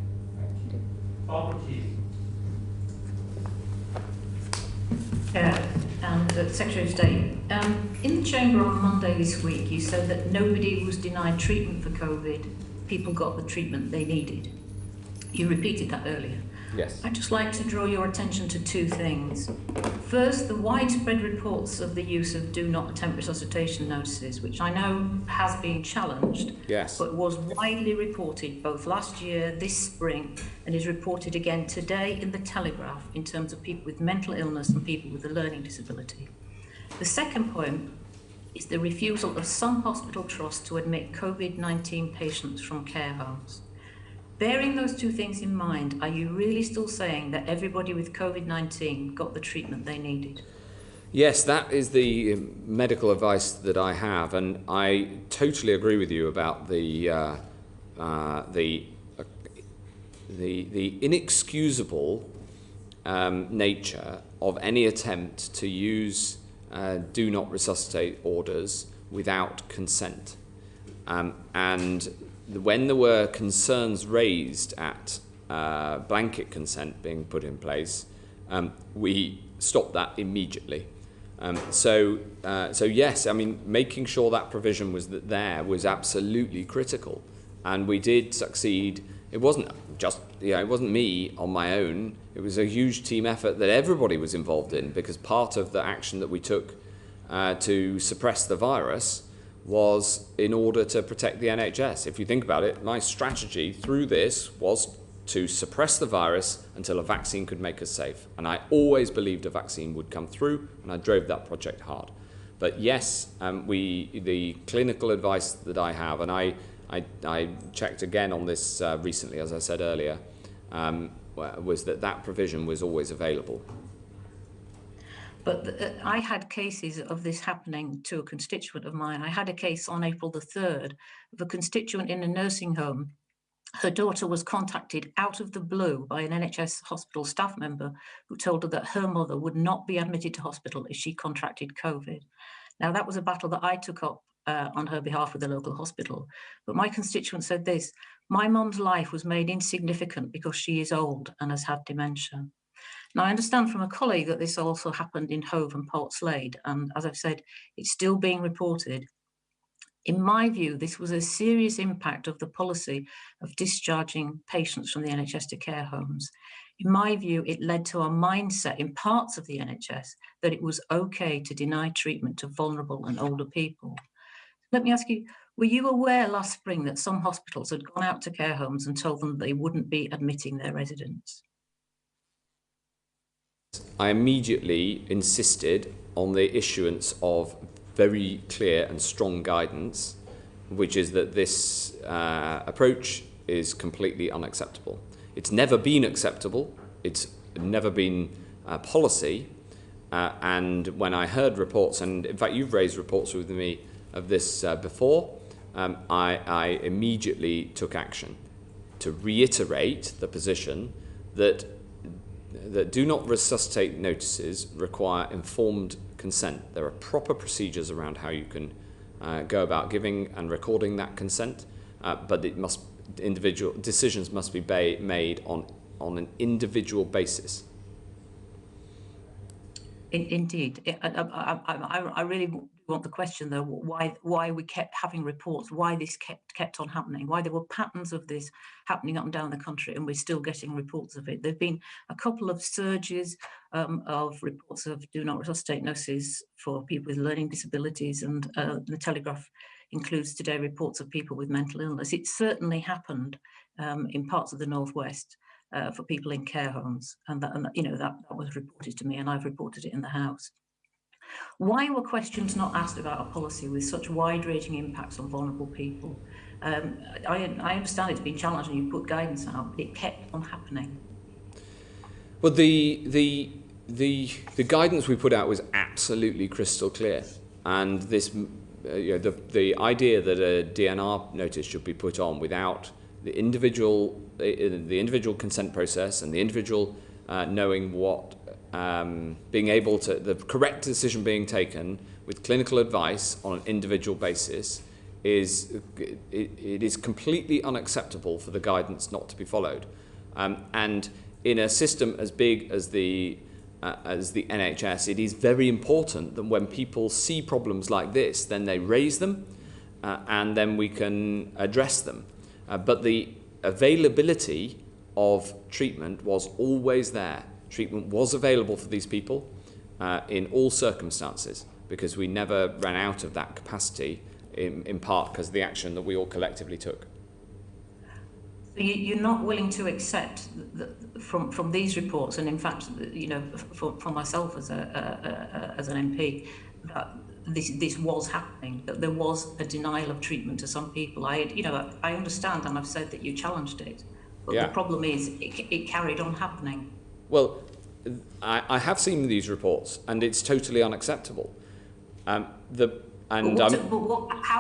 Barbara Keith. And Secretary of State, in the Chamber on Monday this week, you said that nobody was denied treatment for COVID. People got the treatment they needed. You repeated that earlier. Yes. I'd just like to draw your attention to two things. First, the widespread reports of the use of do not attempt resuscitation notices, which I know has been challenged, Yes. but was widely reported both last year, this spring, and is reported again today in the Telegraph in terms of people with mental illness and people with a learning disability. The second point is the refusal of some hospital trusts to admit COVID-19 patients from care homes. Bearing those two things in mind, are you really still saying that everybody with COVID-19 got the treatment they needed? Yes, that is the medical advice that I have, and I totally agree with you about the inexcusable nature of any attempt to use do not resuscitate orders without consent, and when there were concerns raised at blanket consent being put in place, we stopped that immediately. So yes, I mean, making sure that provision was there was absolutely critical, and we did succeed. It wasn't just, it wasn't me on my own. It was a huge team effort that everybody was involved in, because part of the action that we took to suppress the virus was in order to protect the NHS. If you think about it, my strategy through this was to suppress the virus until a vaccine could make us safe. And I always believed a vaccine would come through, and I drove that project hard. But yes, the clinical advice that I have, and I checked again on this recently, as I said earlier, was that provision was always available. But I had cases of this happening to a constituent of mine. I had a case on April the 3rd of a constituent in a nursing home. Her daughter was contacted out of the blue by an NHS hospital staff member who told her that her mother would not be admitted to hospital if she contracted COVID. Now, that was a battle that I took up on her behalf with the local hospital. But my constituent said this: my mum's life was made insignificant because she is old and has had dementia. Now, I understand from a colleague that this also happened in Hove and Portslade, and as I've said, it's still being reported. In my view, this was a serious impact of the policy of discharging patients from the NHS to care homes. In my view, it led to a mindset in parts of the NHS that it was okay to deny treatment to vulnerable and older people. Let me ask you, were you aware last spring that some hospitals had gone out to care homes and told them they wouldn't be admitting their residents? I immediately insisted on the issuance of very clear and strong guidance, which is that this approach is completely unacceptable. It's never been acceptable. It's never been policy. And when I heard reports, and in fact you've raised reports with me of this before, I immediately took action to reiterate the position that do not resuscitate notices require informed consent. There are proper procedures around how you can go about giving and recording that consent, but individual decisions must be made on an individual basis. Indeed. I really want the question, though, why we kept having reports, why this kept on happening, why there were patterns of this happening up and down the country, and we're still getting reports of it. There have been a couple of surges of reports of do not resuscitate notices for people with learning disabilities, and the Telegraph includes today reports of people with mental illness. It certainly happened in parts of the Northwest. For people in care homes, and that was reported to me, and I've reported it in the House. Why were questions not asked about a policy with such wide-ranging impacts on vulnerable people? I understand it's been challenged and you put guidance out, but it kept on happening. Well, the guidance we put out was absolutely crystal clear. And this, the idea that a DNR notice should be put on without the individual consent process and the individual knowing what, being able to, the correct decision being taken with clinical advice on an individual basis it is completely unacceptable for the guidance not to be followed. And in a system as big as the NHS, it is very important that when people see problems like this, then they raise them and then we can address them. But the availability of treatment was always there. Treatment was available for these people in all circumstances, because we never ran out of that capacity, in part because of the action that we all collectively took. So you're not willing to accept from these reports, and in fact, for myself as an MP, that this was happening, that there was a denial of treatment to some people. I understand, and I've said that you challenged it, but the problem is it carried on happening. Well, I have seen these reports, and it's totally unacceptable. How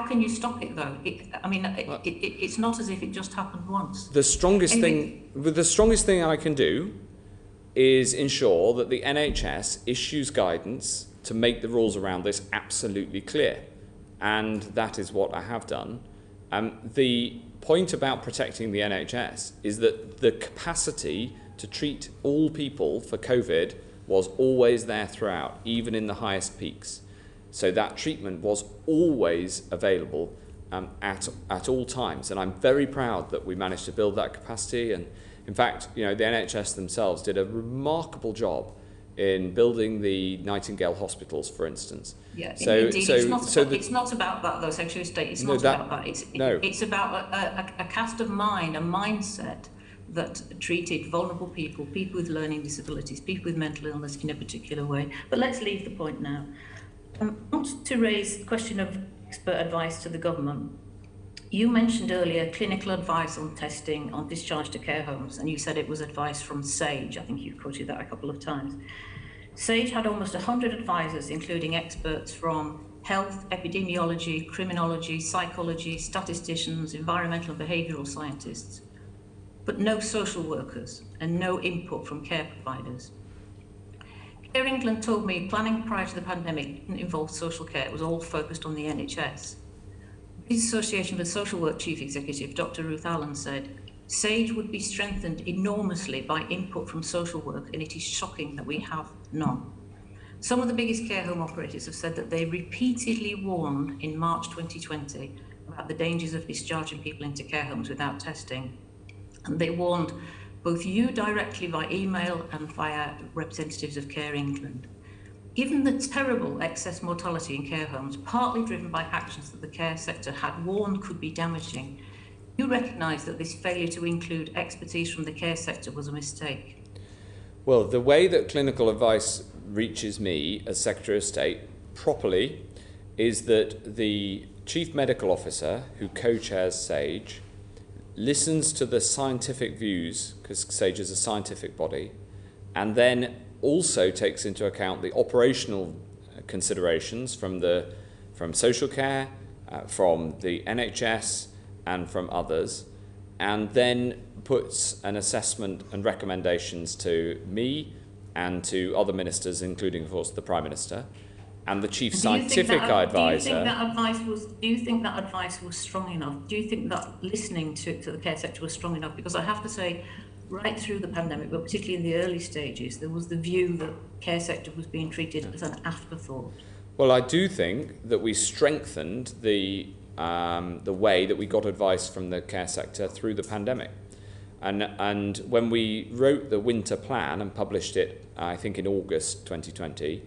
can you stop it though? It's not as if it just happened once. The strongest thing I can do is ensure that the NHS issues guidance to make the rules around this absolutely clear, and that is what I have done. The point about protecting the NHS is that the capacity to treat all people for COVID was always there throughout, even in the highest peaks. So that treatment was always available at all times. And I'm very proud that we managed to build that capacity. And in fact, the NHS themselves did a remarkable job in building the Nightingale hospitals, for instance. Yeah, indeed. It's not about that, though, Secretary of State. It's not about that. It's about a cast of mind, a mindset that treated vulnerable people, people with learning disabilities, people with mental illness in a particular way. But let's leave the point now. I want to raise the question of expert advice to the government. You mentioned earlier clinical advice on testing, on discharge to care homes, and you said it was advice from SAGE. I think you've quoted that a couple of times. SAGE had almost 100 advisors, including experts from health, epidemiology, criminology, psychology, statisticians, environmental and behavioural scientists, but no social workers and no input from care providers. Care England told me planning prior to the pandemic didn't involve social care, it was all focused on the NHS. The Association for Social Work Chief Executive, Dr. Ruth Allen, said, SAGE would be strengthened enormously by input from social work, and it is shocking that we have none. Some of the biggest care home operators have said that they repeatedly warned in March 2020 about the dangers of discharging people into care homes without testing. And they warned both you directly by email and via representatives of Care England. Given the terrible excess mortality in care homes, partly driven by actions that the care sector had warned could be damaging, you recognise that this failure to include expertise from the care sector was a mistake? Well, the way that clinical advice reaches me as Secretary of State properly is that the Chief Medical Officer, who co-chairs SAGE, listens to the scientific views, because SAGE is a scientific body, and then also takes into account the operational considerations from social care, from the NHS, and from others, and then puts an assessment and recommendations to me and to other ministers, including, of course, the Prime Minister, and the Chief Scientific Advisor. Do you think that advice was strong enough? Do you think that listening to the care sector was strong enough? Because I have to say, right through the pandemic, but particularly in the early stages, there was the view that care sector was being treated as an afterthought. Well, I do think that we strengthened the way that we got advice from the care sector through the pandemic. And when we wrote the winter plan and published it, I think in August 2020,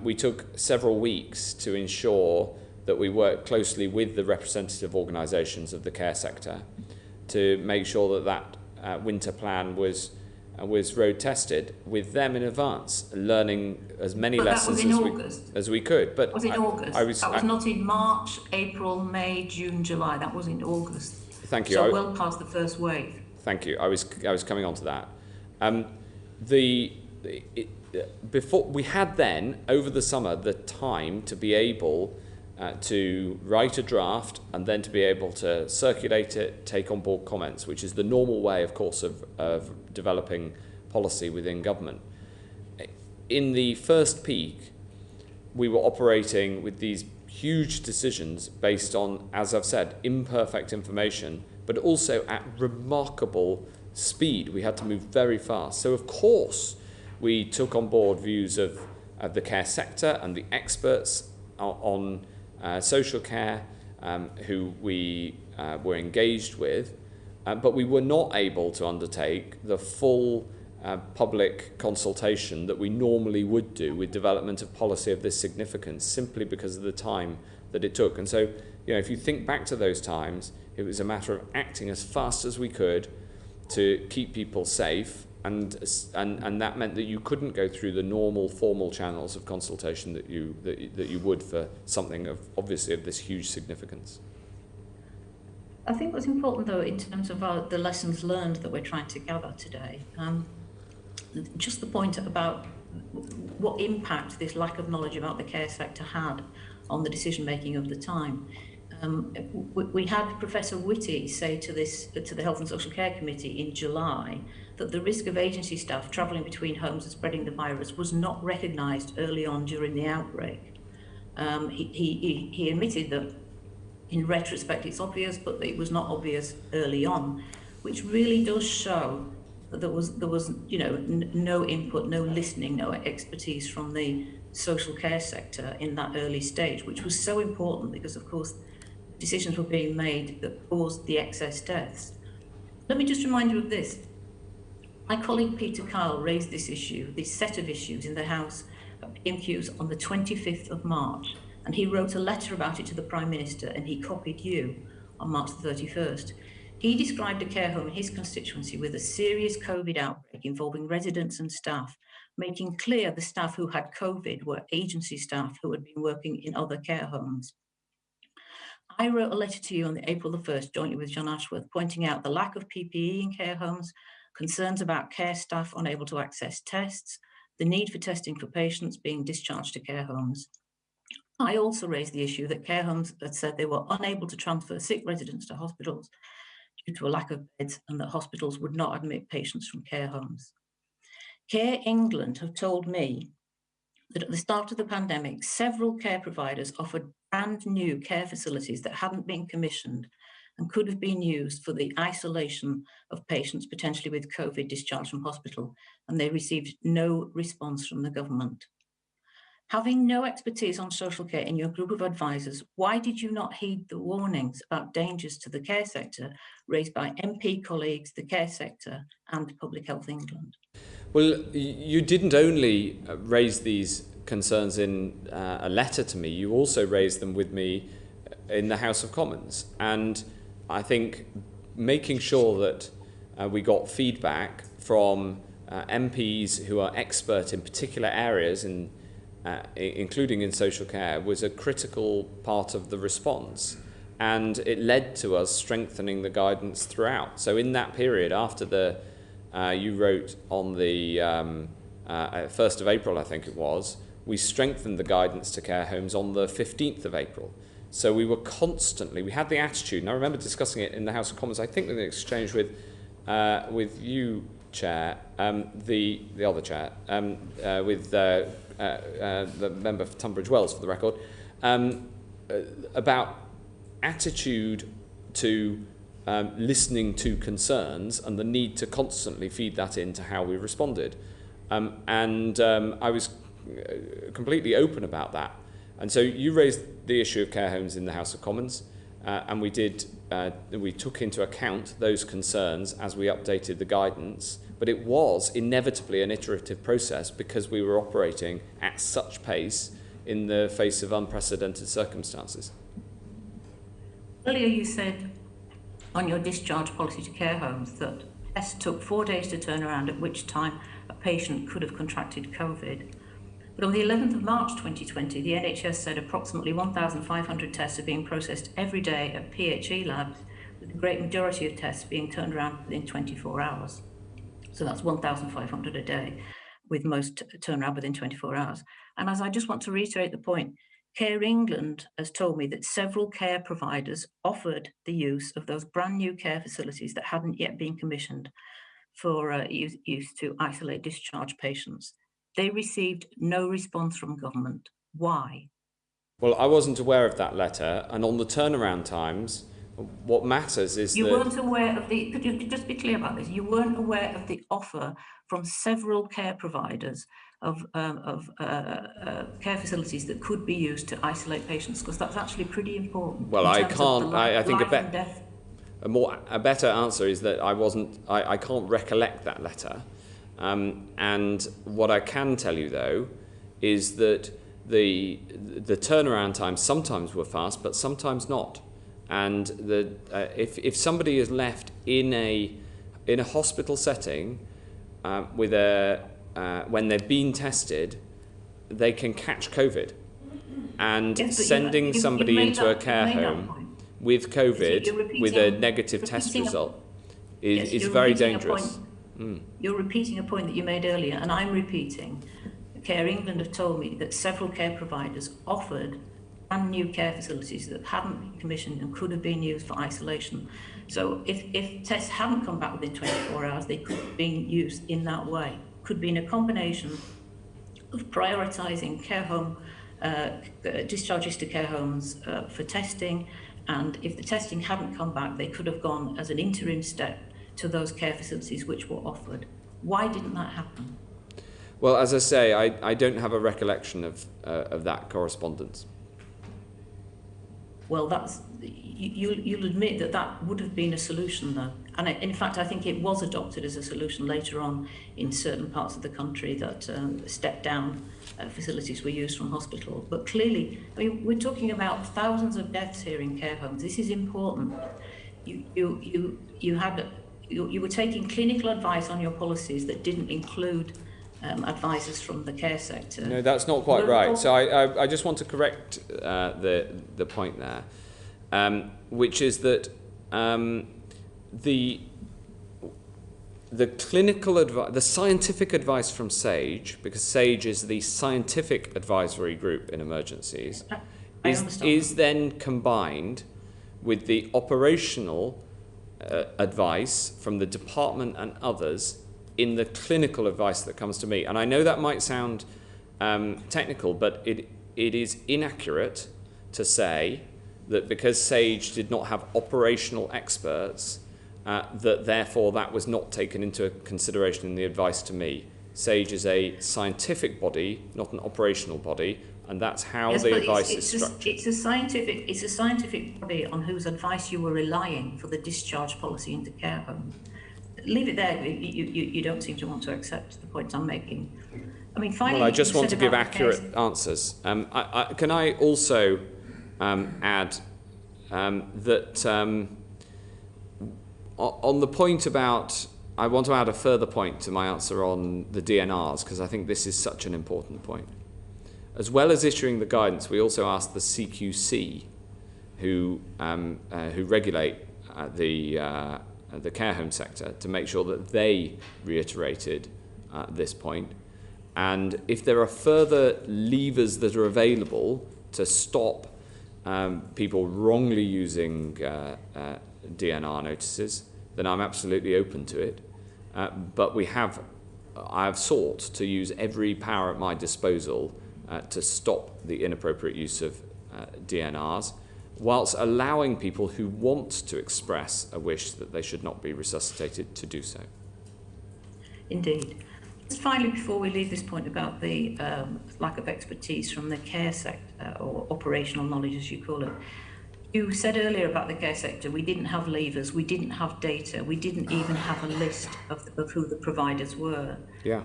we took several weeks to ensure that we worked closely with the representative organisations of the care sector to make sure that winter plan was road tested with them in advance, learning as many lessons as we could. But that was in August. That was not in March, April, May, June, July. That was in August. Thank you. So well past the first wave. Thank you. I was coming on to that. before we had then, over the summer, the time to be able to write a draft and then to be able to circulate it, take on board comments, which is the normal way, of course, of developing policy within government. In the first peak, we were operating with these huge decisions based on, as I've said, imperfect information, but also at remarkable speed. We had to move very fast. So, of course, we took on board views of the care sector and the experts on social care who we were engaged with, but we were not able to undertake the full public consultation that we normally would do with development of policy of this significance, simply because of the time that it took. And so, if you think back to those times, it was a matter of acting as fast as we could to keep people safe, and that meant that you couldn't go through the normal formal channels of consultation that you would for something obviously of this huge significance. I think what's important, though, in terms of the lessons learned that we're trying to gather today, just the point about what impact this lack of knowledge about the care sector had on the decision making of the time. We had Professor Whitty say to the Health and Social Care Committee in July that the risk of agency staff travelling between homes and spreading the virus was not recognised early on during the outbreak. He admitted that in retrospect it's obvious, but it was not obvious early on, which really does show that there was no input, no listening, no expertise from the social care sector in that early stage, which was so important because, of course, decisions were being made that caused the excess deaths. Let me just remind you of this. My colleague Peter Kyle raised this issue, this set of issues in the House PMQs on the 25th of March, and he wrote a letter about it to the Prime Minister, and he copied you on March the 31st. He described a care home in his constituency with a serious COVID outbreak involving residents and staff, making clear the staff who had COVID were agency staff who had been working in other care homes. I wrote a letter to you on April the 1st, jointly with John Ashworth, pointing out the lack of PPE in care homes, concerns about care staff unable to access tests, the need for testing for patients being discharged to care homes. I also raised the issue that care homes had said they were unable to transfer sick residents to hospitals due to a lack of beds, and that hospitals would not admit patients from care homes. Care England have told me that at the start of the pandemic, several care providers offered brand new care facilities that hadn't been commissioned and could have been used for the isolation of patients potentially with COVID discharged from hospital, and they received no response from the government. Having no expertise on social care in your group of advisors, why did you not heed the warnings about dangers to the care sector raised by MP colleagues, the care sector and Public Health England? Well, you didn't only raise these concerns in a letter to me, you also raised them with me in the House of Commons. And I think making sure that we got feedback from MPs who are expert in particular areas, including in social care, was a critical part of the response. And it led to us strengthening the guidance throughout. So in that period, after you wrote on the 1st of April, I think it was, we strengthened the guidance to care homes on the 15th of April. So we had the attitude, and I remember discussing it in the House of Commons, I think in an exchange with you, Chair, the other Chair, with the member for Tunbridge Wells, for the record, about attitude to listening to concerns and the need to constantly feed that into how we responded. I was completely open about that. And so you raised the issue of care homes in the House of Commons, and we took into account those concerns as we updated the guidance, but it was inevitably an iterative process because we were operating at such pace in the face of unprecedented circumstances. Earlier you said on your discharge policy to care homes that tests took 4 days to turn around, at which time a patient could have contracted COVID. But on the 11th of March 2020, the NHS said approximately 1,500 tests are being processed every day at PHE labs, with the great majority of tests being turned around within 24 hours. So that's 1,500 a day. with most turn around within 24 hours. And as I just want to reiterate the point, Care England has told me that several care providers offered the use of those brand new care facilities that hadn't yet been commissioned for use to isolate discharge patients. They received no response from government. Why? Well, I wasn't aware of that letter, and on the turnaround times, what matters is you that... weren't aware of the... Could you just be clear about this? You weren't aware of the offer from several care providers of care facilities that could be used to isolate patients, because that's actually pretty important. Well, I can't... I think a better answer is that I can't recollect that letter. And what I can tell you, though, is that the turnaround times sometimes were fast, but sometimes not. And if somebody is left in a hospital setting with when they've been tested, they can catch COVID. And sending somebody into a care home with COVID with a negative test result is very dangerous. You're repeating a point that you made earlier, and I'm repeating. Care England have told me that several care providers offered brand new care facilities that hadn't been commissioned and could have been used for isolation. So if tests hadn't come back within 24 hours, they could have been used in that way. Could be in a combination of prioritising care home discharges to care homes for testing, and if the testing hadn't come back, they could have gone as an interim step to those care facilities which were offered. Why didn't that happen? Well, as I say, I don't have a recollection of that correspondence. Well, you'll admit that would have been a solution, though. And in fact, I think it was adopted as a solution later on in certain parts of the country that step-down facilities were used from hospital. But clearly, I mean, we're talking about thousands of deaths here in care homes. This is important. You were taking clinical advice on your policies that didn't include advisors from the care sector. No, that's not quite right. So I just want to correct the point there, which is that the clinical advice, the scientific advice from SAGE, because SAGE is the scientific advisory group in emergencies, is then combined with the operational advice from the department and others in the clinical advice that comes to me. And I know that might sound technical, but it is inaccurate to say that because SAGE did not have operational experts, that therefore that was not taken into consideration in the advice to me. SAGE is a scientific body, not an operational body, and that's how the advice is structured. It's a scientific body on whose advice you were relying for the discharge policy into care homes. Leave it there. You don't seem to want to accept the points I'm making. I mean, finally, well, I just want to give accurate answers. Can I also add that on the point about, I want to add a further point to my answer on the DNRs, because I think this is such an important point. As well as issuing the guidance, we also asked the CQC, who regulate the care home sector, to make sure that they reiterated this point. And if there are further levers that are available to stop people wrongly using DNR notices, then I'm absolutely open to it. But I have sought to use every power at my disposal to stop the inappropriate use of DNRs, whilst allowing people who want to express a wish that they should not be resuscitated to do so. Indeed. Just finally, before we leave this point about the lack of expertise from the care sector, or operational knowledge as you call it, you said earlier about the care sector, we didn't have levers, we didn't have data, we didn't even have a list of who the providers were. Yeah.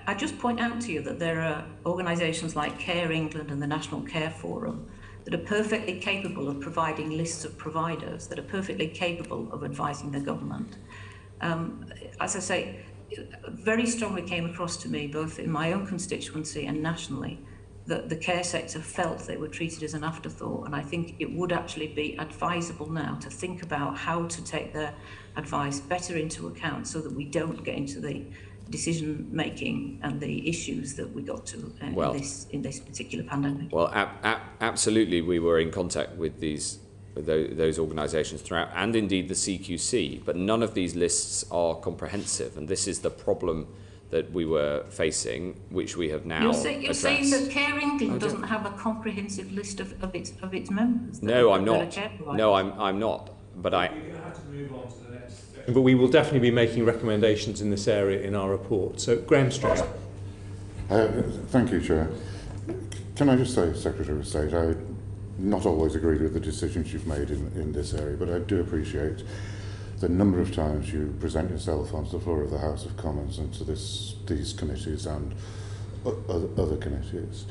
I just point out to you that there are organisations like Care England and the National Care Forum that are perfectly capable of providing lists of providers, that are perfectly capable of advising the government. As I say, very strongly came across to me, both in my own constituency and nationally, that the care sector felt they were treated as an afterthought, and I think it would actually be advisable now to think about how to take their advice better into account so that we don't get into the decision making and the issues that we got to in this particular pandemic? Well, absolutely, we were in contact with those organisations throughout, and indeed the CQC, but none of these lists are comprehensive, and this is the problem that we were facing, which we have now You're saying that Care England doesn't have a comprehensive list of its members? No, I'm not. No, I'm not. But We're going to have to move on to the next section. But we will definitely be making recommendations in this area in our report. So, Graham Strauss. Thank you, Chair. Can I just say, Secretary of State, I not always agreed with the decisions you've made in this area, but I do appreciate the number of times you present yourself onto the floor of the House of Commons and to these committees and other committees.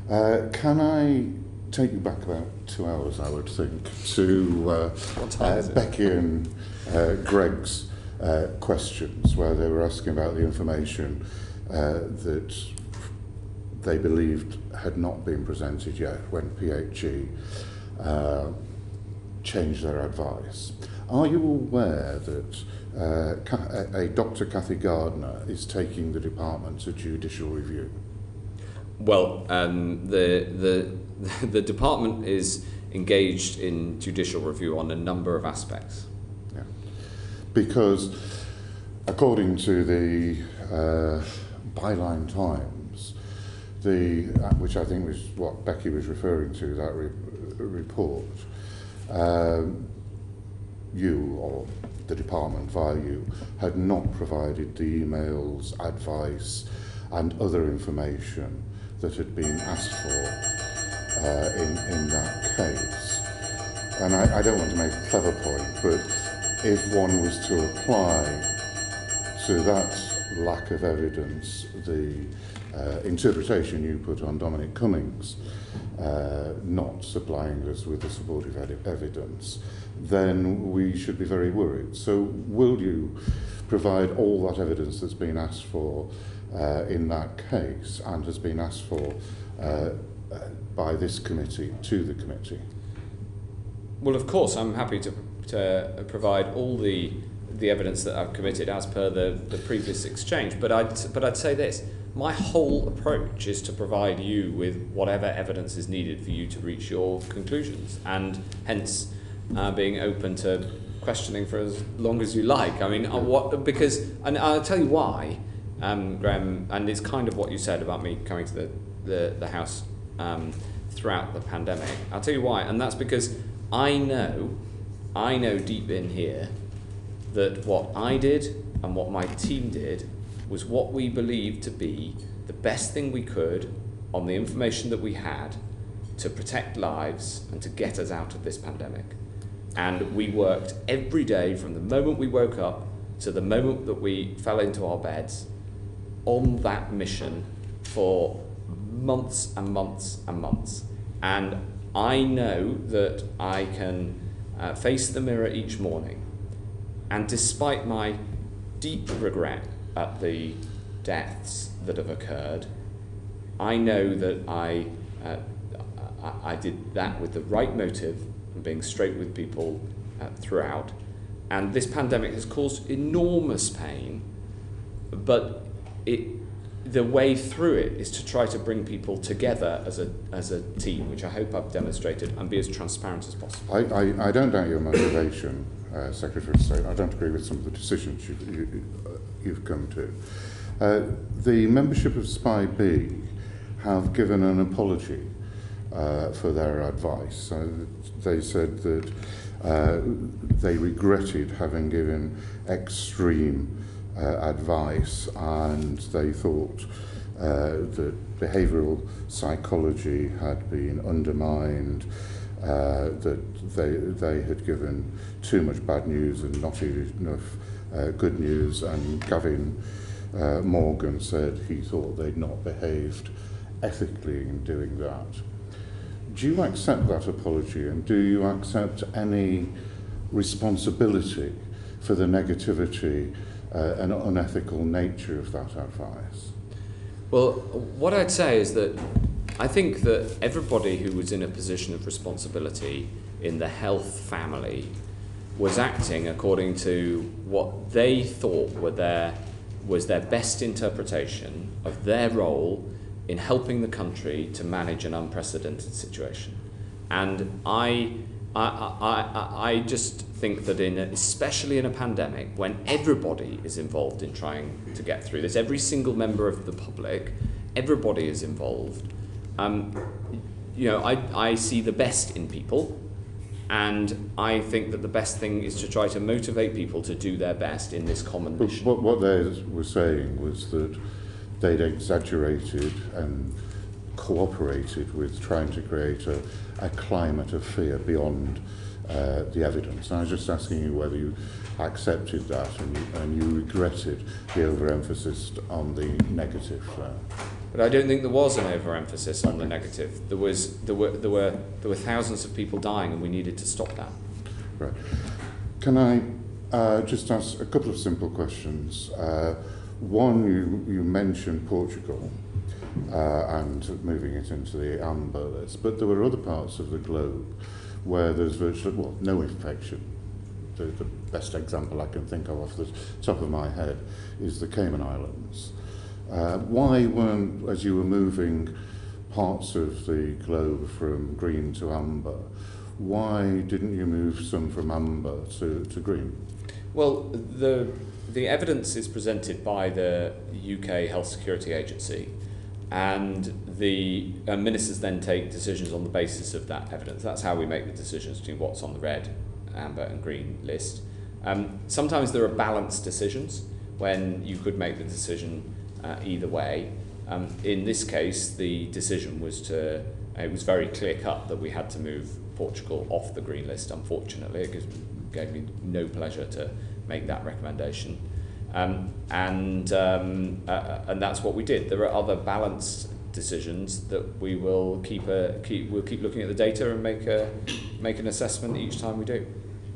Can I take you back about 2 hours, I would think, to Becky and Greg's questions, where they were asking about the information that they believed had not been presented yet when PHE changed their advice. Are you aware that a Dr. Cathy Gardner is taking the department to judicial review? Well, the department is engaged in judicial review on a number of aspects. Yeah. Because according to the Byline Times, which I think was what Becky was referring to, that report, you or the department via you had not provided the emails, advice and other information that had been asked for in that case. And I don't want to make a clever point, but if one was to apply to that lack of evidence the interpretation you put on Dominic Cummings not supplying us with the supportive evidence, then we should be very worried. So will you provide all that evidence that's been asked for in that case and has been asked for by this committee to the committee? Well, of course, I'm happy to provide all the evidence that I've committed as per the previous exchange. But I'd say this: my whole approach is to provide you with whatever evidence is needed for you to reach your conclusions, and hence being open to questioning for as long as you like. I mean, and I'll tell you why, Graham, and it's kind of what you said about me coming to the House throughout the pandemic. I'll tell you why, and that's because I know deep in here that what I did and what my team did was what we believed to be the best thing we could on the information that we had to protect lives and to get us out of this pandemic. And we worked every day from the moment we woke up to the moment that we fell into our beds on that mission for months and months and months. And I know that I can face the mirror each morning, and despite my deep regret at the deaths that have occurred, I know that I did that with the right motive and being straight with people throughout. And this pandemic has caused enormous pain, but the way through it is to try to bring people together as a team, which I hope I've demonstrated, and be as transparent as possible. I don't doubt your motivation, Secretary of State. I don't agree with some of the decisions you've come to. The membership of SPI B have given an apology for their advice. They said that they regretted having given extreme advice, and they thought that behavioural psychology had been undermined, that they had given too much bad news and not enough good news, and Gavin Morgan said he thought they'd not behaved ethically in doing that. Do you accept that apology, and do you accept any responsibility for the negativity and unethical nature of that advice? Well, what I'd say is that I think that everybody who was in a position of responsibility in the health family was acting according to what they thought were their was their best interpretation of their role in helping the country to manage an unprecedented situation. And I just think that especially in a pandemic, when everybody is involved in trying to get through this, every single member of the public, everybody is involved. I see the best in people, and I think that the best thing is to try to motivate people to do their best in this common mission. What they were saying was that they'd exaggerated and cooperated with trying to create a climate of fear beyond the evidence. And I was just asking you whether you accepted that and you regretted the overemphasis on the negative. But I don't think there was an overemphasis on the negative. There were thousands of people dying, and we needed to stop that. Right. Can I just ask a couple of simple questions? One, you mentioned Portugal and moving it into the amber list, but there were other parts of the globe where there's virtually no infection. The best example I can think of off the top of my head is the Cayman Islands. Why weren't, as you were moving parts of the globe from green to amber, why didn't you move some from amber to green? Well, the evidence is presented by the UK Health Security Agency, and the ministers then take decisions on the basis of that evidence. That's how we make the decisions between what's on the red, amber and green list. Sometimes there are balanced decisions when you could make the decision either way. In this case, the decision was it was very clear-cut that we had to move Portugal off the green list, unfortunately. It gave me no pleasure to make that recommendation. And that's what we did. There are other balanced decisions that we will keep looking at the data and make an assessment each time we do.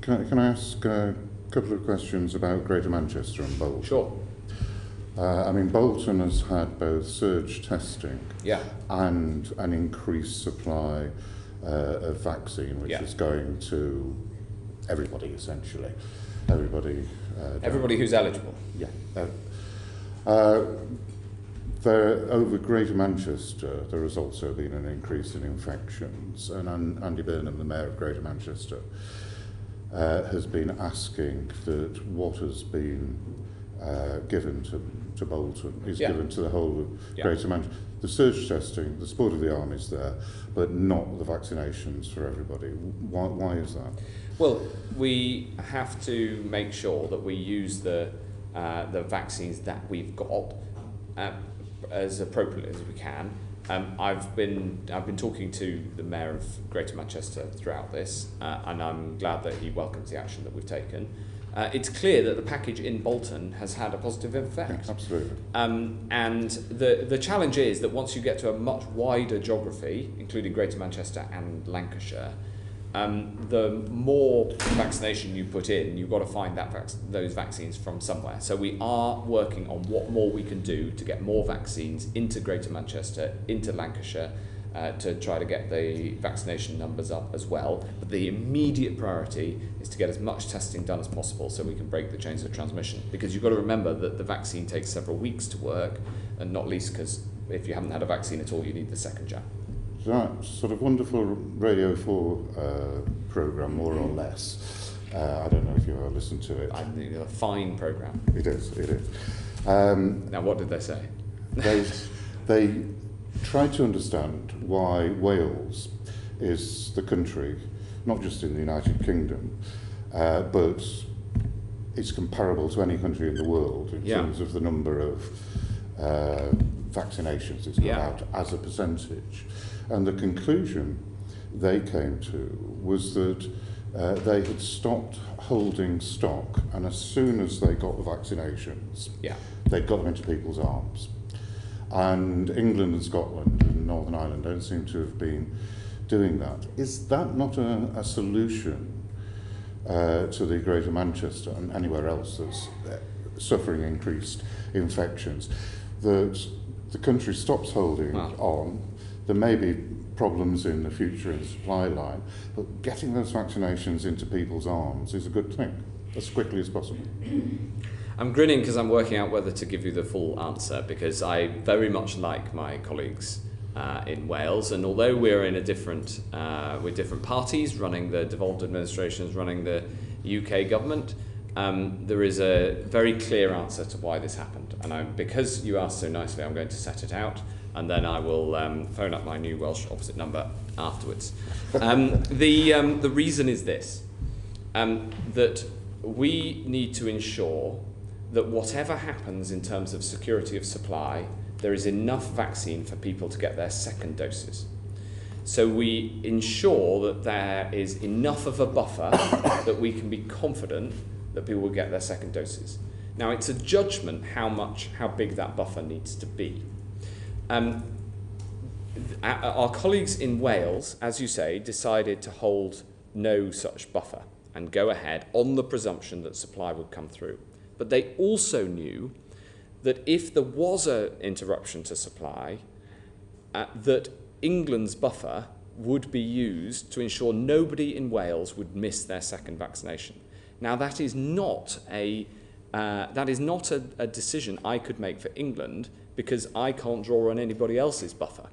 Can I ask a couple of questions about Greater Manchester and Bolton? Sure. Bolton has had both surge testing and an increased supply of vaccine, which is going to everybody, essentially. Everybody who's eligible. Yeah. Over Greater Manchester, there has also been an increase in infections, and Andy Burnham, the Mayor of Greater Manchester, has been asking that what has been given to Bolton is given to the whole of Greater Manchester. The surge testing, the support of the army is there, but not the vaccinations for everybody. Why is that? Well, we have to make sure that we use the vaccines that we've got as appropriately as we can. I've been talking to the Mayor of Greater Manchester throughout this, and I'm glad that he welcomes the action that we've taken. It's clear that the package in Bolton has had a positive effect. Yeah, absolutely. And the challenge is that once you get to a much wider geography, including Greater Manchester and Lancashire, the more vaccination you put in, you've got to find those vaccines from somewhere. So we are working on what more we can do to get more vaccines into Greater Manchester, into Lancashire, to try to get the vaccination numbers up as well. But the immediate priority is to get as much testing done as possible so we can break the chains of transmission. Because you've got to remember that the vaccine takes several weeks to work, and not least because if you haven't had a vaccine at all, you need the second jab. So that sort of wonderful Radio 4 programme, more or less. I don't know if you ever listened to it. I think it's a fine programme. It is. Now, what did they say? They tried to understand why Wales is the country, not just in the United Kingdom, but it's comparable to any country in the world in terms of the number of vaccinations it's got out as a percentage. And the conclusion they came to was that they had stopped holding stock, and as soon as they got the vaccinations, they'd got them into people's arms. And England and Scotland and Northern Ireland don't seem to have been doing that. Is that not a solution to the Greater Manchester and anywhere else that's suffering increased infections? That the country stops holding on. There may be problems in the future in the supply line, but getting those vaccinations into people's arms is a good thing, as quickly as possible. I'm grinning because I'm working out whether to give you the full answer, because I very much like my colleagues in Wales, and although we're in a different, with different parties running the devolved administrations, running the UK government, there is a very clear answer to why this happened. And because you asked so nicely, I'm going to set it out, and then I will phone up my new Welsh opposite number afterwards. The reason is this, that we need to ensure that whatever happens in terms of security of supply, there is enough vaccine for people to get their second doses. So we ensure that there is enough of a buffer that we can be confident that people will get their second doses. Now, it's a judgment how big that buffer needs to be. Our colleagues in Wales, as you say, decided to hold no such buffer and go ahead on the presumption that supply would come through. But they also knew that if there was an interruption to supply, that England's buffer would be used to ensure nobody in Wales would miss their second vaccination. Now, that is not a decision I could make for England, because I can't draw on anybody else's buffer.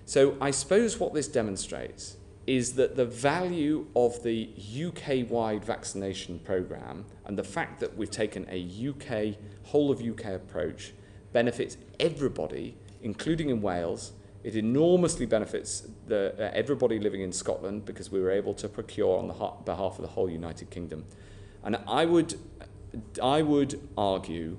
So I suppose what this demonstrates is that the value of the UK-wide vaccination programme and the fact that we've taken a whole of UK approach benefits everybody, including in Wales. It enormously benefits everybody living in Scotland, because we were able to procure on behalf of the whole United Kingdom. And I would argue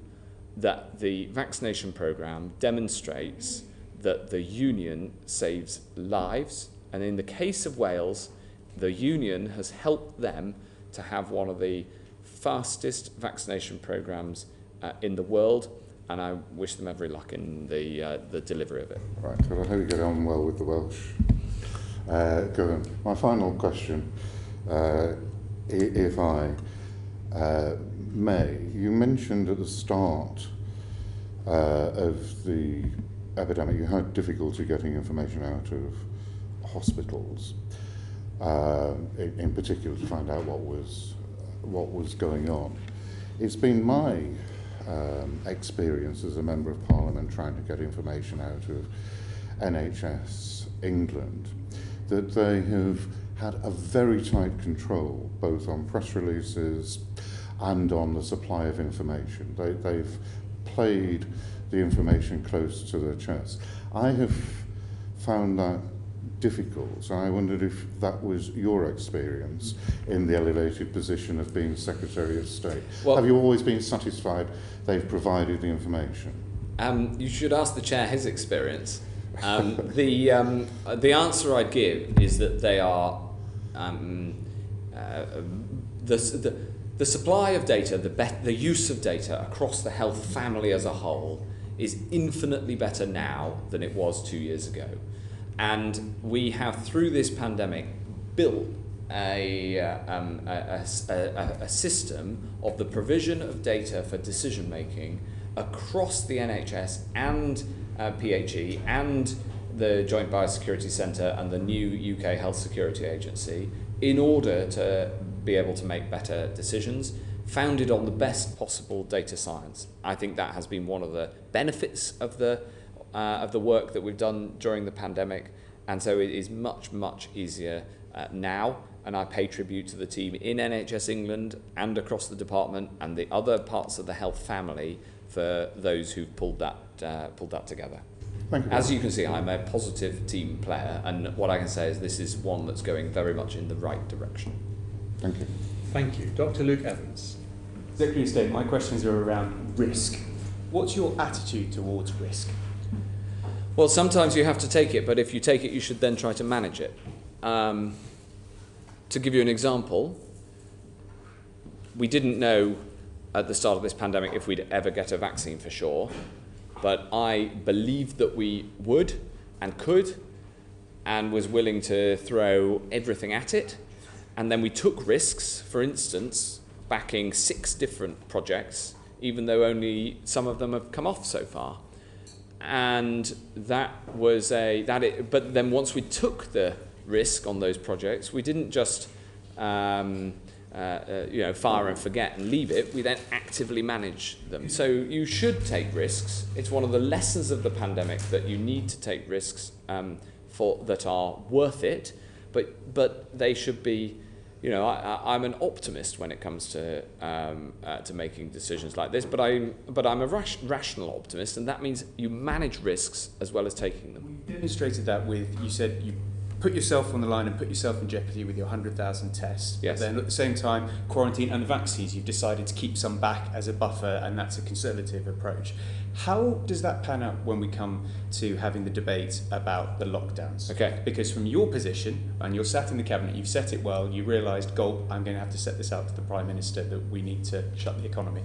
that the vaccination programme demonstrates that the union saves lives, and in the case of Wales, the union has helped them to have one of the fastest vaccination programmes in the world, and I wish them every luck in the delivery of it. Right, well, I hope you get on well with the Welsh. Go on. My final question, if I may, you mentioned at the start of the epidemic you had difficulty getting information out of hospitals, in particular to find out what was going on. It's been my experience as a Member of Parliament trying to get information out of NHS England that they have had a very tight control both on press releases and on the supply of information. They've played the information close to their chest. I have found that difficult, and I wondered if that was your experience in the elevated position of being Secretary of State. Well, have you always been satisfied they've provided the information? You should ask the Chair his experience. The answer I'd give is that they are the supply of data, the use of data across the health family as a whole is infinitely better now than it was 2 years ago. And we have, through this pandemic, built a system of the provision of data for decision making across the NHS and PHE and the Joint Biosecurity Centre and the new UK Health Security Agency, in order to be able to make better decisions founded on the best possible data science. I think that has been one of the benefits of the work that we've done during the pandemic, and so it is much, much easier now, and I pay tribute to the team in NHS England and across the department and the other parts of the health family for those who've pulled that together. Thank you. As you can see, I'm a positive team player, and what I can say is this is one that's going very much in the right direction. Thank you. Thank you. Dr. Luke Evans. Secretary of State, my questions are around risk. What's your attitude towards risk? Well, sometimes you have to take it, but if you take it, you should then try to manage it. To give you an example, we didn't know at the start of this pandemic if we'd ever get a vaccine for sure, but I believed that we would and could, and was willing to throw everything at it. And then we took risks, for instance, backing 6 different projects, even though only some of them have come off so far. And but then once we took the risk on those projects, we didn't just fire and forget and leave it. We then actively manage them. So you should take risks. It's one of the lessons of the pandemic that you need to take risks that are worth it, but they should be. I'm an optimist when it comes to making decisions like this, but I'm a rational optimist, and that means you manage risks as well as taking them. You demonstrated that with, you said you put yourself on the line and put yourself in jeopardy with your 100,000 tests. Yes. But then at the same time, quarantine and vaccines, you've decided to keep some back as a buffer, and that's a conservative approach. How does that pan out when we come to having the debate about the lockdowns? Okay. Because from your position, and you're sat in the cabinet, you've set it well, you realised, gulp, I'm going to have to set this out to the Prime Minister that we need to shut the economy.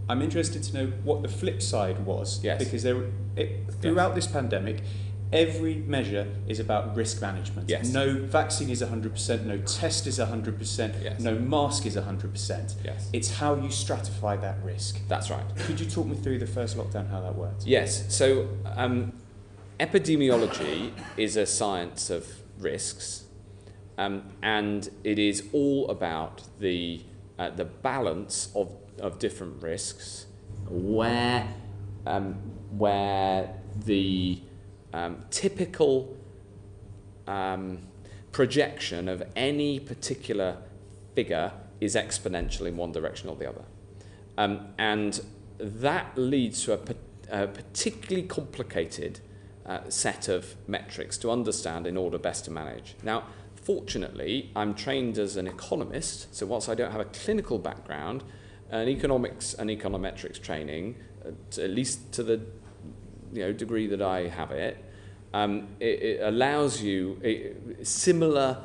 I'm interested to know what the flip side was. Yes. Because throughout this pandemic, every measure is about risk management. Yes. No vaccine is 100%, no test is 100%, yes. no mask is 100%. Yes. It's how you stratify that risk. That's right. Could you talk me through the first lockdown, how that worked? Yes. So epidemiology is a science of risks, and it is all about the balance of different risks, where the typical projection of any particular figure is exponential in one direction or the other. And that leads to a particularly complicated set of metrics to understand in order best to manage. Now, fortunately, I'm trained as an economist, so whilst I don't have a clinical background, an economics and econometrics training, at least to the degree that I have it, it allows you similar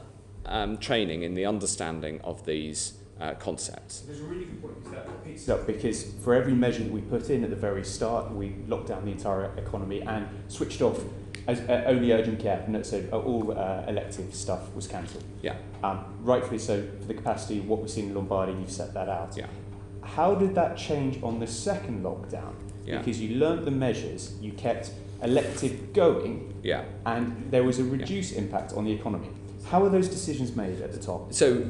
training in the understanding of these concepts. There's a really good point that picks up, because for every measure that we put in at the very start, we locked down the entire economy and switched off as only urgent care, and so all elective stuff was cancelled. Yeah. Rightfully so, for the capacity of what we've seen in Lombardy, you've set that out. Yeah. How did that change on the second lockdown? Yeah. Because you learnt the measures, you kept elective going, yeah, and there was a reduced impact on the economy. How are those decisions made at the top? So,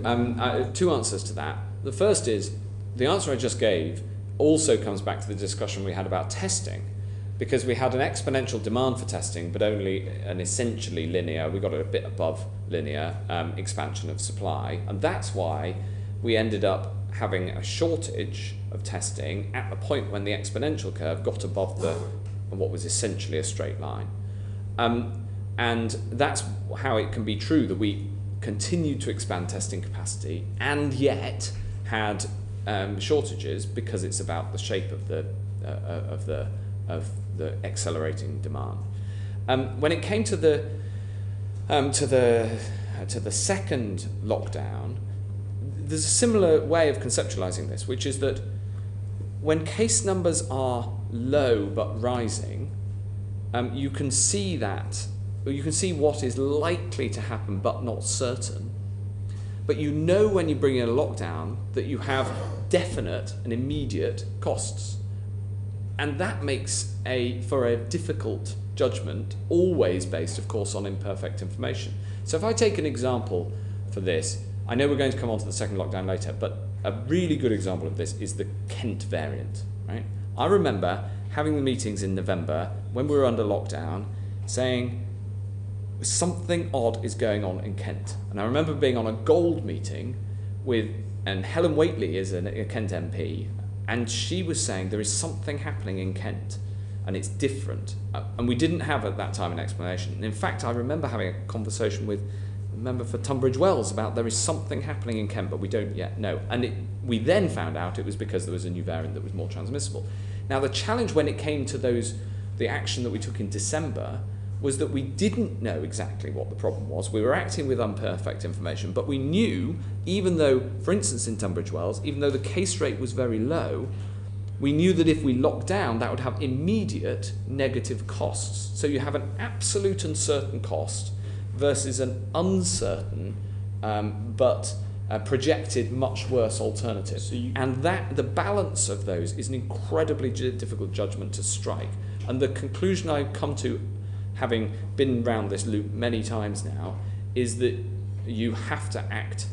two answers to that. The first is, the answer I just gave also comes back to the discussion we had about testing, because we had an exponential demand for testing, but only an essentially linear, we got it a bit above linear, expansion of supply, and that's why we ended up having a shortage of testing at the point when the exponential curve got above what was essentially a straight line. And that's how it can be true that we continued to expand testing capacity and yet had shortages, because it's about the shape of the accelerating demand. When it came to the second lockdown, there's a similar way of conceptualizing this, which is that when case numbers are low but rising, you can see what is likely to happen but not certain. But you know when you bring in a lockdown that you have definite and immediate costs. And that makes for a difficult judgment, always based, of course, on imperfect information. So if I take an example for this, I know we're going to come on to the second lockdown later, but a really good example of this is the Kent variant, right? I remember having the meetings in November when we were under lockdown saying something odd is going on in Kent. And I remember being on a gold meeting and Helen Whately is a Kent MP, and she was saying there is something happening in Kent and it's different. And we didn't have at that time an explanation. And in fact, I remember having a conversation with a member for Tunbridge Wells about there is something happening in Kent, but we don't yet know. And we then found out it was because there was a new variant that was more transmissible. Now, the challenge when it came to the action that we took in December was that we didn't know exactly what the problem was. We were acting with imperfect information, but we knew, even though, for instance, in Tunbridge Wells, even though the case rate was very low, we knew that if we locked down, that would have immediate negative costs. So you have an absolute and certain cost versus an uncertain but projected much worse alternative. And the balance of those is an incredibly difficult judgment to strike. And the conclusion I've come to, having been round this loop many times now, is that you have to act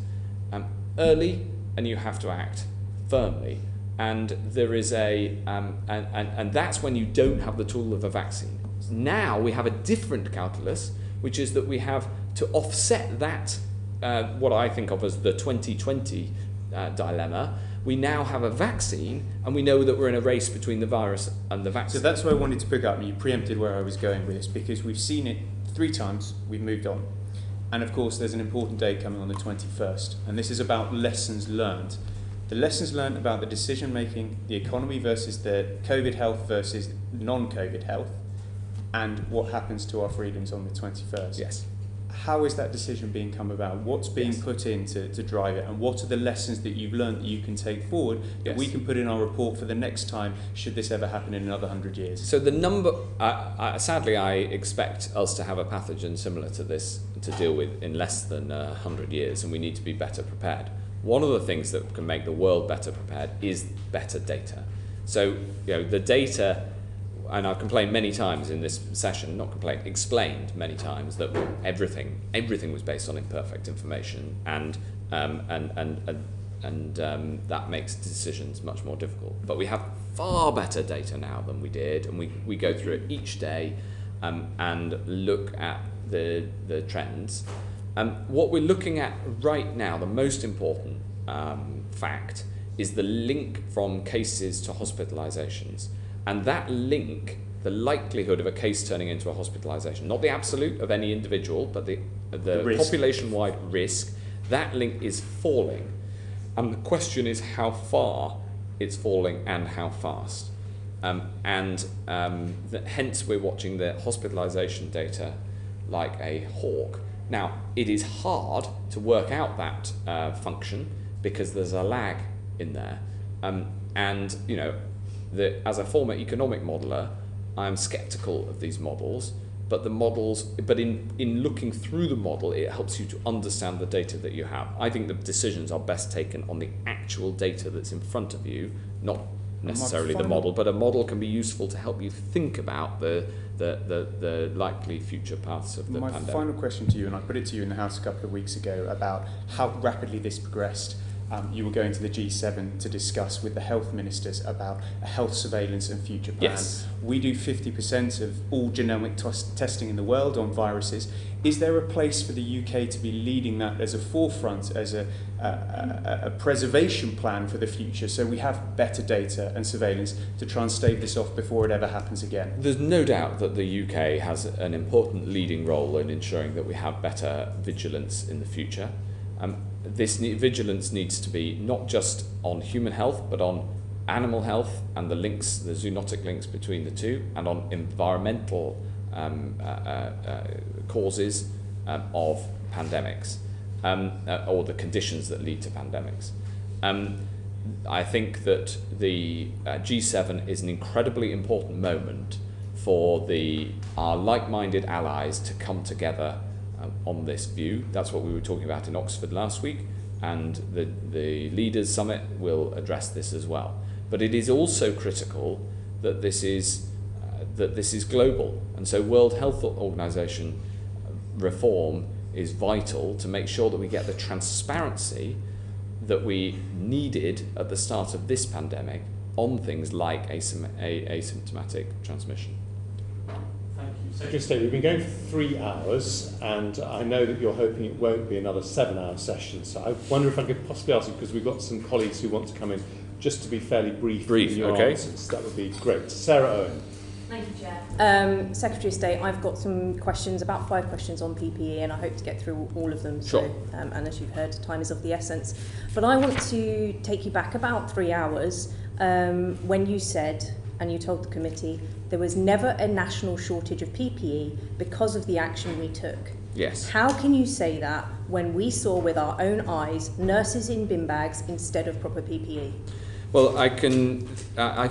early and you have to act firmly. And there is and that's when you don't have the tool of a vaccine. Now we have a different calculus, which is that we have to offset that, what I think of as the 2020 dilemma. We now have a vaccine, and we know that we're in a race between the virus and the vaccine. So that's why I wanted to pick up, and you preempted where I was going with this, because we've seen it 3 times, we've moved on. And of course, there's an important day coming on the 21st, and this is about lessons learned. The lessons learned about the decision making, the economy versus the COVID health versus non-COVID health, and what happens to our freedoms on the 21st. Yes. How is that decision being come about? What's being put in to drive it? And what are the lessons that you've learned that you can take forward that we can put in our report for the next time, should this ever happen in another 100 years? So the number, sadly, I expect us to have a pathogen similar to this to deal with in less than 100 years, and we need to be better prepared. One of the things that can make the world better prepared is better data. So, the data, and I've complained many times in this session, explained many times that everything was based on imperfect information, and that makes decisions much more difficult. But we have far better data now than we did, and we go through it each day and look at the trends. What we're looking at right now, the most important fact, is the link from cases to hospitalizations. And that link, the likelihood of a case turning into a hospitalization, not the absolute of any individual, but the population-wide risk, that link is falling. And the question is how far it's falling and how fast. Hence we're watching the hospitalization data like a hawk. Now, it is hard to work out that function because there's a lag in there. As a former economic modeler, I'm skeptical of these models, but in looking through the model, it helps you to understand the data that you have. I think the decisions are best taken on the actual data that's in front of you, not necessarily the model, but a model can be useful to help you think about the likely future paths of the pandemic. My final question to you, and I put it to you in the House a couple of weeks ago, about how rapidly this progressed. You were going to the G7 to discuss with the health ministers about a health surveillance and future plan. Yes. We do 50% of all genomic testing in the world on viruses. Is there a place for the UK to be leading that as a forefront, as a preservation plan for the future, so we have better data and surveillance to try and stave this off before it ever happens again? There's no doubt that the UK has an important leading role in ensuring that we have better vigilance in the future. This vigilance needs to be not just on human health, but on animal health and the zoonotic links between the two, and on environmental causes of pandemics, or the conditions that lead to pandemics. I think that the G7 is an incredibly important moment for our like-minded allies to come together on this view. That's what we were talking about in Oxford last week, and the Leaders Summit will address this as well. But it is also critical that this is global, and so World Health Organization reform is vital to make sure that we get the transparency that we needed at the start of this pandemic on things like asymptomatic transmission. Secretary of State, we've been going for 3 hours, and I know that you're hoping it won't be another 7-hour session. So I wonder if I could possibly ask you, because we've got some colleagues who want to come in, just to be fairly brief in your answers. That would be great. Sarah Owen. Thank you, Chair. Secretary of State, I've got some questions, about 5 questions on PPE, and I hope to get through all of them. Sure. So, and as you've heard, time is of the essence. But I want to take you back about 3 hours when you said, and you told the committee, there was never a national shortage of PPE because of the action we took. Yes. How can you say that when we saw with our own eyes nurses in bin bags instead of proper PPE? Well, I can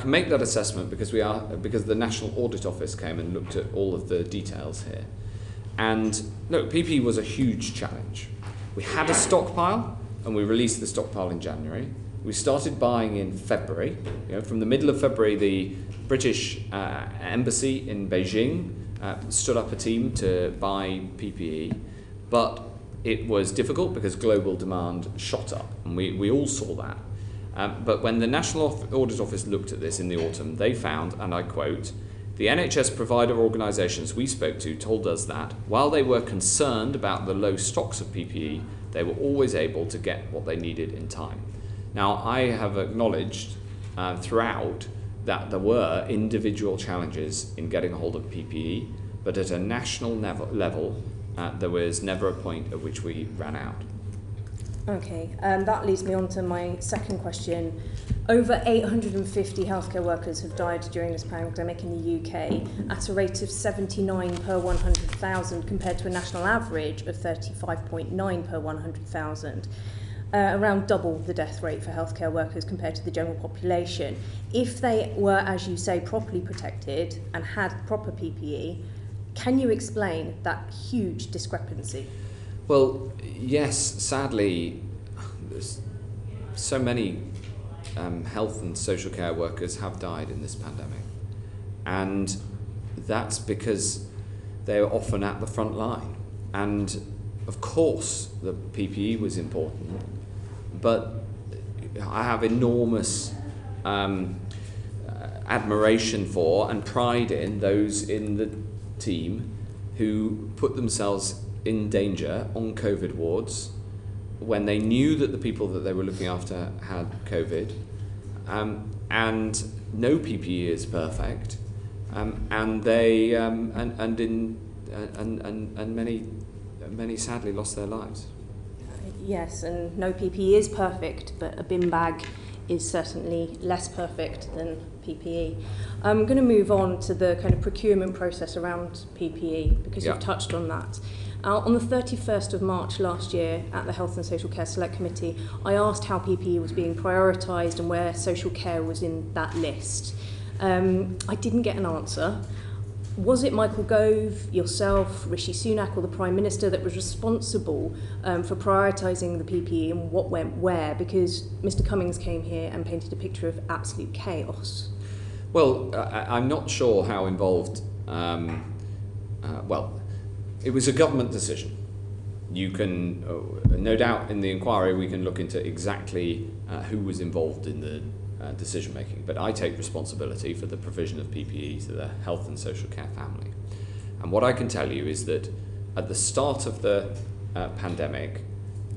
make that assessment because the National Audit Office came and looked at all of the details here. And look, PPE was a huge challenge. We had a stockpile, and we released the stockpile in January. We started buying in February. From the middle of February, the British embassy in Beijing stood up a team to buy PPE. But it was difficult because global demand shot up, and we all saw that. But when the National Audit Office looked at this in the autumn, they found, and I quote, "The NHS provider organisations we spoke to told us that, while they were concerned about the low stocks of PPE, they were always able to get what they needed in time." Now, I have acknowledged throughout that there were individual challenges in getting a hold of PPE, but at a national level, there was never a point at which we ran out. Okay, that leads me on to my second question. Over 850 healthcare workers have died during this pandemic in the UK at a rate of 79 per 100,000 compared to a national average of 35.9 per 100,000. Around double the death rate for healthcare workers compared to the general population. If they were, as you say, properly protected and had proper PPE, can you explain that huge discrepancy? Well, yes, sadly, there's so many health and social care workers have died in this pandemic. And that's because they're often at the front line. And of course, the PPE was important, but I have enormous admiration for and pride in those in the team who put themselves in danger on COVID wards when they knew that the people that they were looking after had COVID, and no PPE is perfect, and they many sadly lost their lives. Yes, and no PPE is perfect, but a bin bag is certainly less perfect than PPE. I'm going to move on to the kind of procurement process around PPE because you've touched on that. On the 31st of March last year at the Health and Social Care Select Committee, I asked how PPE was being prioritised and where social care was in that list. I didn't get an answer. Was it Michael Gove, yourself, Rishi Sunak or the Prime Minister that was responsible for prioritising the PPE and what went where? Because Mr Cummings came here and painted a picture of absolute chaos. Well, I'm not sure how involved... it was a government decision. You can, no doubt in the inquiry, we can look into exactly who was involved in the decision making, but I take responsibility for the provision of PPE to the health and social care family. And what I can tell you is that at the start of the pandemic,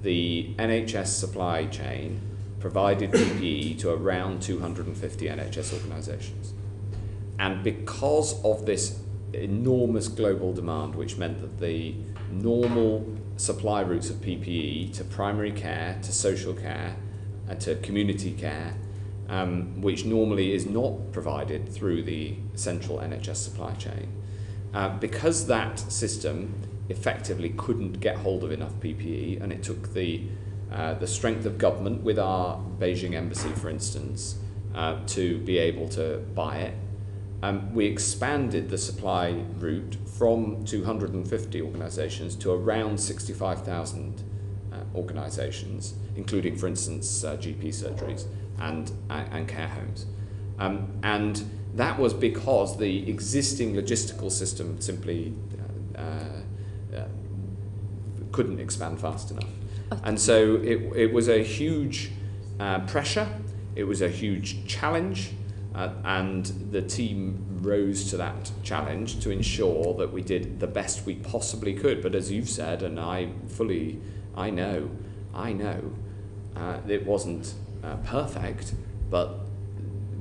the NHS supply chain provided PPE to around 250 NHS organisations. And because of this enormous global demand, which meant that the normal supply routes of PPE to primary care, to social care, and to community care, which normally is not provided through the central NHS supply chain. Because that system effectively couldn't get hold of enough PPE, and it took the strength of government with our Beijing embassy, for instance, to be able to buy it, we expanded the supply route from 250 organisations to around 65,000 organisations, including, for instance, GP surgeries and care homes. And that was because the existing logistical system simply couldn't expand fast enough. And so it was a huge pressure, it was a huge challenge, and the team rose to that challenge to ensure that we did the best we possibly could. But as you've said, and I know, it wasn't perfect, but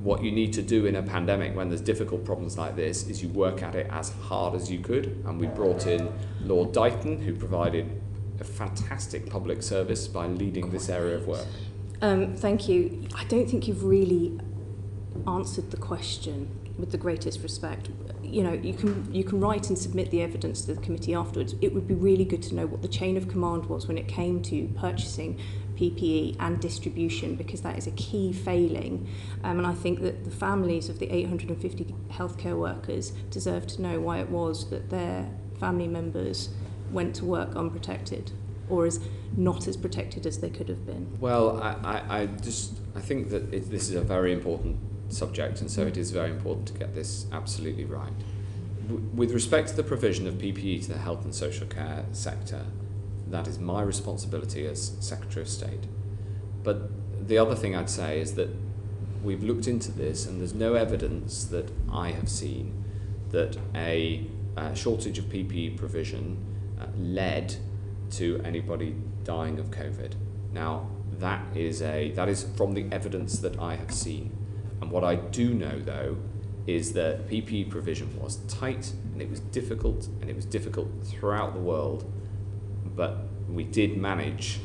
what you need to do in a pandemic when there's difficult problems like this is you work at it as hard as you could, and we brought in Lord Dighton, who provided a fantastic public service by leading this area of work. Thank you. I don't think you've really answered the question with the greatest respect. You know, you can write and submit the evidence to the committee afterwards. It would be really good to know what the chain of command was when it came to purchasing PPE and distribution, because that is a key failing. And I think that the families of the 850 healthcare workers deserve to know why it was that their family members went to work unprotected, or is not as protected as they could have been. Well, I think that this is a very important subject, and so it is very important to get this absolutely right. With respect to the provision of PPE to the health and social care sector, that is my responsibility as Secretary of State. But the other thing I'd say is that we've looked into this, and there's no evidence that I have seen that a shortage of PPE provision led to anybody dying of COVID. Now, that is from the evidence that I have seen. And what I do know, though, is that PPE provision was tight, and it was difficult throughout the world. But we did manage,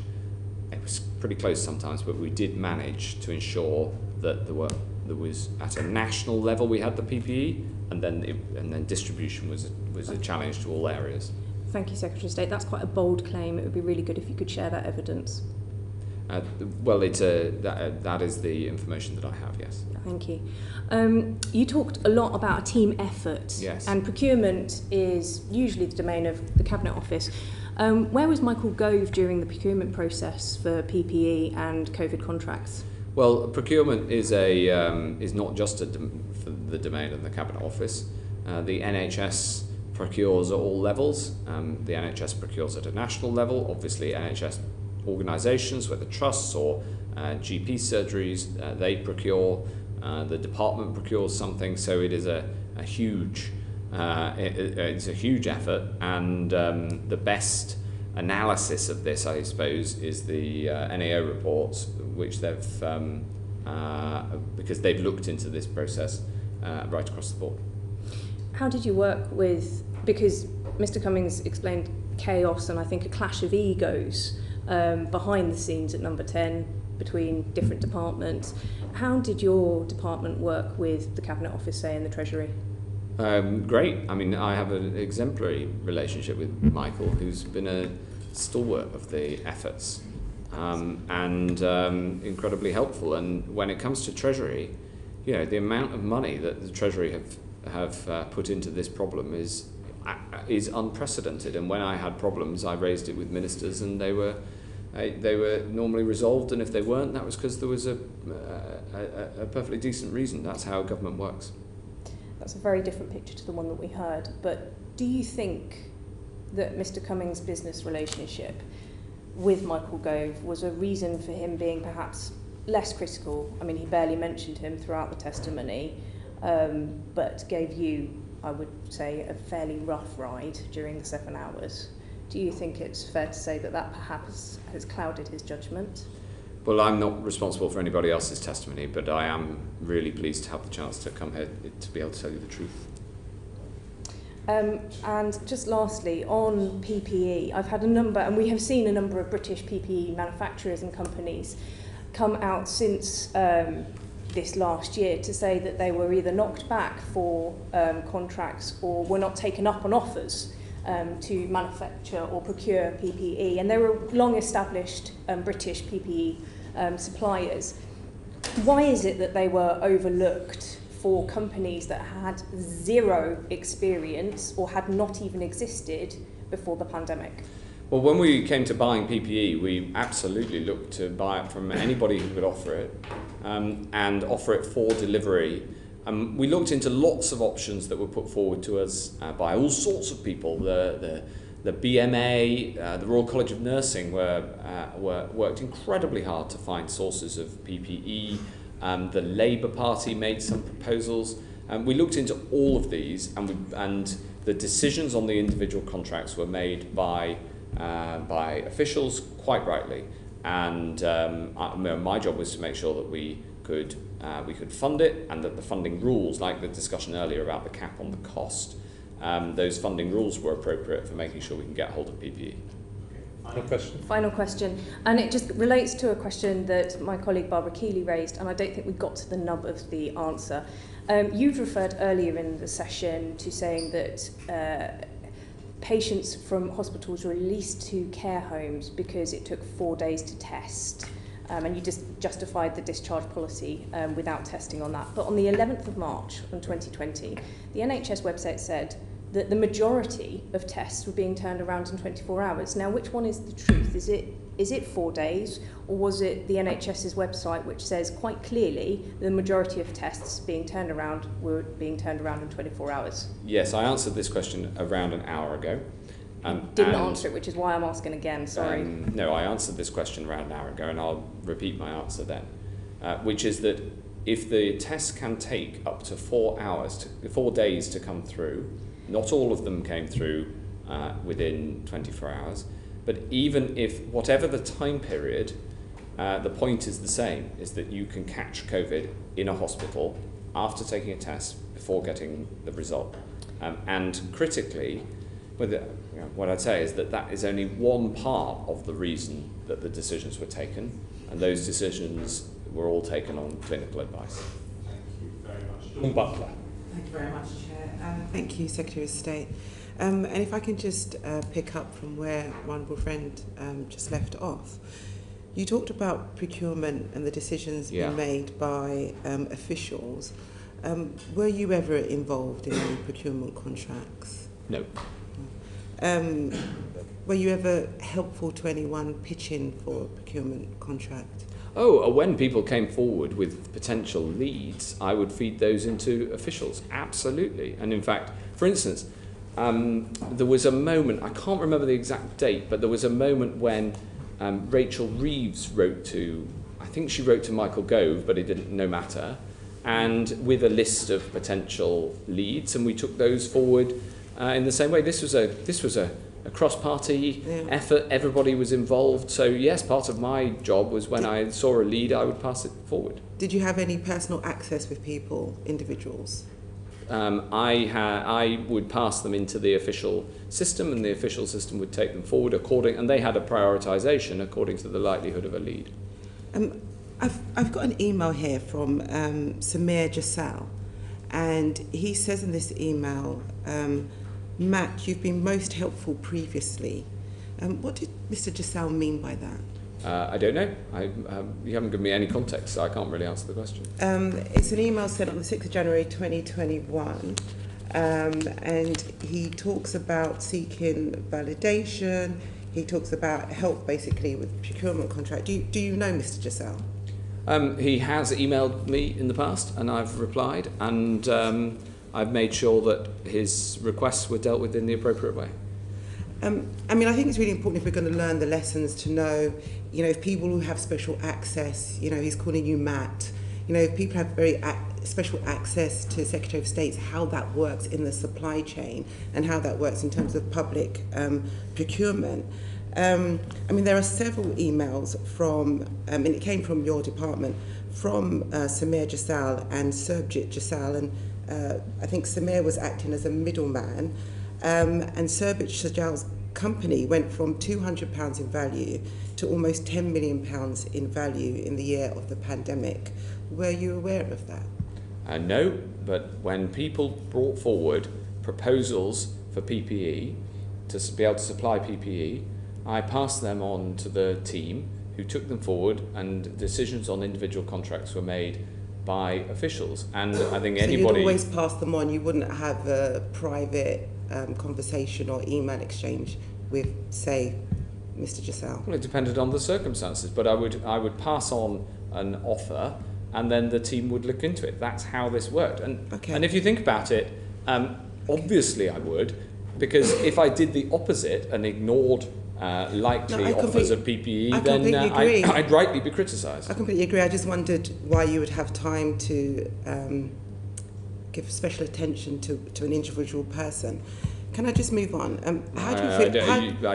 it was pretty close sometimes, but we did manage to ensure that there was at a national level we had the PPE, and then distribution was a challenge to all areas. Thank you, Secretary of State. That's quite a bold claim. It would be really good if you could share that evidence. Well, that is the information that I have, yes. Thank you. You talked a lot about a team effort. Yes. And procurement is usually the domain of the Cabinet Office. Where was Michael Gove during the procurement process for PPE and COVID contracts? Well, procurement is not just for the domain of the Cabinet Office. The NHS procures at all levels. The NHS procures at a national level. Obviously, NHS organisations, whether trusts or GP surgeries, they procure. The department procures something, so it is a huge it's a huge effort, and the best analysis of this, I suppose, is the NAO reports, which they've because they've looked into this process right across the board. How did you work with, because Mr. Cummings explained chaos and I think a clash of egos behind the scenes at Number 10 between different departments. How did your department work with the Cabinet Office, say, and the Treasury? Great. I mean, I have an exemplary relationship with Michael, who's been a stalwart of the efforts and incredibly helpful. And when it comes to Treasury, you know, the amount of money that the Treasury have put into this problem is unprecedented. And when I had problems, I raised it with ministers, and they were normally resolved. And if they weren't, that was because there was a perfectly decent reason. That's how government works. That's a very different picture to the one that we heard. But do you think that Mr. Cummings' business relationship with Michael Gove was a reason for him being perhaps less critical? I mean, he barely mentioned him throughout the testimony, but gave you, I would say, a fairly rough ride during the 7 hours. Do you think it's fair to say that that perhaps has clouded his judgment? Well, I'm not responsible for anybody else's testimony, but I am really pleased to have the chance to come here to be able to tell you the truth. And just lastly, on PPE, I've had a number, and we have seen a number of British PPE manufacturers and companies come out since this last year to say that they were either knocked back for contracts or were not taken up on offers to manufacture or procure PPE. And there were long-established British PPE suppliers. Why is it that they were overlooked for companies that had zero experience or had not even existed before the pandemic? Well, when we came to buying PPE, we absolutely looked to buy it from anybody who could offer it and offer it for delivery. We looked into lots of options that were put forward to us by all sorts of people. The BMA, the Royal College of Nursing worked incredibly hard to find sources of PPE. The Labour Party made some proposals. We looked into all of these, and the decisions on the individual contracts were made by officials, quite rightly. And my job was to make sure that we could fund it, and that the funding rules, like the discussion earlier about the cap on the cost, those funding rules were appropriate for making sure we can get hold of PPE. Final question, and it just relates to a question that my colleague Barbara Keeley raised, and I don't think we got to the nub of the answer. You'd referred earlier in the session to saying that patients from hospitals were released to care homes because it took 4 days to test. And you just justified the discharge policy without testing on that. But on the 11th of March in 2020, the NHS website said that the majority of tests were being turned around in 24 hours. Now, which one is the truth? Is it 4 days, or was it the NHS's website which says quite clearly the majority of tests being turned around were being turned around in 24 hours? Yes, I answered this question around an hour ago. Didn't answer it, which is why I'm asking again, sorry. No, I answered this question around an hour ago, and I'll repeat my answer then, which is that if the test can take up to 4 days to come through, not all of them came through within 24 hours, but even if, whatever the time period, the point is the same, is that you can catch COVID in a hospital after taking a test before getting the result. And critically, what I'd say is that is only one part of the reason that the decisions were taken, and those decisions were all taken on clinical advice. Thank you very much. Dawn Butler. Thank you very much, Chair. Thank you, Secretary of State. And if I can just pick up from where my honourable friend just left off. You talked about procurement and the decisions being made by officials. Were you ever involved in any procurement contracts? No. Were you ever helpful to anyone pitching for a procurement contract? Oh, when people came forward with potential leads, I would feed those into officials, absolutely. And in fact, for instance, there was a moment, I can't remember the exact date, but there was a moment when Rachel Reeves wrote to Michael Gove, but it didn't, no matter, and with a list of potential leads, and we took those forward in the same way. This was a cross-party effort. Everybody was involved. So yes, part of my job was when I saw a lead, I would pass it forward. Did you have any personal access with people, individuals? I would pass them into the official system, and the official system would take them forward and they had a prioritisation according to the likelihood of a lead. I've got an email here from Samir Jasal, and he says in this email, Matt, you've been most helpful previously. What did Mr. Jasal mean by that? I don't know. You haven't given me any context, so I can't really answer the question. It's an email sent on the 6th of January 2021, and he talks about seeking validation. He talks about help, basically, with procurement contract. Do you know Mr. Jasal? He has emailed me in the past, and I've replied, and I've made sure that his requests were dealt with in the appropriate way. I mean, I think it's really important if we're going to learn the lessons to know, if people who have special access, he's calling you Matt, if people have very special access to Secretary of State's, how that works in the supply chain and how that works in terms of public procurement. I mean, there are several emails from, and it came from your department, from Samir Jasal and Surbjit Jasal, and I think Samir was acting as a middleman, and Surbjit Jasal's company went from £200 in value to almost £10 million in value in the year of the pandemic. Were you aware of that? No, but when people brought forward proposals for PPE, to be able to supply PPE, I passed them on to the team who took them forward, and decisions on individual contracts were made by officials. And I think anybody... So you'd always pass them on, you wouldn't have a private conversation or email exchange with, say, Mr. Jasal? Well, it depended on the circumstances, but I would pass on an offer, and then the team would look into it. That's how this worked. And if you think about it, obviously I would, because if I did the opposite and ignored likely offers of PPE, then I'd rightly be criticised. I completely agree. I just wondered why you would have time to give special attention to an individual person. Can I just move on? How do you feel?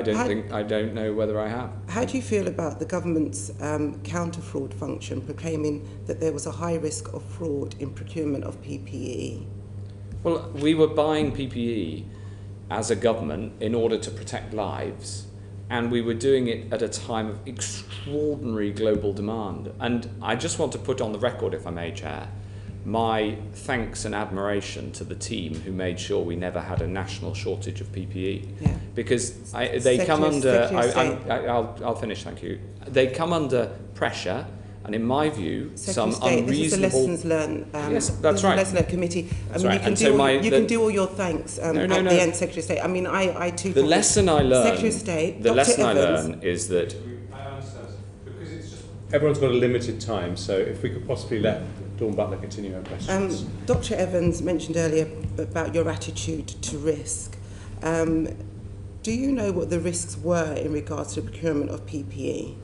I don't know whether I have. How do you feel about the government's counter-fraud function proclaiming that there was a high risk of fraud in procurement of PPE? Well, we were buying PPE as a government in order to protect lives, and we were doing it at a time of extraordinary global demand. And I just want to put on the record, if I may, Chair, my thanks and admiration to the team who made sure we never had a national shortage of PPE. Yeah. Because they come under... I'll finish, thank you. They come under pressure, and in my view, some unreasonable... This is the lessons learned. Yes, that's right. Lesson learned committee. That's I mean, right. you can do all your thanks at the end, Secretary of State. I mean, I too... The lesson I learned... Secretary of State, the lesson I learned is that... I understand, because it's just... Everyone's got a limited time, so if we could possibly let Dawn Butler continue her questions. Dr. Evans mentioned earlier about your attitude to risk. Do you know what the risks were in regards to the procurement of PPE?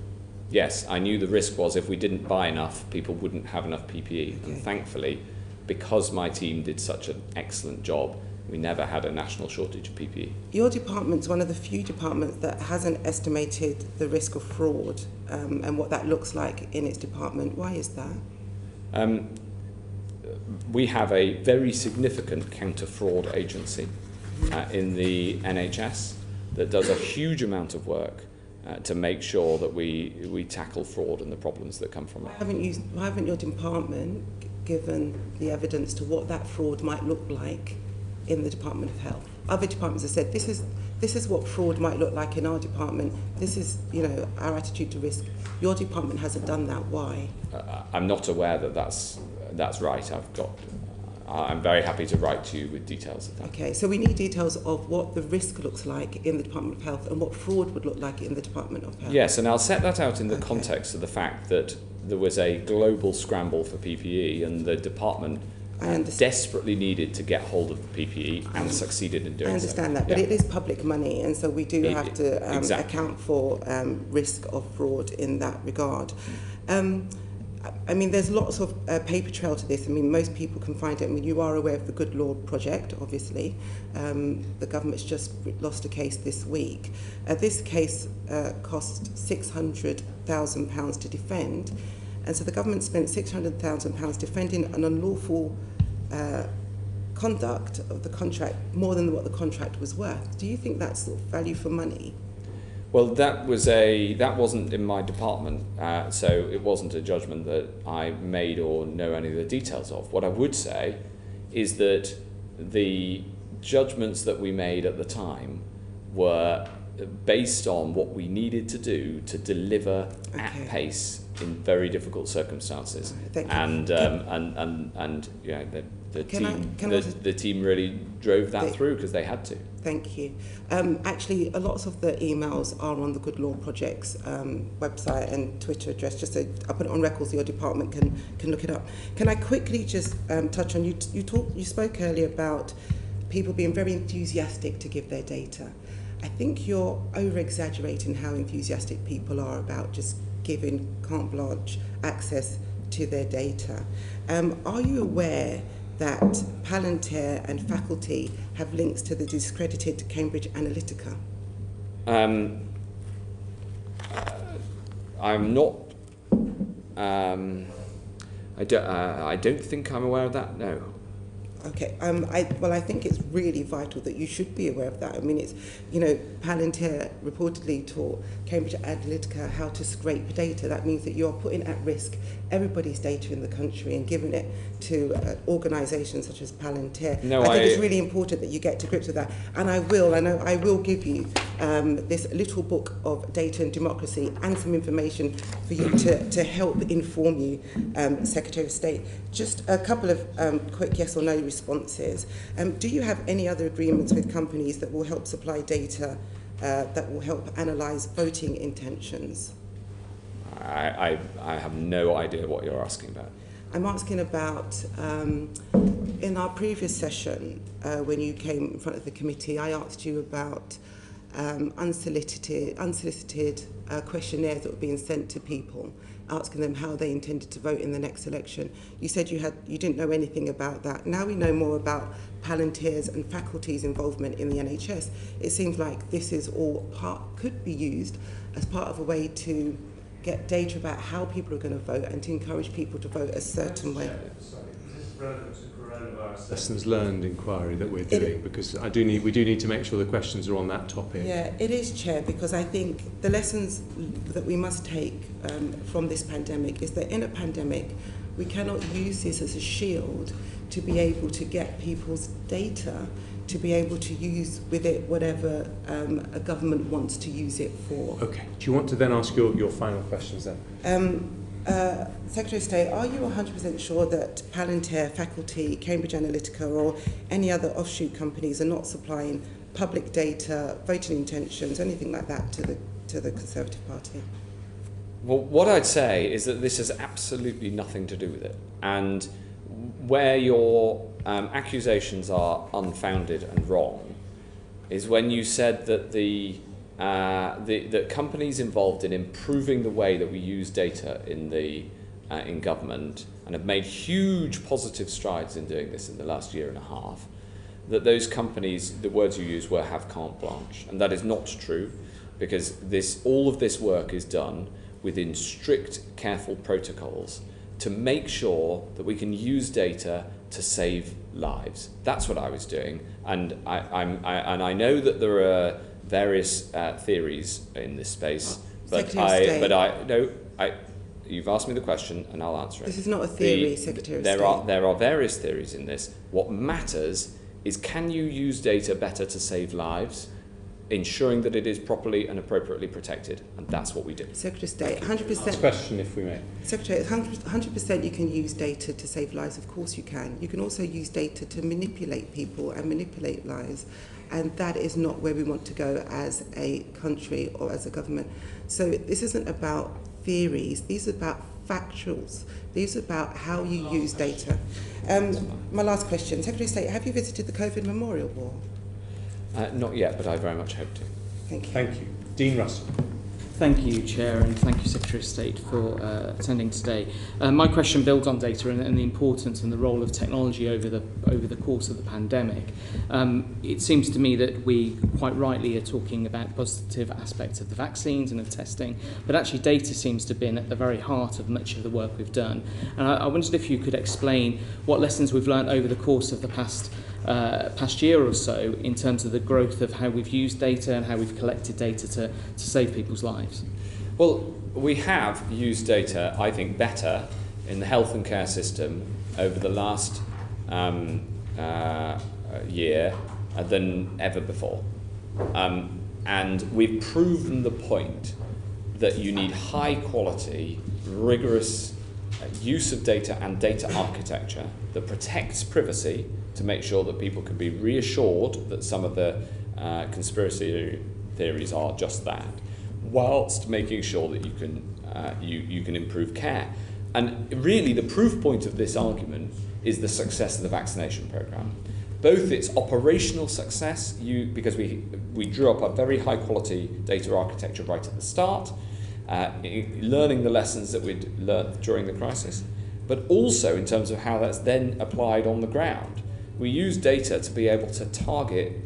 Yes, I knew the risk was if we didn't buy enough, people wouldn't have enough PPE. Okay. And thankfully, because my team did such an excellent job, we never had a national shortage of PPE. Your department's one of the few departments that hasn't estimated the risk of fraud and what that looks like in its department. Why is that? We have a very significant counter-fraud agency in the NHS that does a huge amount of work to make sure that we tackle fraud and the problems that come from it. Why haven't your department given the evidence to what that fraud might look like in the Department of Health? Other departments have said this is what fraud might look like in our department. This is, you know, our attitude to risk. Your department hasn't done that. Why? I'm not aware that that's right. I'm very happy to write to you with details of that. Okay, so we need details of what the risk looks like in the Department of Health and what fraud would look like in the Department of Health. Yes, and I'll set that out in the context of the fact that there was a global scramble for PPE and the department desperately needed to get hold of the PPE and succeeded in doing so. I understand that, but it is public money, and so we do have to account for risk of fraud in that regard. I mean, there's lots of paper trail to this. I mean, most people can find it. I mean, you are aware of the Good Law project, obviously. The government's just lost a case this week. This case cost £600,000 to defend. And so the government spent £600,000 defending an unlawful conduct of the contract, more than what the contract was worth. Do you think that's sort of value for money? Well, that wasn't in my department, so it wasn't a judgment that I made or know any of the details of. What I would say is that the judgments that we made at the time were based on what we needed to do to deliver at pace in very difficult circumstances. Thank you. And you know, the team really drove that through because they had to. Thank you. Actually, a lot of the emails are on the Good Law Project's website and Twitter address. Just so I put it on record so your department can look it up. Can I quickly just touch on you spoke earlier about people being very enthusiastic to give their data. I think you're over-exaggerating how enthusiastic people are about just giving carte blanche access to their data. Are you aware that Palantir and faculty have links to the discredited Cambridge Analytica? I'm not. I don't think I'm aware of that. No. Okay. I think it's really vital that you should be aware of that. I mean, it's, you know, Palantir reportedly taught Cambridge Analytica how to scrape data. That means that you're putting at risk everybody's data in the country and giving it to organisations such as Palantir. No, I think it's really important that you get to grips with that. And I will give you this little book of data and democracy and some information for you to help inform you, Secretary of State. Just a couple of quick yes or no responses. Do you have any other agreements with companies that will help supply data that will help analyse voting intentions? I have no idea what you're asking about. I'm asking about, in our previous session, when you came in front of the committee, I asked you about unsolicited questionnaires that were being sent to people, asking them how they intended to vote in the next election. You said you didn't know anything about that. Now we know more about Palantir's and faculty's involvement in the NHS. It seems like this is all could be used as part of a way to get data about how people are going to vote and to encourage people to vote a certain way. Sorry, is this relevant to coronavirus? Lessons learned inquiry that we're doing, because we do need to make sure the questions are on that topic. Yeah, it is, Chair, because I think the lessons that we must take from this pandemic is that in a pandemic, we cannot use this as a shield to be able to get people's data, to be able to use with it whatever a government wants to use it for. Okay. Do you want to then ask your final questions then? Secretary of State, are you 100% sure that Palantir, faculty, Cambridge Analytica or any other offshoot companies are not supplying public data, voting intentions, anything like that to the Conservative Party? Well, what I'd say is that this has absolutely nothing to do with it. And where your accusations are unfounded and wrong, is when you said that the companies involved in improving the way that we use data in government, and have made huge positive strides in doing this in the last year and a half, that those companies, the words you used were have carte blanche, and that is not true, because all of this work is done within strict, careful protocols to make sure that we can use data to save lives. That's what I was doing, and I know that there are various theories in this space, but you've asked me the question, and I'll answer it. This is not a theory, Secretary of State. There are various theories in this. What matters is, can you use data better to save lives, ensuring that it is properly and appropriately protected, and that's what we do. Secretary of State, 100%. Last question, if we may. Secretary, 100% you can use data to save lives. Of course you can. You can also use data to manipulate people and manipulate lives, and that is not where we want to go as a country or as a government. So this isn't about theories. These are about factuals. These are about how you use data. My last question, Secretary of State, have you visited the COVID Memorial Wall? Not yet, but I very much hope to. Thank you. Thank you. Dean Russell. Thank you, Chair, and thank you, Secretary of State, for attending today. My question builds on data and the importance and the role of technology over the course of the pandemic. It seems to me that we quite rightly are talking about positive aspects of the vaccines and of testing, but actually data seems to have been at the very heart of much of the work we've done. And I wondered if you could explain what lessons we've learned over the course of the past year or so in terms of the growth of how we've used data and how we've collected data to save people's lives. Well, we have used data, I think, better in the health and care system over the last year than ever before. And we've proven the point that you need high quality, rigorous use of data and data architecture that protects privacy to make sure that people can be reassured that some of the conspiracy theories are just that, whilst making sure that you can improve care. And really the proof point of this argument is the success of the vaccination programme. Both its operational success, because we drew up a very high quality data architecture right at the start, learning the lessons that we'd learned during the crisis, but also in terms of how that's then applied on the ground. We use data to be able to target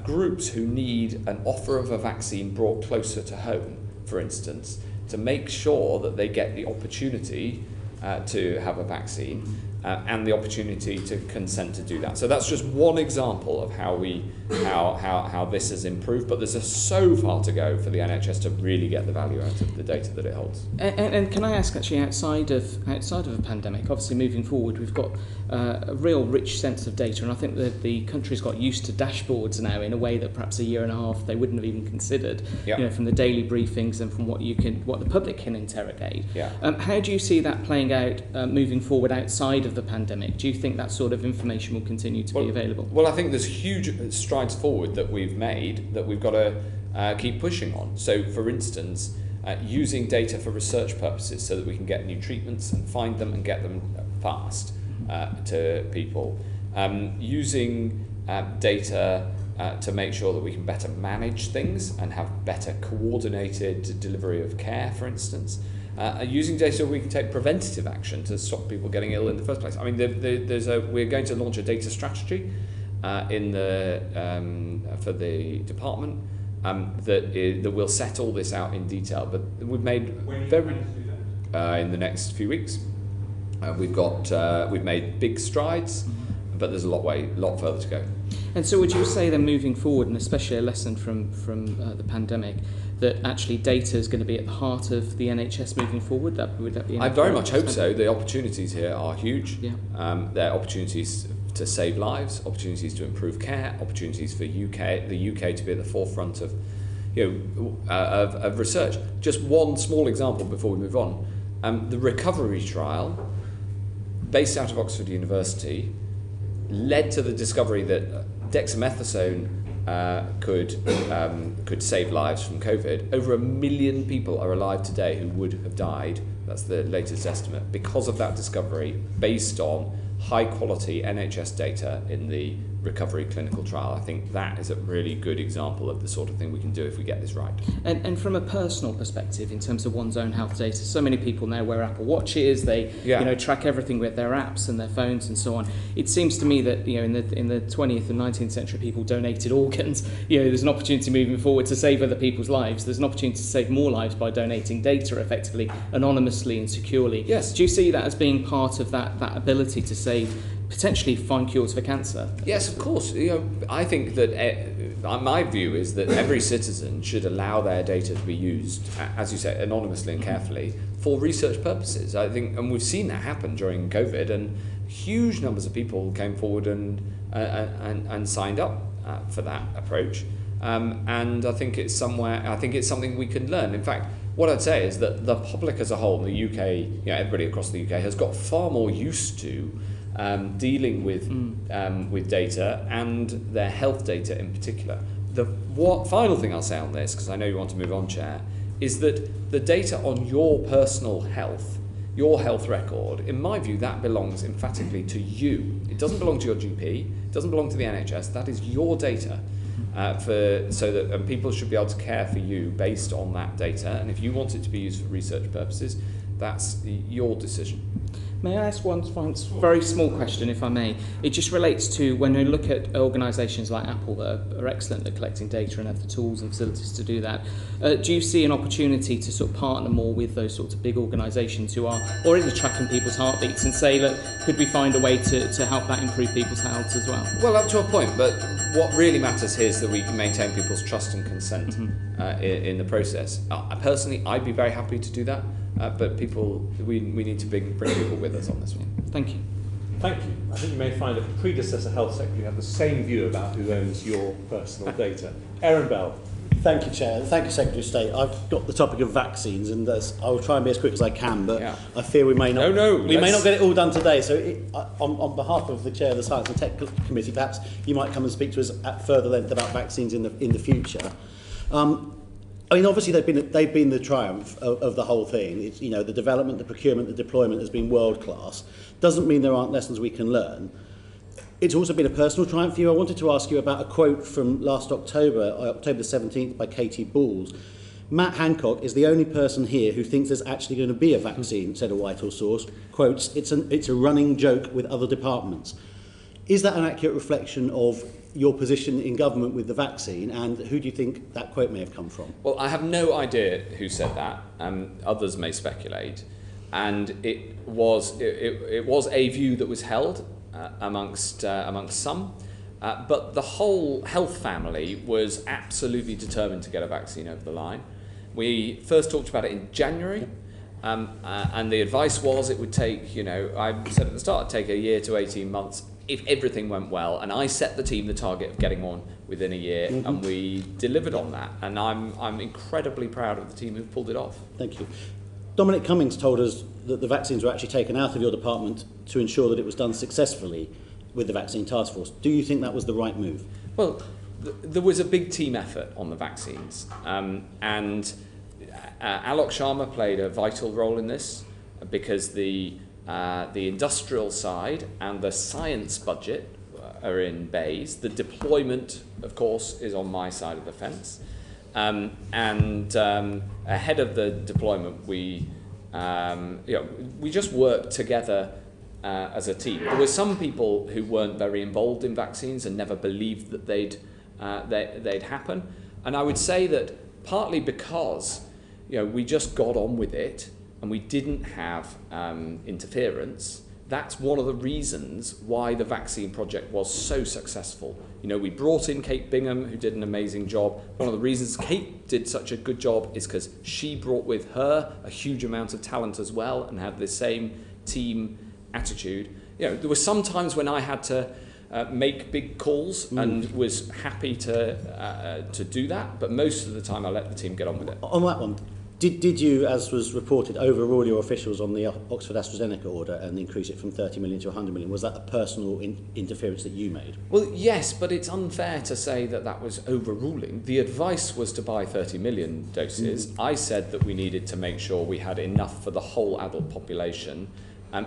groups who need an offer of a vaccine brought closer to home, for instance, to make sure that they get the opportunity to have a vaccine and the opportunity to consent to do that. So that's just one example of how this has improved, but there's so far to go for the NHS to really get the value out of the data that it holds. And can I ask, actually, outside of a pandemic, obviously moving forward, we've got a real rich sense of data, and I think that the country's got used to dashboards now in a way that perhaps a year and a half they wouldn't have even considered. Yep. You know, from the daily briefings and from what the public can interrogate. Yeah. How do you see that playing out moving forward outside of the pandemic? Do you think that sort of information will continue to be available? Well, I think there's huge strides forward that we've made that we've got to keep pushing on. So, for instance, using data for research purposes so that we can get new treatments and find them and get them fast to people. Using data to make sure that we can better manage things and have better coordinated delivery of care, for instance. Using data so we can take preventative action to stop people getting ill in the first place. I mean, we're going to launch a data strategy for the department that will set all this out in detail. But we've made in the next few weeks. We've made big strides, but there's a lot further to go. And so would you say then moving forward, and especially a lesson from the pandemic, that actually data is going to be at the heart of the NHS moving forward? Would that be? I very much hope so. The opportunities here are huge. Yeah. There are opportunities to save lives, opportunities to improve care, opportunities for the UK to be at the forefront of, of research. Just one small example before we move on. The recovery trial, based out of Oxford University, led to the discovery that dexamethasone could save lives from COVID. Over 1 million people are alive today who would have died, that's the latest estimate, because of that discovery based on high quality NHS data in the recovery clinical trial. I think that is a really good example of the sort of thing we can do if we get this right. And from a personal perspective, in terms of one's own health data, so many people now wear Apple Watches, they track everything with their apps and their phones and so on. It seems to me that in the 20th and 19th century, people donated organs. There's an opportunity moving forward to save other people's lives. There's an opportunity to save more lives by donating data effectively, anonymously and securely. Yes. Do you see that as being part of that ability to potentially find cures for cancer? Yes, of course. I think that my view is that every citizen should allow their data to be used, as you say, anonymously and carefully for research purposes. I think, and we've seen that happen during COVID, and huge numbers of people came forward and signed up for that approach. And I think it's something we can learn. In fact, what I'd say is that the public as a whole in the UK, everybody across the UK has got far more used to dealing with data and their health data in particular. The final thing I'll say on this, because I know you want to move on, Chair, is that the data on your personal health, your health record, in my view, that belongs emphatically to you. It doesn't belong to your GP, it doesn't belong to the NHS, that is your data. And people should be able to care for you based on that data, and if you want it to be used for research purposes, that's your decision. May I ask one very small question, if I may? It just relates to when we look at organisations like Apple that are excellent at collecting data and have the tools and facilities to do that. Do you see an opportunity to sort of partner more with those sorts of big organisations who are already tracking people's heartbeats and say, look, could we find a way to help that improve people's health as well? Well, up to a point, but what really matters here is that we maintain people's trust and consent in the process. Personally, I'd be very happy to do that. But we need to bring people with us on this one. Thank you. Thank you. I think you may find that the predecessor health secretary have the same view about who owns your personal data. Aaron Bell. Thank you, Chair. Thank you, Secretary of State. I've got the topic of vaccines, and I will try and be as quick as I can, but I fear we may not. We may not get it all done today. So, on behalf of the Chair of the Science and Tech Committee, perhaps you might come and speak to us at further length about vaccines in the future. Obviously they've been the triumph of the whole thing. It's, the development, the procurement, the deployment has been world class. Doesn't mean there aren't lessons we can learn. It's also been a personal triumph for you. I wanted to ask you about a quote from last October, October the 17th, by Katie Balls. Matt Hancock is the only person here who thinks there's actually going to be a vaccine, said a Whitehall source. Quotes, it's a running joke with other departments. Is that an accurate reflection of your position in government with the vaccine, and who do you think that quote may have come from? Well, I have no idea who said that. Others may speculate, and it was a view that was held amongst some, but the whole health family was absolutely determined to get a vaccine over the line. We first talked about it in January. And the advice was it would take, I said at the start, it'd take a year to 18 months if everything went well. And I set the team the target of getting one within a year, and we delivered on that. And I'm incredibly proud of the team who pulled it off. Thank you. Dominic Cummings told us that the vaccines were actually taken out of your department to ensure that it was done successfully with the vaccine task force. Do you think that was the right move? Well, there was a big team effort on the vaccines, and Alok Sharma played a vital role in this because the industrial side and the science budget are in Bayes. The deployment, of course, is on my side of the fence. Ahead of the deployment, we just worked together as a team. There were some people who weren't very involved in vaccines and never believed that they'd happen. And I would say that partly because we just got on with it and we didn't have interference. That's one of the reasons why the vaccine project was so successful. We brought in Kate Bingham, who did an amazing job. One of the reasons Kate did such a good job is because she brought with her a huge amount of talent as well and had the same team attitude. There were some times when I had to make big calls and was happy to do that, but most of the time I let the team get on with it. On that one, did you, as was reported, overrule your officials on the Oxford AstraZeneca order and increase it from 30 million to 100 million? Was that a personal interference that you made? Well, yes, but it's unfair to say that was overruling. The advice was to buy 30 million doses. I said that we needed to make sure we had enough for the whole adult population,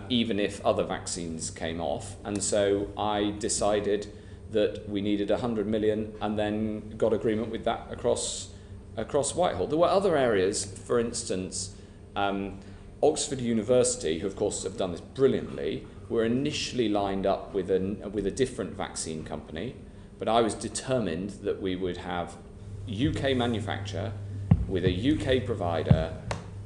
even if other vaccines came off. And so I decided that we needed 100 million and then got agreement with that across Whitehall. There were other areas, for instance, Oxford University, who of course have done this brilliantly, were initially lined up with a different vaccine company, but I was determined that we would have UK manufacture with a UK provider,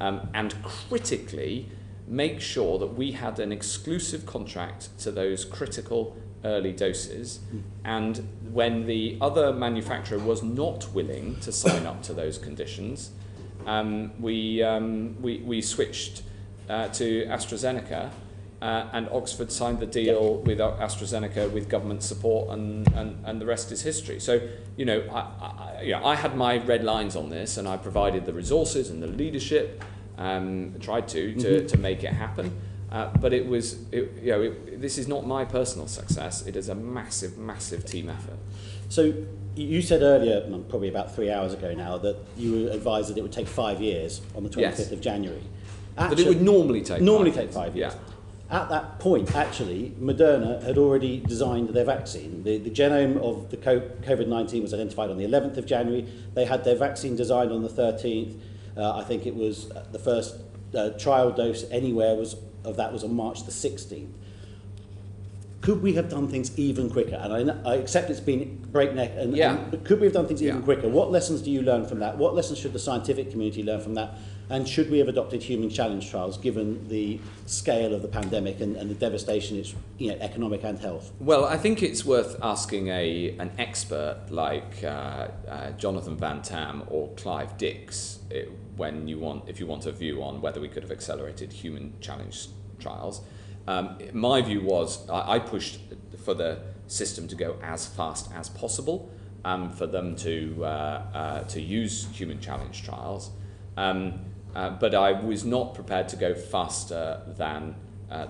and critically make sure that we had an exclusive contract to those critical early doses. And when the other manufacturer was not willing to sign up to those conditions, we switched to AstraZeneca, and Oxford signed the deal with AstraZeneca with government support, and the rest is history. So, I had my red lines on this, and I provided the resources and the leadership, tried to make it happen. But this is not my personal success. It is a massive, massive team effort. So you said earlier, probably about 3 hours ago now, that you were advised that it would take 5 years on the 25th of January. But it would normally take 5 years. Yeah. At that point, actually, Moderna had already designed their vaccine. The genome of the Covid-19 was identified on the 11th of January. They had their vaccine designed on the 13th. I think it was the first trial dose anywhere was on March the 16th. Could we have done things even quicker? And I accept it's been breakneck, but could we have done things even quicker? What lessons do you learn from that? What lessons should the scientific community learn from that? And should we have adopted human challenge trials given the scale of the pandemic and the devastation it's economic and health? Well, I think it's worth asking an expert like Jonathan Van Tam or Clive Dix if you want a view on whether we could have accelerated human challenge trials. My view was I pushed for the system to go as fast as possible, for them to use human challenge trials. But I was not prepared to go faster than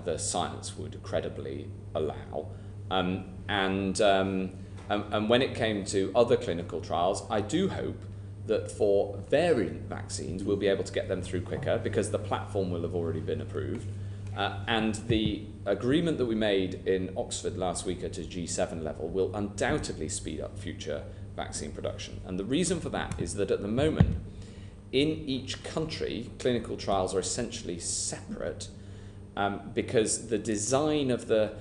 the science would credibly allow. And when it came to other clinical trials, I do hope that for variant vaccines, we'll be able to get them through quicker because the platform will have already been approved. And the agreement that we made in Oxford last week at a G7 level will undoubtedly speed up future vaccine production. And the reason for that is that at the moment, in each country, clinical trials are essentially separate because the design of the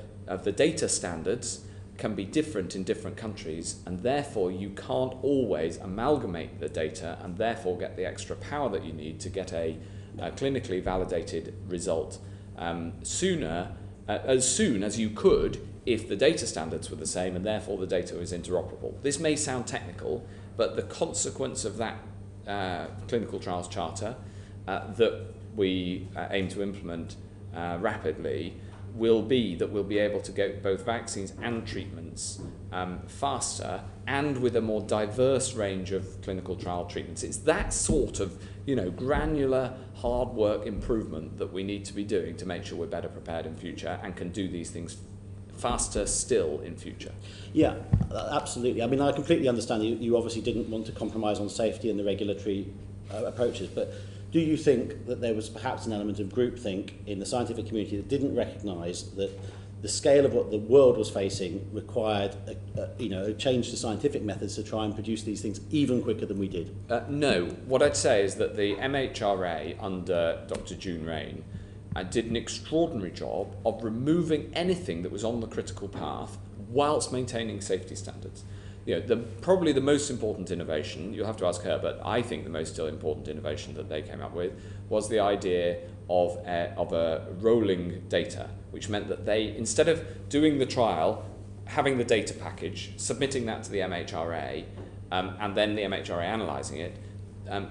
data standards can be different in different countries, and therefore you can't always amalgamate the data and therefore get the extra power that you need to get a clinically validated result as soon as you could if the data standards were the same and therefore the data was interoperable. This may sound technical, but the consequence of that clinical trials charter that we aim to implement rapidly will be that we'll be able to get both vaccines and treatments faster and with a more diverse range of clinical trial treatments. It's that sort of granular hard work improvement that we need to be doing to make sure we're better prepared in future and can do these things faster still in future. Yeah, absolutely. I mean, I completely understand you obviously didn't want to compromise on safety and the regulatory approaches, but do you think that there was perhaps an element of groupthink in the scientific community that didn't recognise that the scale of what the world was facing required a change to scientific methods to try and produce these things even quicker than we did? No. What I'd say is that the MHRA under Dr. June Rain did an extraordinary job of removing anything that was on the critical path whilst maintaining safety standards. Probably the most important innovation, you'll have to ask her, but I think the most still important innovation that they came up with was the idea of a rolling data, which meant that they, instead of doing the trial, having the data package, submitting that to the MHRA, and then the MHRA analysing it,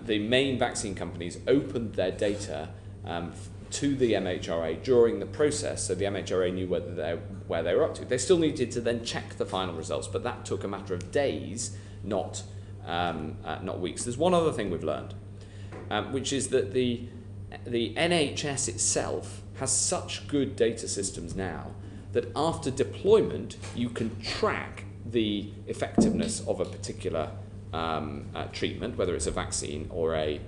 the main vaccine companies opened their data to the MHRA during the process, so the MHRA knew where they were up to. They still needed to then check the final results, but that took a matter of days, not weeks. There's one other thing we've learned, which is that the NHS itself has such good data systems now that after deployment you can track the effectiveness of a particular treatment, whether it's a vaccine or a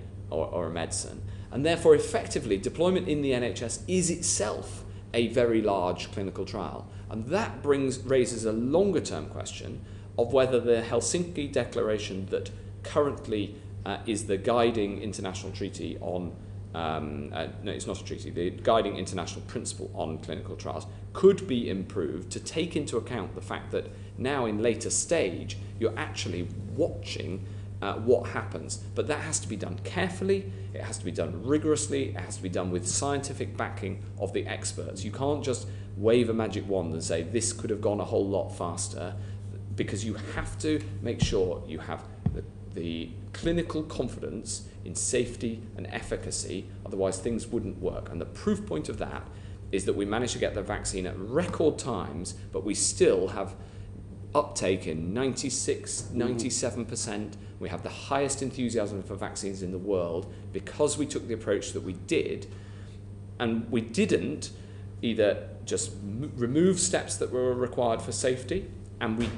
medicine. And therefore, effectively, deployment in the NHS is itself a very large clinical trial. And that raises a longer term question of whether the Helsinki Declaration that currently is the guiding international treaty on, no, it's not a treaty, the guiding international principle on clinical trials could be improved to take into account the fact that now in later stage you're actually watching what happens. But that has to be done carefully, it has to be done rigorously, it has to be done with scientific backing of the experts. You can't just wave a magic wand and say this could have gone a whole lot faster, because you have to make sure you have the clinical confidence in safety and efficacy, otherwise things wouldn't work. And the proof point of that is that we managed to get the vaccine at record times, but we still have uptake in 96, 97%. We have the highest enthusiasm for vaccines in the world because we took the approach that we did. And we didn't either just remove steps that were required for safety, and we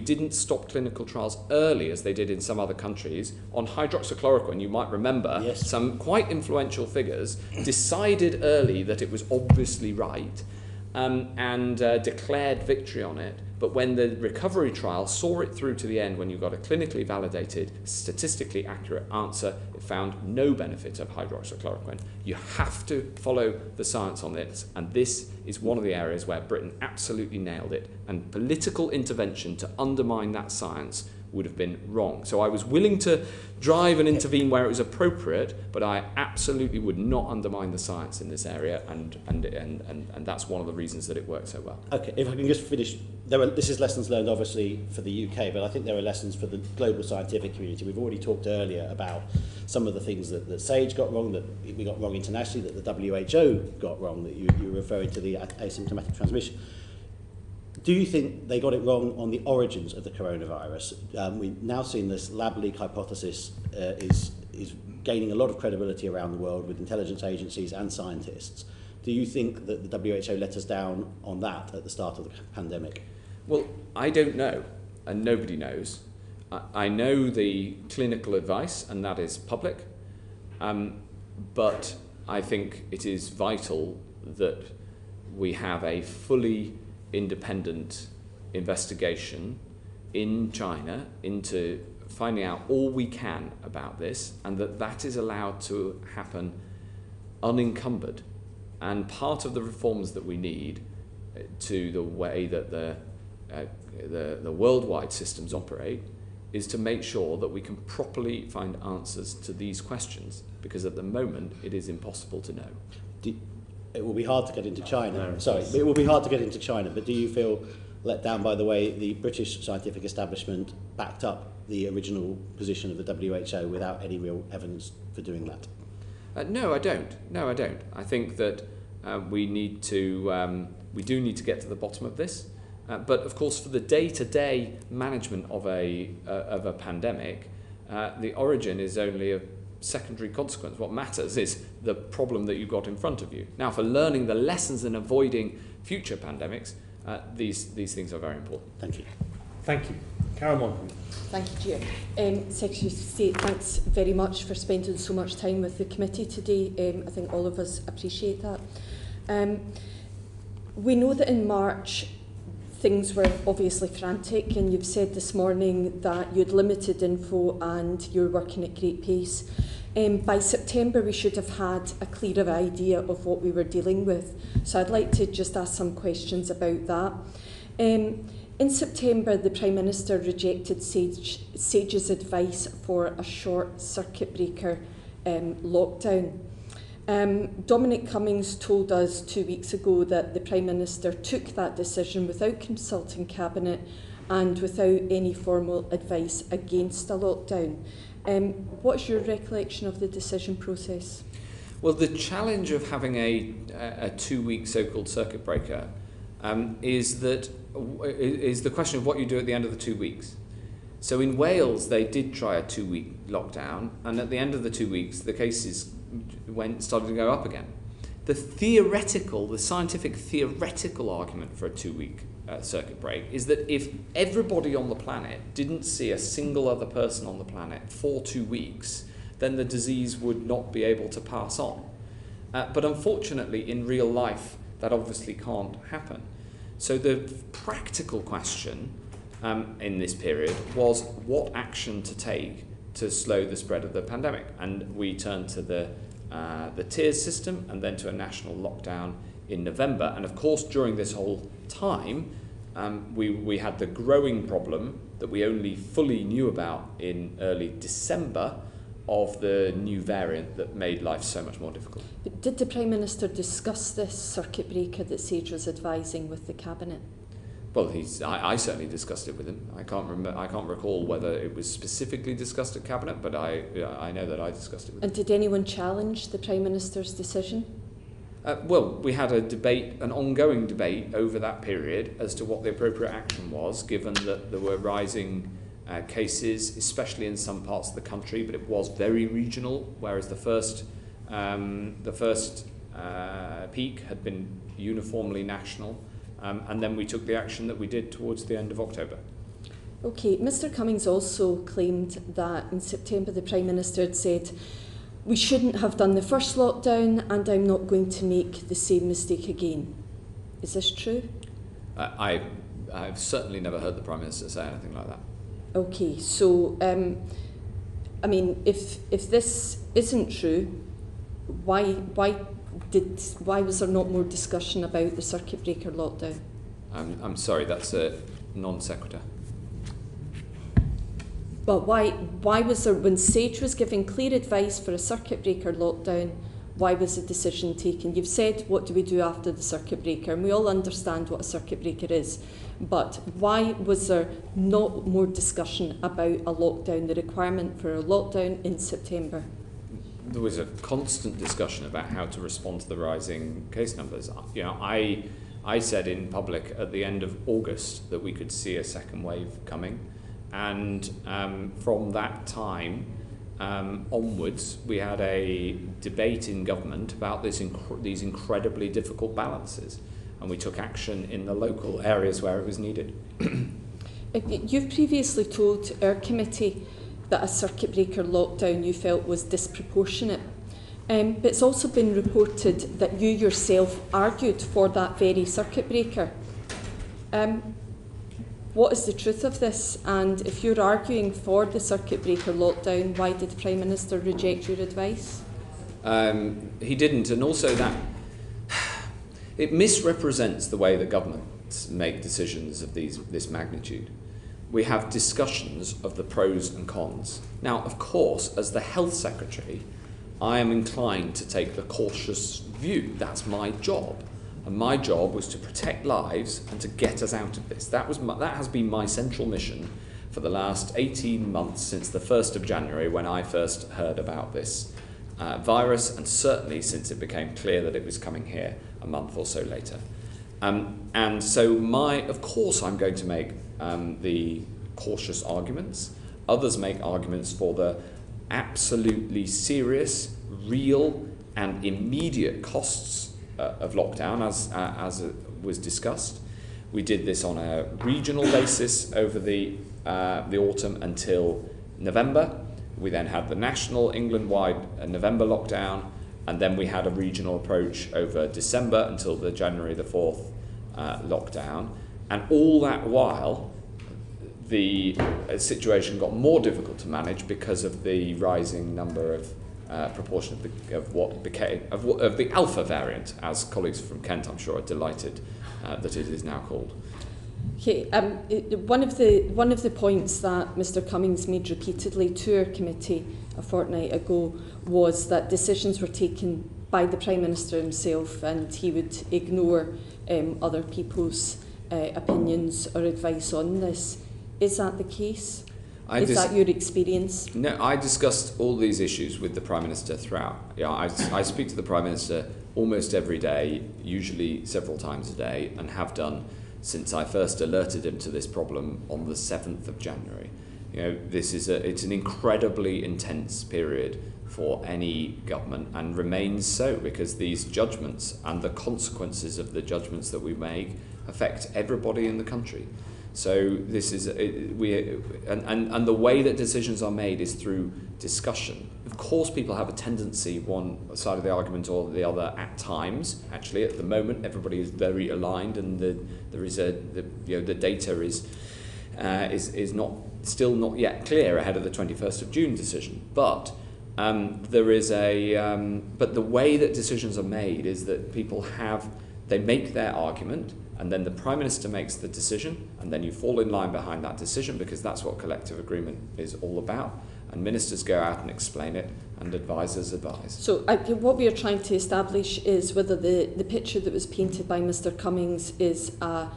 didn't stop clinical trials early as they did in some other countries. On hydroxychloroquine, you might remember, yes, some quite influential figures decided early that it was obviously right and declared victory on it. But when the recovery trial saw it through to the end, when you got a clinically validated, statistically accurate answer, it found no benefit of hydroxychloroquine. You have to follow the science on this, and this is one of the areas where Britain absolutely nailed it, and political intervention to undermine that science would have been wrong. So I was willing to drive and intervene where it was appropriate, but I absolutely would not undermine the science in this area, and that's one of the reasons that it worked so well. Okay, if I can just finish, this is lessons learned obviously for the UK, but I think there are lessons for the global scientific community. We've already talked earlier about some of the things that SAGE got wrong, that we got wrong internationally, that the WHO got wrong, that you were referring to the asymptomatic transmission. Do you think they got it wrong on the origins of the coronavirus? We've now seen this lab leak hypothesis is gaining a lot of credibility around the world with intelligence agencies and scientists. Do you think that the WHO let us down on that at the start of the pandemic? Well, I don't know, and nobody knows. I know the clinical advice, and that is public, but I think it is vital that we have a fully independent investigation in China into finding out all we can about this, and that is allowed to happen unencumbered. And part of the reforms that we need to the way that the worldwide systems operate is to make sure that we can properly find answers to these questions, because at the moment it is impossible to know. It will be hard to get into China. It will be hard to get into China, but do you feel let down by the way the British scientific establishment backed up the original position of the WHO without any real evidence for doing that? No, I don't. I think that we do need to get to the bottom of this. But of course, for the day-to-day management of a pandemic, the origin is only a secondary consequence. What matters is the problem that you've got in front of you. Now, for learning the lessons and avoiding future pandemics, these things are very important. Thank you. Thank you. Karen Monaghan. Thank you, Chair. Secretary of State, thanks very much for spending so much time with the committee today. I think all of us appreciate that. We know that in March things were obviously frantic, and you've said this morning that you'd limited info and you're working at great pace. By September we should have had a clearer idea of what we were dealing with, so I'd like to just ask some questions about that. In September, the Prime Minister rejected SAGE's advice for a short circuit breaker lockdown. Dominic Cummings told us 2 weeks ago that the Prime Minister took that decision without consulting Cabinet and without any formal advice against a lockdown. What's your recollection of the decision process? Well, the challenge of having a 2-week so-called circuit breaker is the question of what you do at the end of the 2 weeks. So in Wales, they did try a 2-week lockdown, and at the end of the 2 weeks, the cases started to go up again. The scientific theoretical argument for a 2-week circuit break is that if everybody on the planet didn't see a single other person on the planet for 2 weeks, then the disease would not be able to pass on. But unfortunately, in real life, that obviously can't happen. So the practical question in this period was what action to take to slow the spread of the pandemic. And we turned to the tiers system and then to a national lockdown in November. And of course, during this whole time, we had the growing problem that we only fully knew about in early December of the new variant that made life so much more difficult. But did the Prime Minister discuss this circuit breaker that Sage was advising with the Cabinet? Well, I certainly discussed it with him. I can't recall whether it was specifically discussed at Cabinet, but I know that I discussed it with him. And did anyone challenge the Prime Minister's decision? Well, we had an ongoing debate over that period as to what the appropriate action was, given that there were rising cases, especially in some parts of the country, but it was very regional, whereas the first peak had been uniformly national, and then we took the action that we did towards the end of October. Okay, Mr Cummings also claimed that in September the Prime Minister had said, we shouldn't have done the first lockdown and I'm not going to make the same mistake again. Is this true? I've certainly never heard the Prime Minister say anything like that. Okay, so, I mean, if this isn't true, why was there not more discussion about the circuit breaker lockdown? I'm sorry, that's a non sequitur. But why was there, when Sage was giving clear advice for a circuit breaker lockdown, why was the decision taken? You've said, what do we do after the circuit breaker? And we all understand what a circuit breaker is. But why was there not more discussion about a lockdown, the requirement for a lockdown in September? There was a constant discussion about how to respond to the rising case numbers. You know, I said in public at the end of August that we could see a second wave coming. And from that time onwards, we had a debate in government about these incredibly difficult balances, and we took action in the local areas where it was needed. You've previously told our committee that a circuit breaker lockdown you felt was disproportionate, but it's also been reported that you yourself argued for that very circuit breaker. What is the truth of this? And if you're arguing for the circuit breaker lockdown, why did the Prime Minister reject your advice? He didn't, and also that it misrepresents the way that governments make decisions of this magnitude. We have discussions of the pros and cons. Now, of course, as the Health Secretary, I am inclined to take the cautious view. That's my job. And my job was to protect lives and to get us out of this. That has been my central mission for the last 18 months since the 1st of January when I first heard about this virus, and certainly since it became clear that it was coming here a month or so later. And so of course I'm going to make the cautious arguments. Others make arguments for the absolutely serious, real and immediate costs of lockdown, as it was discussed. We did this on a regional basis over the autumn until November. We then had the national England-wide November lockdown, and then we had a regional approach over December until the January the 4th lockdown. And all that while, the situation got more difficult to manage because of the rising number of proportion of the Alpha variant, as colleagues from Kent, I'm sure, are delighted that it is now called. Okay, one of the points that Mr Cummings made repeatedly to our committee a fortnight ago was that decisions were taken by the Prime Minister himself, and he would ignore other people's opinions or advice on this. Is that the case? Is that your experience? No, I discussed all these issues with the Prime Minister throughout. Yeah, I speak to the Prime Minister almost every day, usually several times a day, and have done since I first alerted him to this problem on the 7th of January. You know, it's an incredibly intense period for any government, and remains so, because these judgments and the consequences of the judgments that we make affect everybody in the country. So this is and the way that decisions are made is through discussion. course, people have a tendency, one side of the argument or the other at times. Actually, at the moment, everybody is very aligned, and the data is still not yet clear ahead of the 21st of June decision. But but the way that decisions are made is that they make their argument, and then the Prime Minister makes the decision, and then you fall in line behind that decision, because that's what collective agreement is all about. And ministers go out and explain it, and advisors advise. So what we are trying to establish is whether the picture that was painted by Mr Cummings is a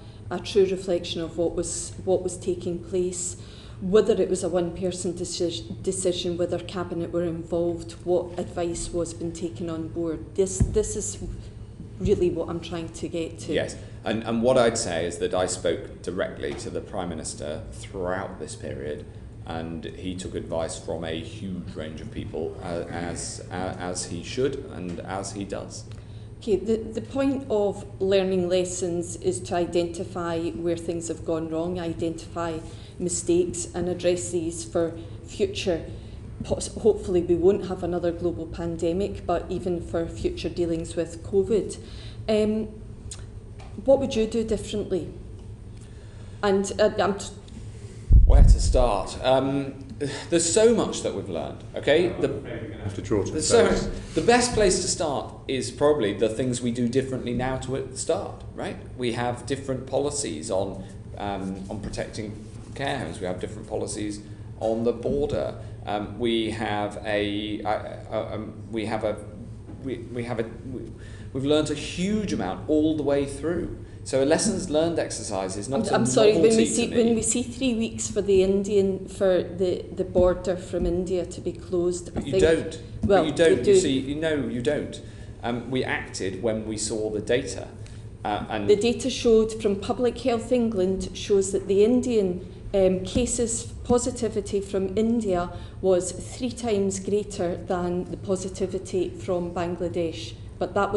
true reflection of what was taking place, whether it was a one-person decision, whether Cabinet were involved, what advice was being taken on board. This is really what I'm trying to get to. Yes, and what I'd say is that I spoke directly to the Prime Minister throughout this period, and he took advice from a huge range of people, as he should and as he does. Okay, the point of learning lessons is to identify where things have gone wrong, identify mistakes and address these for future. Hopefully we won't have another global pandemic, but even for future dealings with COVID. What would you do differently? And where to start? There's so much that we've learned. Okay, the best place to start is probably the things we do differently now to at the start. Right? We have different policies on protecting care homes. We have different policies on the border. We've learned a huge amount all the way through. So a lessons learned exercise is not. I'm sorry. When we see 3 weeks for the border from India to be closed, but you don't. Well, you don't. You don't. We acted when we saw the data. And the data showed from Public Health England shows that the Indian cases positivity from India was 3 times greater than the positivity from Bangladesh, but that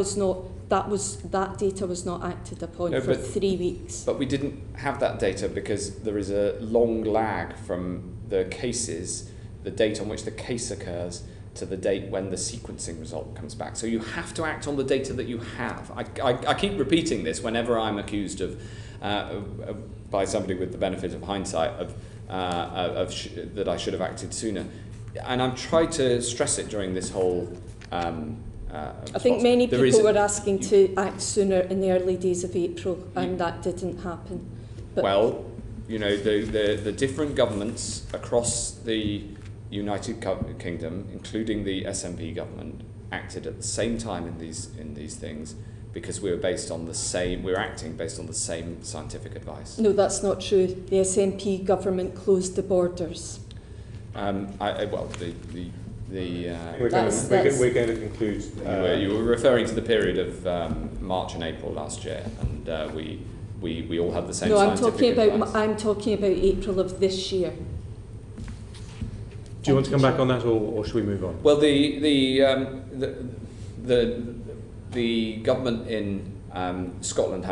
data was not acted upon for 3 weeks. But we didn't have that data because there is a long lag from the cases, the date on which the case occurs, to the date when the sequencing result comes back. So you have to act on the data that you have. I keep repeating this whenever I'm accused of by somebody with the benefit of hindsight that I should have acted sooner, and I've tried to stress it during this whole. I think many people were asking to act sooner in the early days of April, and that didn't happen. But well, the different governments across the United Kingdom, including the SNP government, acted at the same time in these things, because we were acting based on the same scientific advice. No, that's not true. The SNP government closed the borders. We're going to conclude. You were referring to the period of March and April last year, and we all had the same. No, scientific advice. I'm talking about April of this year. Do you want to come back on that, or should we move on? Well, the government in Scotland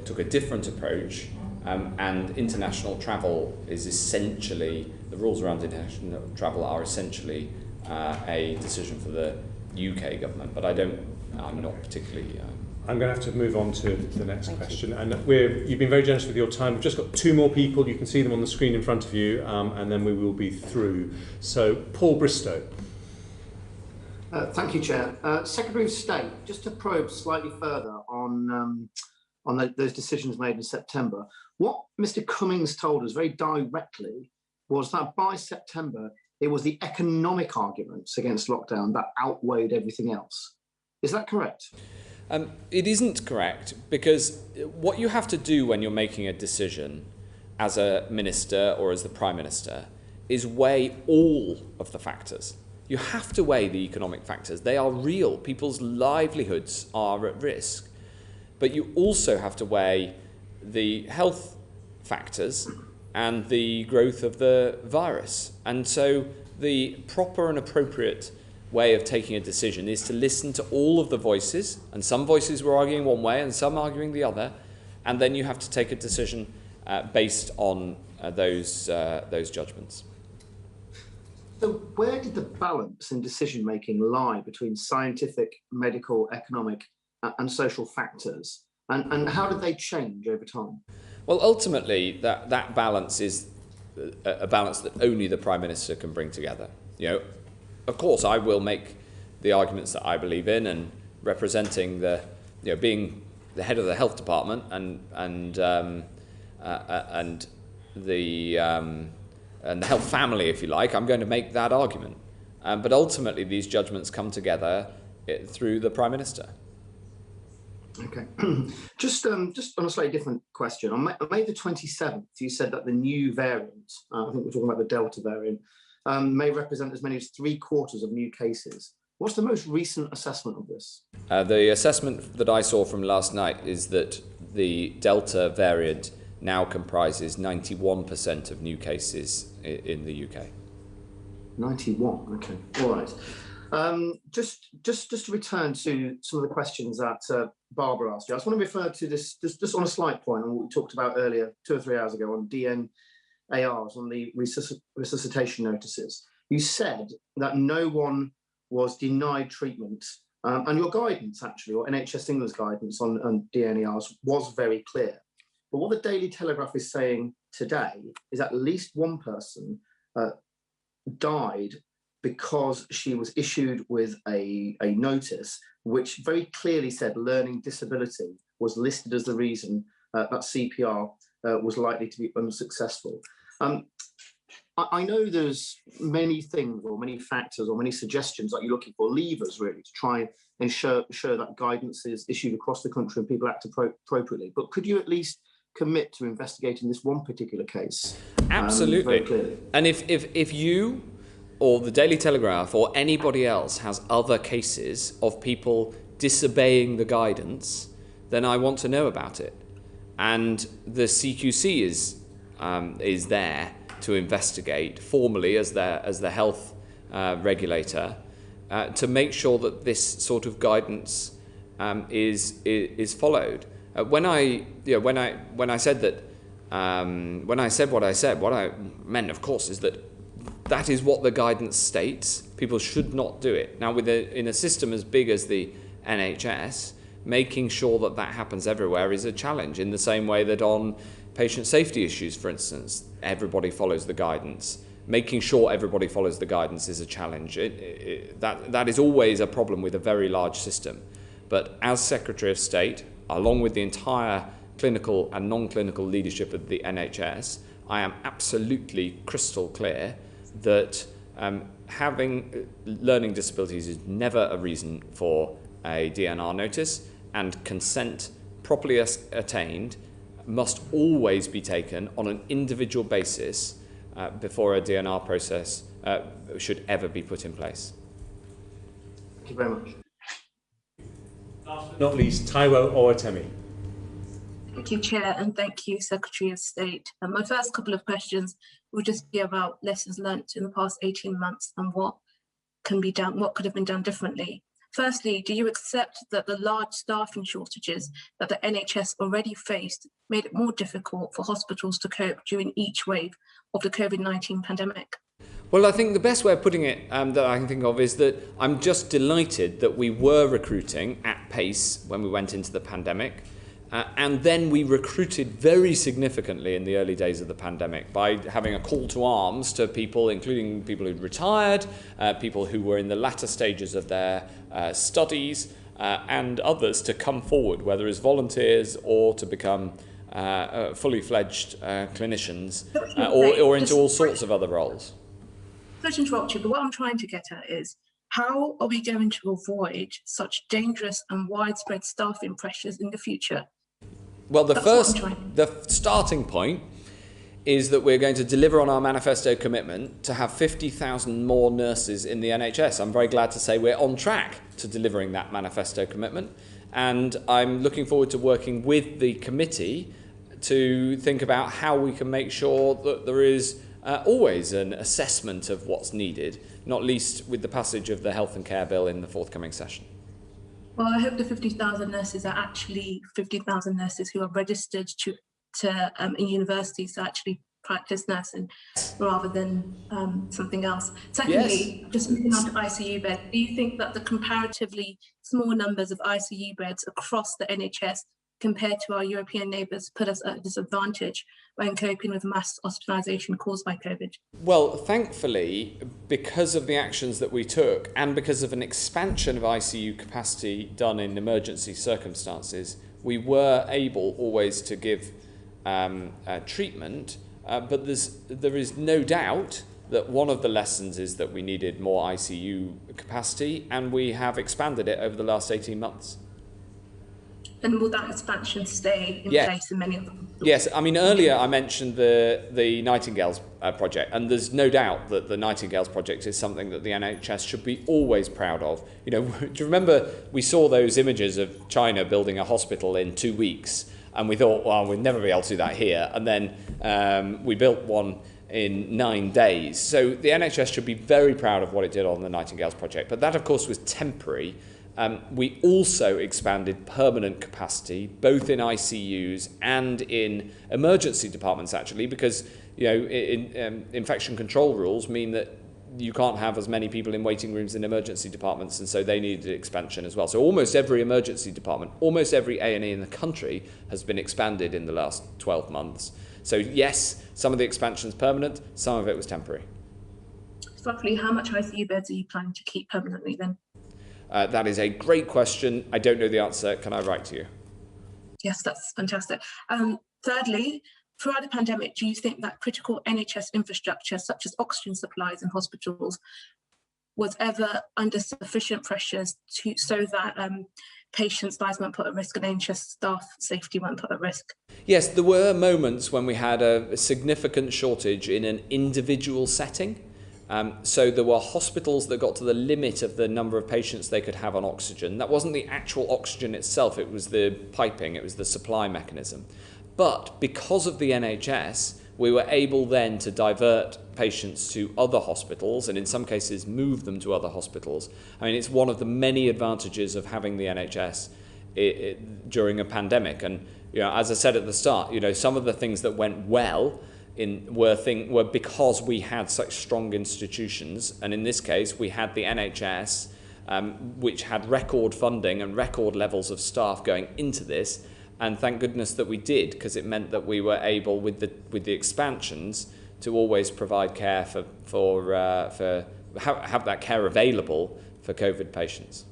took a different approach, and international travel is essentially, the rules around international travel are essentially a decision for the UK government, but I'm not particularly. I'm going to have to move on to the next question, and you've been very generous with your time. We've just got 2 more people. You can see them on the screen in front of you, and then we will be through. So, Paul Bristow. Thank you, Chair. Secretary of State, just to probe slightly further on those decisions made in September, what Mr Cummings told us very directly was that by September, it was the economic arguments against lockdown that outweighed everything else. Is that correct? It isn't correct, because what you have to do when you're making a decision as a minister or as the Prime Minister is weigh all of the factors. You have to weigh the economic factors. They are real. People's livelihoods are at risk. But you also have to weigh the health factors and the growth of the virus. And so the proper and appropriate way of taking a decision is to listen to all of the voices, and some voices were arguing one way and some arguing the other, and then you have to take a decision based on those judgments. So where did the balance in decision making lie between scientific, medical, economic and social factors? And how did they change over time? Well, ultimately, that balance is a balance that only the Prime Minister can bring together. You know, of course, I will make the arguments that I believe in, and representing being the head of the health department and the health family, if you like, I'm going to make that argument. But ultimately, these judgments come together through the Prime Minister. Okay. Just on a slightly different question. On May the 27th, you said that the new variant, I think we're talking about the Delta variant, may represent as many as 3/4 of new cases. What's the most recent assessment of this? The assessment that I saw from last night is that the Delta variant now comprises 91% of new cases in the UK. 91, okay, all right. Just to return to some of the questions that Barbara asked you, I just want to refer to this, just on a slight point on what we talked about earlier, 2 or 3 hours ago, on DNARs, on the resuscitation notices. You said that no one was denied treatment, and your guidance, actually, or NHS England's guidance on DNARs was very clear. But what the Daily Telegraph is saying today is at least one person died because she was issued with a notice which very clearly said learning disability was listed as the reason that CPR was likely to be unsuccessful. I know there's many things or many factors or many suggestions that you're looking for, levers really, to try and ensure that guidance is issued across the country and people act appropriately. But could you at least commit to investigating this one particular case? Absolutely. Very clearly. And if you or the Daily Telegraph or anybody else has other cases of people disobeying the guidance, then I want to know about it. And the CQC is there to investigate formally as the health regulator to make sure that this sort of guidance is followed. When I said that, when I said what I said, what I meant, of course, is that is what the guidance states. People should not do it. Now, in a system as big as the NHS, making sure that happens everywhere is a challenge, in the same way that on patient safety issues, for instance, everybody follows the guidance. Making sure everybody follows the guidance is a challenge. That is always a problem with a very large system. But as Secretary of State, along with the entire clinical and non-clinical leadership of the NHS, I am absolutely crystal clear that having learning disabilities is never a reason for a DNR notice, and consent properly attained must always be taken on an individual basis before a DNR process should ever be put in place. Thank you very much. Last but not least, Taiwo Owatemi. Thank you, Chair, and thank you, Secretary of State. My first couple of questions will just be about lessons learnt in the past 18 months and what can be done, what could have been done differently. Firstly, do you accept that the large staffing shortages that the NHS already faced made it more difficult for hospitals to cope during each wave of the COVID-19 pandemic? Well, I think the best way of putting it that I can think of is that I'm just delighted that we were recruiting at pace when we went into the pandemic. And then we recruited very significantly in the early days of the pandemic by having a call to arms to people, including people who'd retired, people who were in the latter stages of their studies, and others to come forward, whether as volunteers or to become fully fledged clinicians, or into all sorts of other roles. Sorry to interrupt you, but what I'm trying to get at is, how are we going to avoid such dangerous and widespread staffing pressures in the future? Well, the starting point is that we're going to deliver on our manifesto commitment to have 50,000 more nurses in the NHS. I'm very glad to say we're on track to delivering that manifesto commitment, and I'm looking forward to working with the committee to think about how we can make sure that there is always an assessment of what's needed, not least with the passage of the Health and Care Bill in the forthcoming session. Well, I hope the 50,000 nurses are actually 50,000 nurses who are registered in universities to actually practice nursing rather than something else. Secondly, just moving on to ICU beds, do you think that the comparatively small numbers of ICU beds across the NHS compared to our European neighbours put us at a disadvantage when coping with mass hospitalisation caused by COVID? Well, thankfully, because of the actions that we took and because of an expansion of ICU capacity done in emergency circumstances, we were able always to give treatment, but there is no doubt that one of the lessons is that we needed more ICU capacity, and we have expanded it over the last 18 months. And will that expansion stay in place in many of them? Yes, I mean, earlier I mentioned the Nightingales project, and there's no doubt that the Nightingales project is something that the NHS should be always proud of. You know, do you remember we saw those images of China building a hospital in 2 weeks, and we thought, well, we'll never be able to do that here, and then we built one in 9 days. So the NHS should be very proud of what it did on the Nightingales project, but that, of course, was temporary. We also expanded permanent capacity, both in ICUs and in emergency departments, actually, because infection control rules mean that you can't have as many people in waiting rooms in emergency departments, and so they needed expansion as well. So almost every emergency department, almost every A&E in the country has been expanded in the last 12 months. So yes, some of the expansion is permanent, some of it was temporary. Roughly how much ICU beds are you planning to keep permanently then? That is a great question. I don't know the answer. Can I write to you? Yes, that's fantastic. Thirdly, throughout the pandemic, do you think that critical NHS infrastructure, such as oxygen supplies in hospitals, was ever under sufficient pressures so that patients' lives weren't put at risk and NHS staff safety weren't put at risk? Yes, there were moments when we had a significant shortage in an individual setting. So there were hospitals that got to the limit of the number of patients they could have on oxygen. That wasn't the actual oxygen itself, it was the piping, it was the supply mechanism. But because of the NHS, we were able then to divert patients to other hospitals and in some cases move them to other hospitals. I mean, it's one of the many advantages of having the NHS during a pandemic. And as I said at the start, some of the things that went well were because we had such strong institutions, and in this case we had the NHS, which had record funding and record levels of staff going into this, and thank goodness that we did, because it meant that we were able, with the expansions, to always provide care have that care available for COVID patients.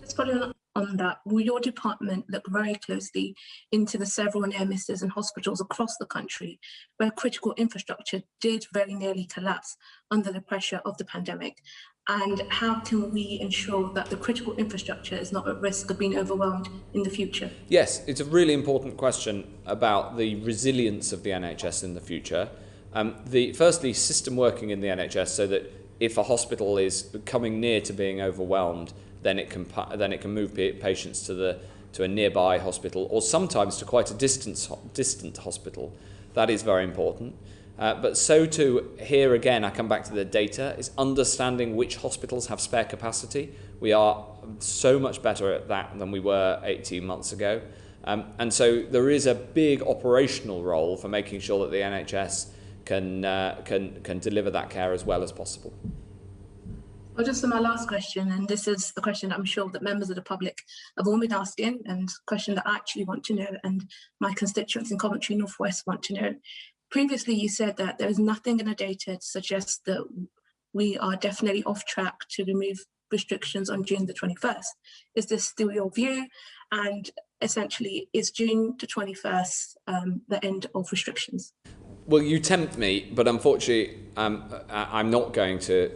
Just following up on that, will your department look very closely into the several near misses in hospitals across the country where critical infrastructure did very nearly collapse under the pressure of the pandemic? And how can we ensure that the critical infrastructure is not at risk of being overwhelmed in the future? Yes, it's a really important question about the resilience of the NHS in the future. Firstly, system working in the NHS so that if a hospital is coming near to being overwhelmed, then it can move patients to a nearby hospital, or sometimes to quite a distant hospital. That is very important. But so too, here again, I come back to the data, is understanding which hospitals have spare capacity. We are so much better at that than we were 18 months ago. And so there is a big operational role for making sure that the NHS can deliver that care as well as possible. Well, just for my last question, and this is the question I'm sure that members of the public have all been asking, and a question that I actually want to know, and my constituents in Coventry North West want to know. Previously, you said that there is nothing in the data to suggest that we are definitely off track to remove restrictions on June the 21st. Is this still your view? And essentially, is June the 21st the end of restrictions? Well, you tempt me, but unfortunately, I'm not going to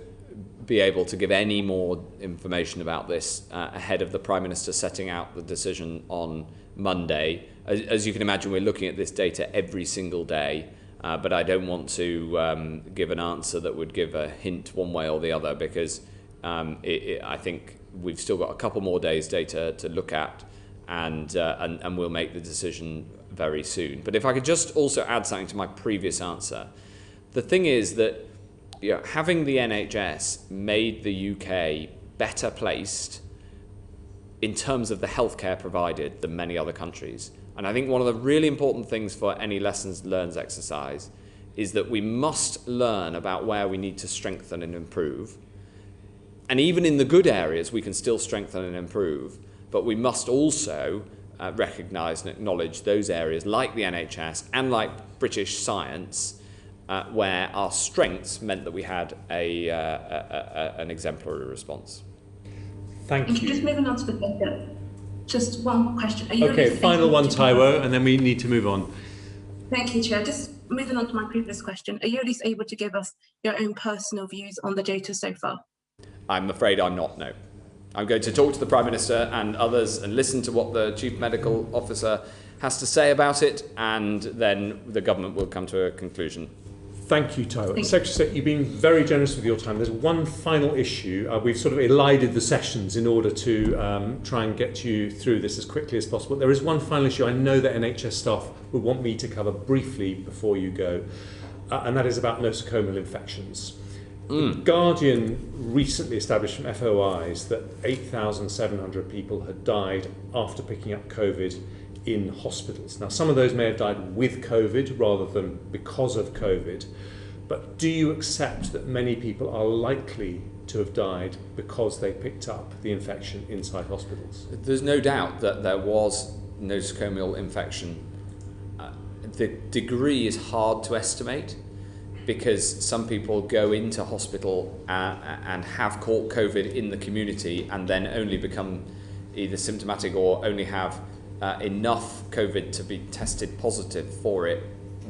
be able to give any more information about this ahead of the Prime Minister setting out the decision on Monday. As you can imagine, we're looking at this data every single day, but I don't want to give an answer that would give a hint one way or the other, because I think we've still got a couple more days' data to look at, and we'll make the decision very soon. But if I could just also add something to my previous answer. The thing is that having the NHS made the UK better placed in terms of the healthcare provided than many other countries. And I think one of the really important things for any lessons learned exercise is that we must learn about where we need to strengthen and improve. And even in the good areas, we can still strengthen and improve, but we must also recognise and acknowledge those areas like the NHS and like British science where our strengths meant that we had an exemplary response. Thank you. Just moving on to the paper. Just one question. Okay, final one, Taiwo, and then we need to move on. Thank you, Chair. Just moving on to my previous question. Are you at least able to give us your own personal views on the data so far? I'm afraid I'm not, no. I'm going to talk to the Prime Minister and others and listen to what the Chief Medical Officer has to say about it, and then the government will come to a conclusion. Thank you, Taiwo. Secretary of State, you've been very generous with your time. There's one final issue. We've sort of elided the sessions in order to try and get you through this as quickly as possible. There is one final issue I know that NHS staff would want me to cover briefly before you go, and that is about nosocomial infections. The Guardian recently established from FOIs that 8,700 people had died after picking up COVID in hospitals. Now, some of those may have died with COVID rather than because of COVID, but do you accept that many people are likely to have died because they picked up the infection inside hospitals? There's no doubt that there was nosocomial infection. The degree is hard to estimate, because some people go into hospital and have caught COVID in the community and then only become either symptomatic or only have enough COVID to be tested positive for it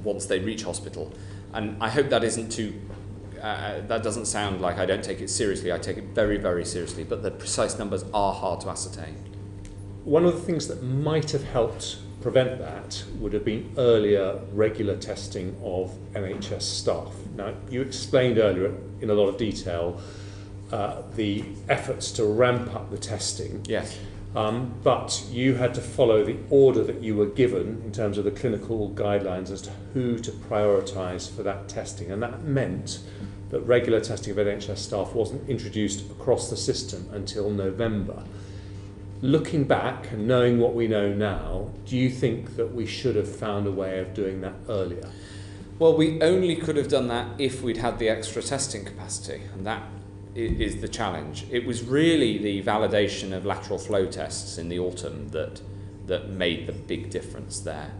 once they reach hospital. And I hope that isn't too, that doesn't sound like I don't take it seriously. I take it very, very seriously, but the precise numbers are hard to ascertain. One of the things that might have helped prevent that would have been earlier regular testing of NHS staff. Now, you explained earlier in a lot of detail the efforts to ramp up the testing. Yes. But you had to follow the order that you were given in terms of the clinical guidelines as to who to prioritise for that testing. And that meant that regular testing of NHS staff wasn't introduced across the system until November. Looking back and knowing what we know now, do you think that we should have found a way of doing that earlier? Well, we only could have done that if we'd had the extra testing capacity, and that is the challenge. It was really the validation of lateral flow tests in the autumn that made the big difference there.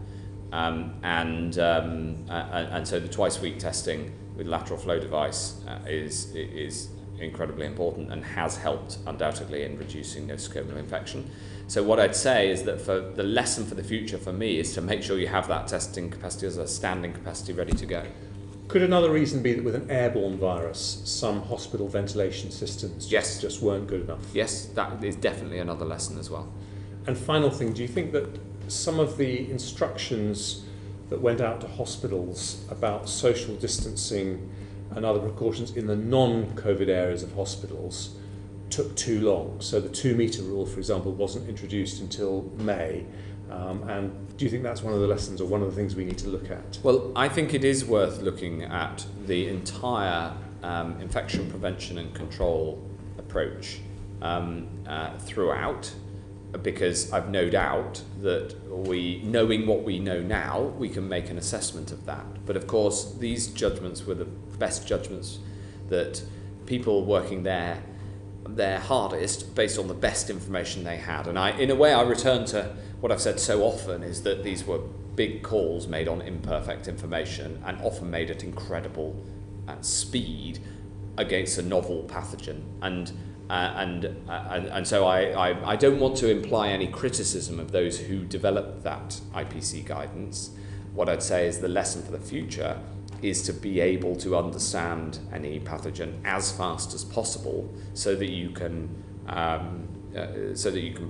And so the twice-week testing with lateral flow device is incredibly important and has helped undoubtedly in reducing nosocomial infection. So what I'd say is that for the lesson for the future for me is to make sure you have that testing capacity as a standing capacity ready to go. Could another reason be that with an airborne virus, some hospital ventilation systems just weren't good enough? Yes, that is definitely another lesson as well. And final thing, do you think that some of the instructions that went out to hospitals about social distancing and other precautions in the non-COVID areas of hospitals took too long? So the 2-metre rule, for example, wasn't introduced until May. And do you think that's one of the lessons or one of the things we need to look at? Well, I think it is worth looking at the entire infection prevention and control approach throughout, because I've no doubt that knowing what we know now, we can make an assessment of that. But of course, these judgments were the best judgments that people working there their hardest based on the best information they had. And in a way, I return to what I've said so often, is that these were big calls made on imperfect information and often made at incredible speed against a novel pathogen. And so I don't want to imply any criticism of those who developed that IPC guidance. What I'd say is the lesson for the future is to be able to understand any pathogen as fast as possible, so that you can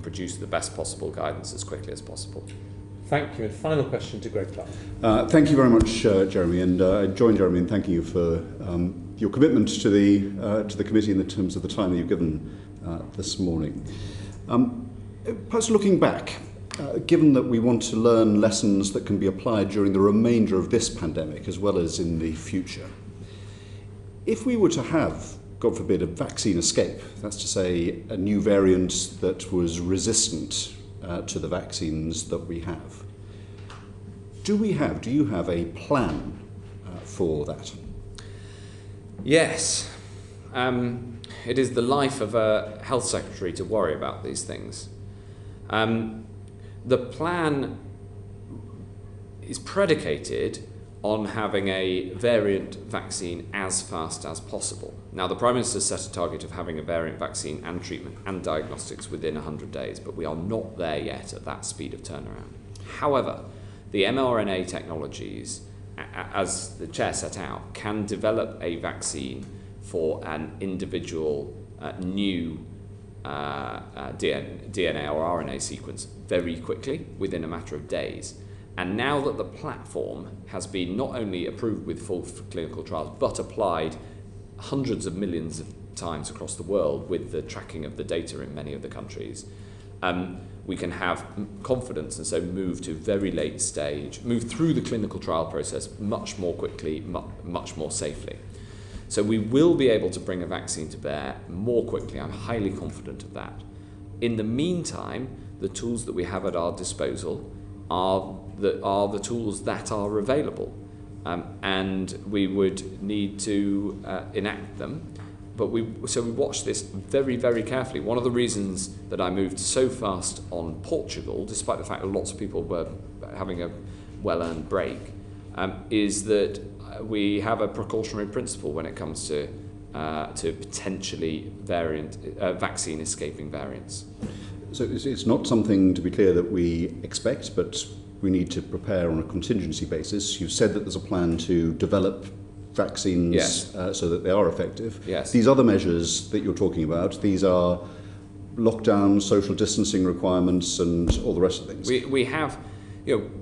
produce the best possible guidance as quickly as possible. Thank you. And final question to Greg Clark. Thank you very much, Jeremy, and I join Jeremy in thanking you for your commitment to the committee in terms of the time that you've given this morning. Perhaps looking back, given that we want to learn lessons that can be applied during the remainder of this pandemic as well as in the future, if we were to have, God forbid, a vaccine escape, that's to say a new variant that was resistant to the vaccines that we have, do you have a plan for that? Yes. It is the life of a health secretary to worry about these things. The plan is predicated on having a variant vaccine as fast as possible. Now, the Prime Minister set a target of having a variant vaccine and treatment and diagnostics within 100 days, but we are not there yet at that speed of turnaround. However, the mRNA technologies, as the Chair set out, can develop a vaccine for an individual new DNA or RNA sequence very quickly, within a matter of days. And now that the platform has been not only approved with full clinical trials, but applied hundreds of millions of times across the world with the tracking of the data in many of the countries, we can have confidence and so move to very late stage, move through the clinical trial process much more quickly, much more safely. So we will be able to bring a vaccine to bear more quickly. I'm highly confident of that. In the meantime, the tools that we have at our disposal are the tools that are available, and we would need to enact them. But we watch this very, very carefully. One of the reasons that I moved so fast on Portugal, despite the fact that lots of people were having a well-earned break, is that we have a precautionary principle when it comes to potentially vaccine escaping variants. So it's not something, to be clear, that we expect, but we need to prepare on a contingency basis. You've said that there's a plan to develop vaccines, yes, so that they are effective. Yes. These other measures that you're talking about, these are lockdown, social distancing requirements and all the rest of things. We have,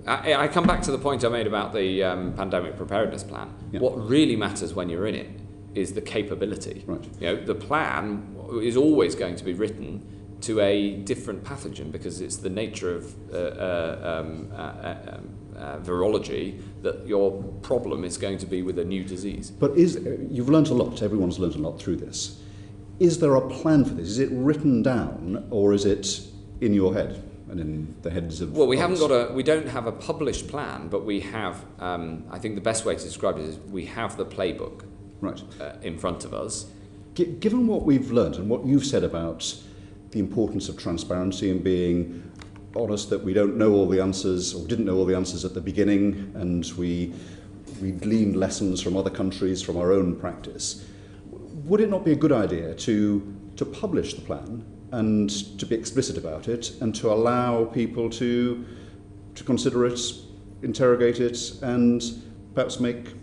I come back to the point I made about the pandemic preparedness plan. Yeah. What really matters when you're in it is the capability. Right. The plan is always going to be written to a different pathogen because it's the nature of virology that your problem is going to be with a new disease. But you've learnt a lot, everyone's learnt a lot through this. Is there a plan for this? Is it written down or is it in your head and in the heads of... Well, we don't have a published plan, but we have, I think the best way to describe it is we have the playbook in front of us. Given what we've learnt and what you've said about the importance of transparency and being honest that we don't know all the answers or didn't know all the answers at the beginning, and we gleaned lessons from other countries, from our own practice, would it not be a good idea to publish the plan and to be explicit about it and to allow people to consider it, interrogate it and perhaps make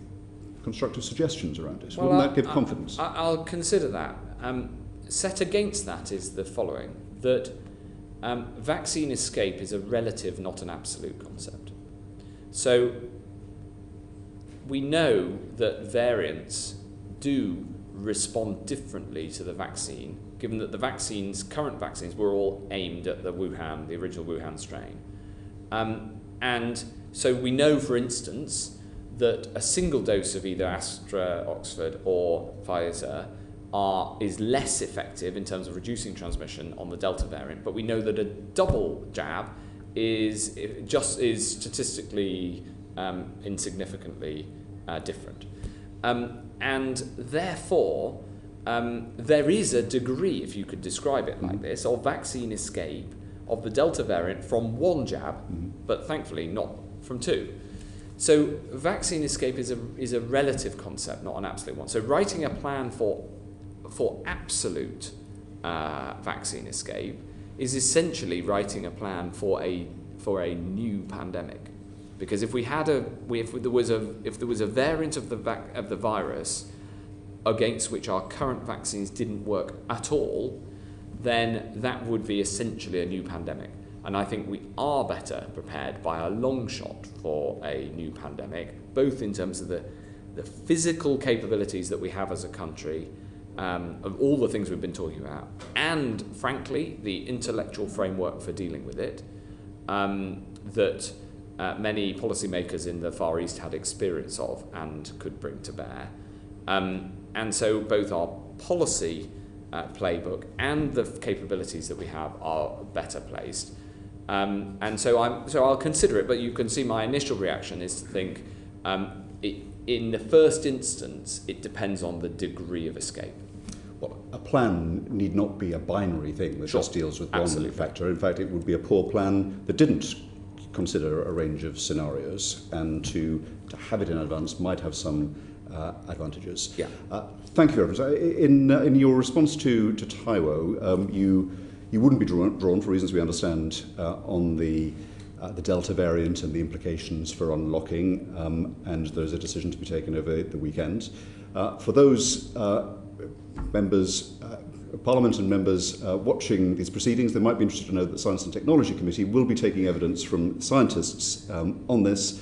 constructive suggestions around it? Wouldn't that give confidence? I'll consider that. Set against that is the following, that vaccine escape is a relative, not an absolute concept. So we know that variants do respond differently to the vaccine, given that the current vaccines were all aimed at the original Wuhan strain. And so we know, for instance, that a single dose of either Astra, Oxford or Pfizer is less effective in terms of reducing transmission on the Delta variant, but we know that a double jab is statistically insignificantly different. And therefore, there is a degree, if you could describe it like this, of vaccine escape of the Delta variant from one jab, but thankfully not from two. So vaccine escape is a relative concept, not an absolute one. So writing a plan for absolute vaccine escape is essentially writing a plan for a new pandemic, because if there was a variant of the virus against which our current vaccines didn't work at all, then that would be essentially a new pandemic. And I think we are better prepared by a long shot for a new pandemic, both in terms of the physical capabilities that we have as a country, of all the things we've been talking about, and frankly, the intellectual framework for dealing with it, that many policymakers in the Far East had experience of and could bring to bear. And so both our policy playbook and the capabilities that we have are better placed. And so I'll consider it, but you can see my initial reaction is to think in the first instance, it depends on the degree of escape. Well, a plan need not be a binary thing that just deals with one factor. In fact, it would be a poor plan that didn't consider a range of scenarios, and to have it in advance might have some advantages. Yeah. Thank you very much. In your response to Taiwo, you wouldn't be drawn, for reasons we understand, on the Delta variant and the implications for unlocking, and there's a decision to be taken over the weekend. For those members, Parliament and members watching these proceedings, they might be interested to know that the Science and Technology Committee will be taking evidence from scientists on this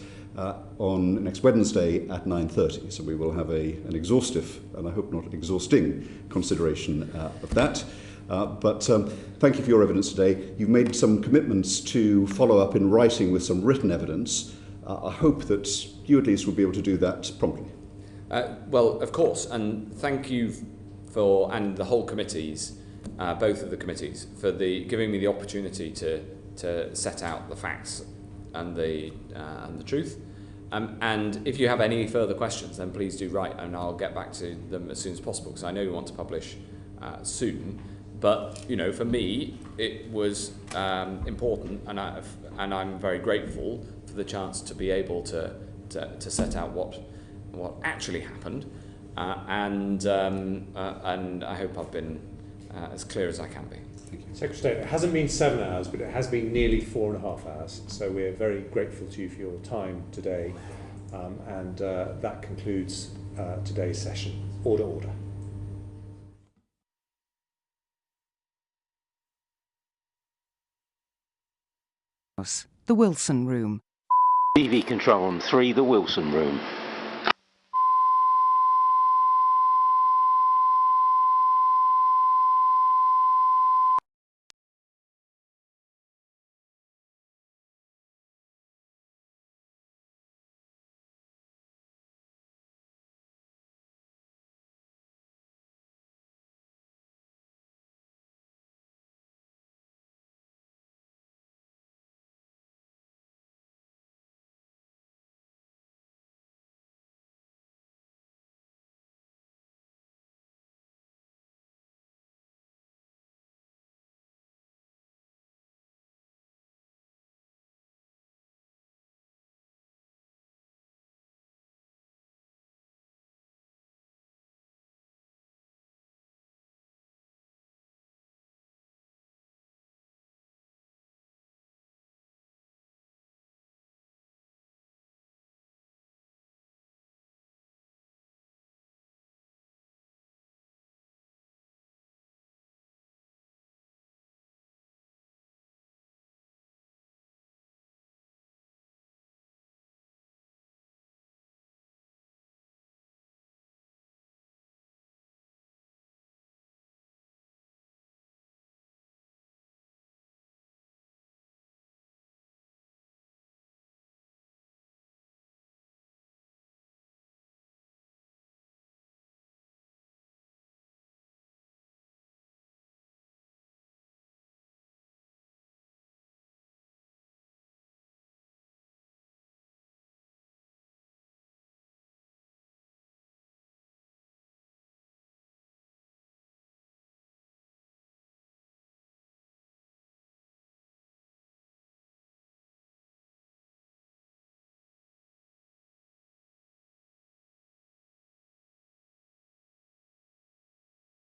on next Wednesday at 9:30. So we will have an exhaustive, and I hope not exhausting, consideration of that. But thank you for your evidence today. You've made some commitments to follow up in writing with some written evidence. I hope that you at least will be able to do that promptly. Well, of course, and thank you and the whole committees, both of the committees, for giving me the opportunity to set out the facts and the truth. And if you have any further questions, then please do write, and I'll get back to them as soon as possible, because I know you want to publish soon. But for me, it was important, and I'm very grateful for the chance to be able to set out what actually happened. And I hope I've been as clear as I can be. Thank you. Secretary of State, it hasn't been 7 hours, but it has been nearly 4.5 hours. So we're very grateful to you for your time today. And that concludes today's session. Order. The Wilson Room. TV Control on 3, the Wilson Room.